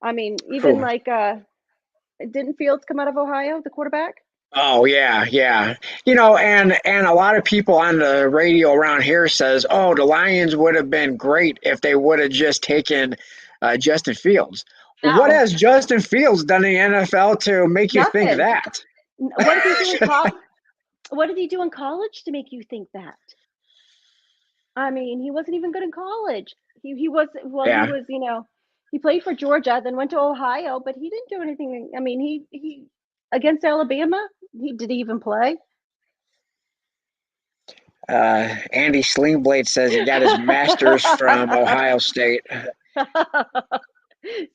I mean, even like, didn't Fields come out of Ohio, the quarterback? Oh yeah, yeah. And a lot of people on the radio around here says, "Oh, the Lions would have been great if they would have just taken Justin Fields." No. What has Justin Fields done in the NFL to make you think that? What did he do in college? What did he do in college to make you think that? I mean, he wasn't even good in college. He was He was, he played for Georgia, then went to Ohio, but he didn't do anything. I mean, he against Alabama, did he even play? Andy Slingblade says he got his master's from Ohio State.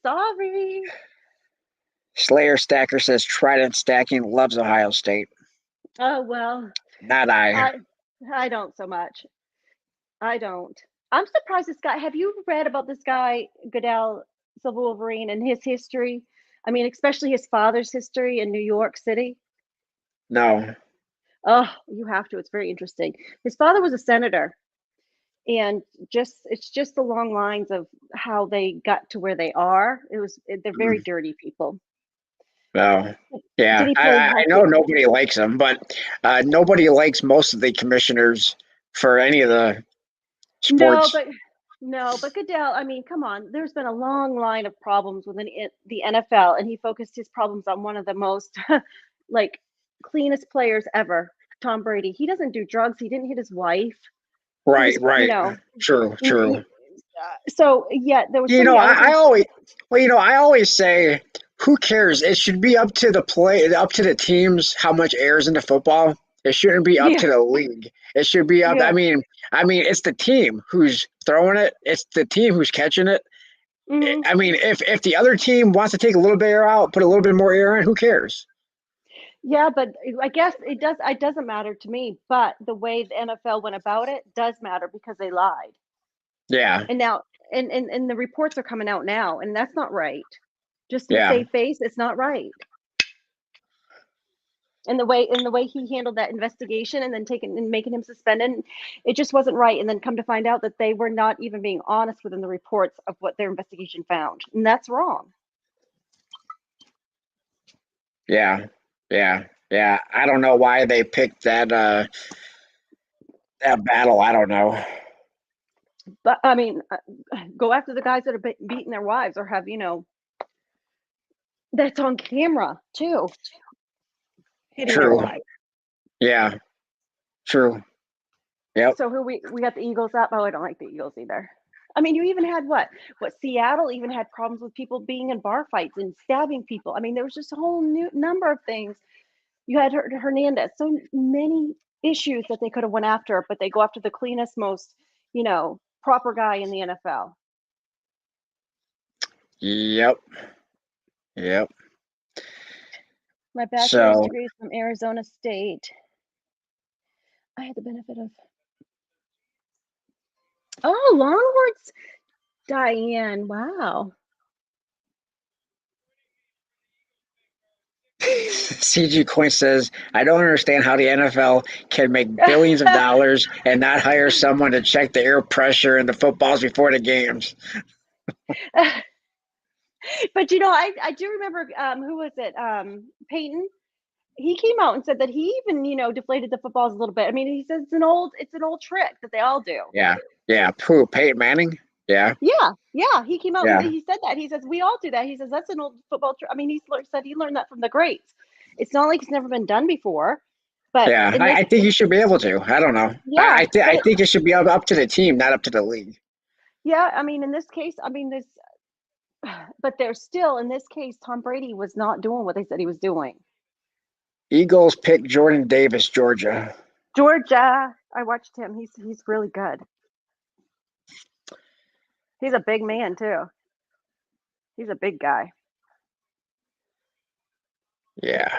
Sorry. Slayer Stacker says Trident Stacking loves Ohio State. Oh, well. Not I. I don't so much. I don't. I'm surprised this guy. Have you read about this guy, Goodell Silver Wolverine, and his history? I mean, especially his father's history in New York City. No. Oh, you have to. It's very interesting. His father was a senator, and it's just the long lines of how they got to where they are. They're very dirty people. Oh, yeah. I know nobody likes him, but nobody likes most of the commissioners for any of the sports. No, but Goodell, I mean, come on. There's been a long line of problems within the NFL, and he focused his problems on one of the most like cleanest players ever, Tom Brady. He doesn't do drugs. He didn't hit his wife. Right. True. So yeah, there was. I always say, who cares? It should be up to the teams how much air's into football. It shouldn't be up to the league. It should be up. I mean, it's the team who's throwing it. It's the team who's catching it. Mm-hmm. I mean, if the other team wants to take a little bit of air out, put a little bit more air in, who cares? Yeah, but I guess it does. It doesn't matter to me. But the way the NFL went about it does matter because they lied. Yeah. And now, and the reports are coming out now, and that's not right. Just to save face, it's not right. And the way he handled that investigation and then making him suspended, it just wasn't right. And then come to find out that they were not even being honest within the reports of what their investigation found, and that's wrong. Yeah. I don't know why they picked that battle. I don't know. But I mean, go after the guys that are beating their wives or have that's on camera too. True. Yeah. True. Yep. So we got the Eagles up. Oh, I don't like the Eagles either. I mean, you even had what Seattle even had problems with people being in bar fights and stabbing people. I mean, there was just a whole new number of things. You had Hernandez, so many issues that they could have went after, but they go after the cleanest, most, proper guy in the NFL. Yep. My bachelor's degree is from Arizona State. I had the benefit of. Oh, Longwords, Diane. Wow. CG Coin says, I don't understand how the NFL can make billions of dollars and not hire someone to check the air pressure in the footballs before the games. But I do remember who was it? Peyton. He came out and said that he even deflated the footballs a little bit. I mean, he says it's an old trick that they all do. Yeah. Yeah. Who? Peyton Manning? Yeah. Yeah. He came out Yeah. and he said that. He says we all do that. He says that's an old football trick. I mean, said he learned that from the greats. It's not like it's never been done before. But Yeah, I think you should be able to. I don't know. Yeah, I think it should be up to the team, not up to the league. yeah. I mean, in this case, but there's still in this case, Tom Brady was not doing what they said he was doing. Eagles pick Jordan Davis, Georgia. Georgia, I watched him. He's really good. He's a big man too. He's a big guy. Yeah.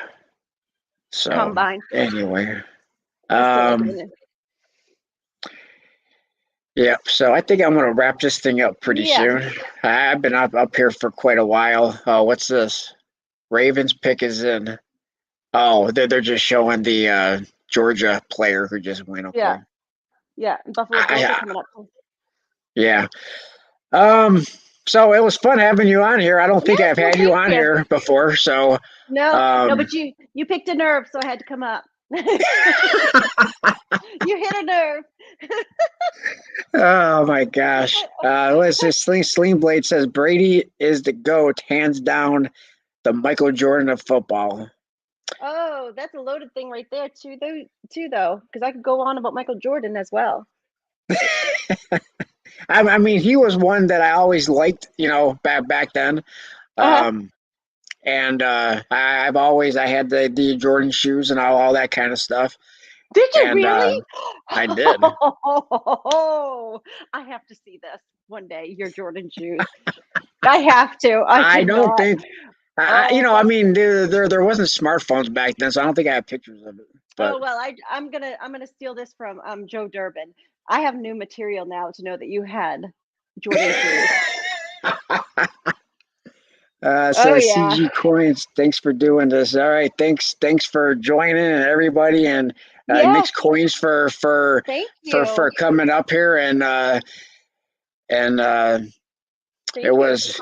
So Combine. anyway, yeah. So I think I'm gonna wrap this thing up pretty soon. I've been up here for quite a while. Oh, what's this? Ravens pick is in. Oh, they're just showing the Georgia player who just went. Okay. Yeah. Buffalo Bills are coming up. Yeah. So it was fun having you on here. I don't think I've had you on here before, so no, but you picked a nerve, so I had to come up. You hit a nerve. Oh my gosh. Let's just Sling Blade says Brady is the GOAT, hands down, the Michael Jordan of football. Oh, that's a loaded thing right there too though, because I could go on about Michael Jordan as well. I mean, he was one that I always liked, back then. And I had the Jordan shoes and all that kind of stuff. Did you really? I did. Oh, I have to see this one day. Your Jordan shoes. I have to. I don't think. I mean, there wasn't smartphones back then, so I don't think I have pictures of it. But. Oh well, I'm gonna steal this from Joe Durbin. I have new material now to know that you had Jordan shoes. CG Coins, thanks for doing this. All right, thanks for joining everybody, and Nick's Coins for coming up here, and it was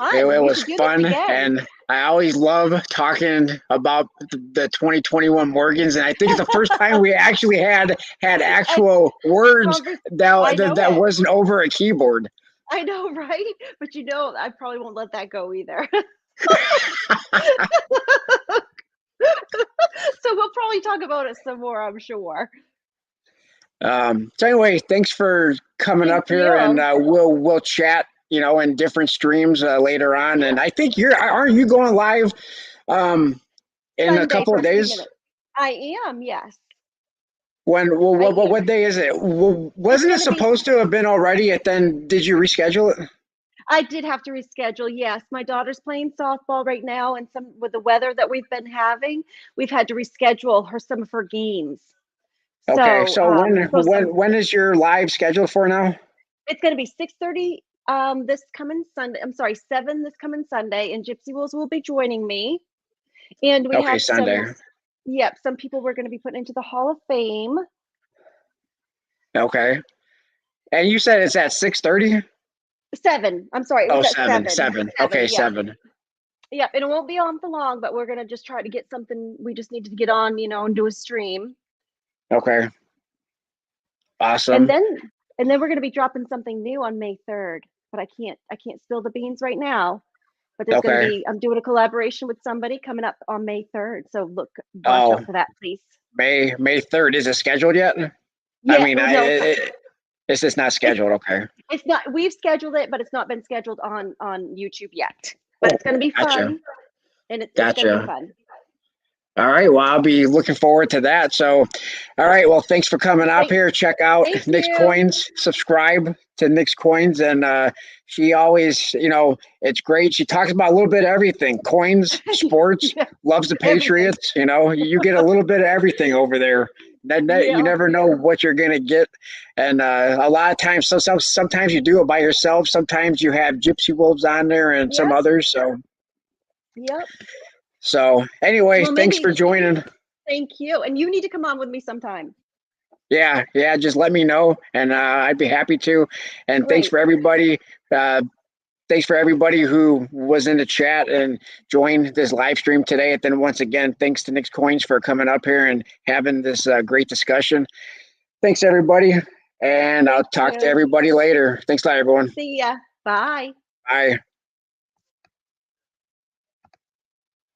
fun, and I always love talking about the 2021 Morgans, and I think it's the first time we actually had actual words that wasn't over a keyboard. I know, right? But I probably won't let that go either. So we'll probably talk about it some more, I'm sure. So anyway, thanks for coming up here, and we'll chat, in different streams later on. And I think aren't you going live in Sunday, a couple of days? I am, yes. What day is it? Wasn't it supposed to have been already? And then did you reschedule it? I did have to reschedule. Yes, my daughter's playing softball right now, and with the weather that we've been having, we've had to reschedule some of her games. Okay, so when is your live scheduled for now? It's going to be 6:30 this coming Sunday. I'm sorry, 7 this coming Sunday, and Gypsy Wolves will be joining me. And we have Sunday. Some people we're going to be putting into the Hall of Fame. Okay. And you said it's at 6:30? 7. I'm sorry. Oh, 7. Okay, 7. Yeah, and it won't be on for long, but we're going to just try to get something. We just needed to get on, and do a stream. Okay. Awesome. And then we're going to be dropping something new on May 3rd, but I can't spill the beans right now. But there's going to be, I'm doing a collaboration with somebody coming up on May 3rd. So watch out for that, please. May 3rd. Is it scheduled yet? Yeah, I mean, it's just not scheduled. Okay. It's not. We've scheduled it, but it's not been scheduled on YouTube yet. But it's going to be fun. And it's going to be fun. All right. Well, I'll be looking forward to that. So, all right. Well, thanks for coming up here. Check out Nick's Coins. Subscribe to Nick's Coins. And she always, it's great. She talks about a little bit of everything. Coins, sports, loves the Patriots. You get a little bit of everything over there. You never know what you're going to get. And a lot of times, sometimes you do it by yourself. Sometimes you have Gypsy Wolves on there and some others. So, So anyway, Well, thanks maybe. for joining. Thank you. And you need to come on with me sometime. Yeah, just let me know, and I'd be happy to. And thanks Great. for everybody. Thanks for everybody who was in the chat and joined this live stream today. And then once again, thanks to Nick's Coins for coming up here and having this great discussion. Thanks, everybody. And I'll talk to you. everybody later. Thanks a lot, everyone. See ya. Bye. Bye.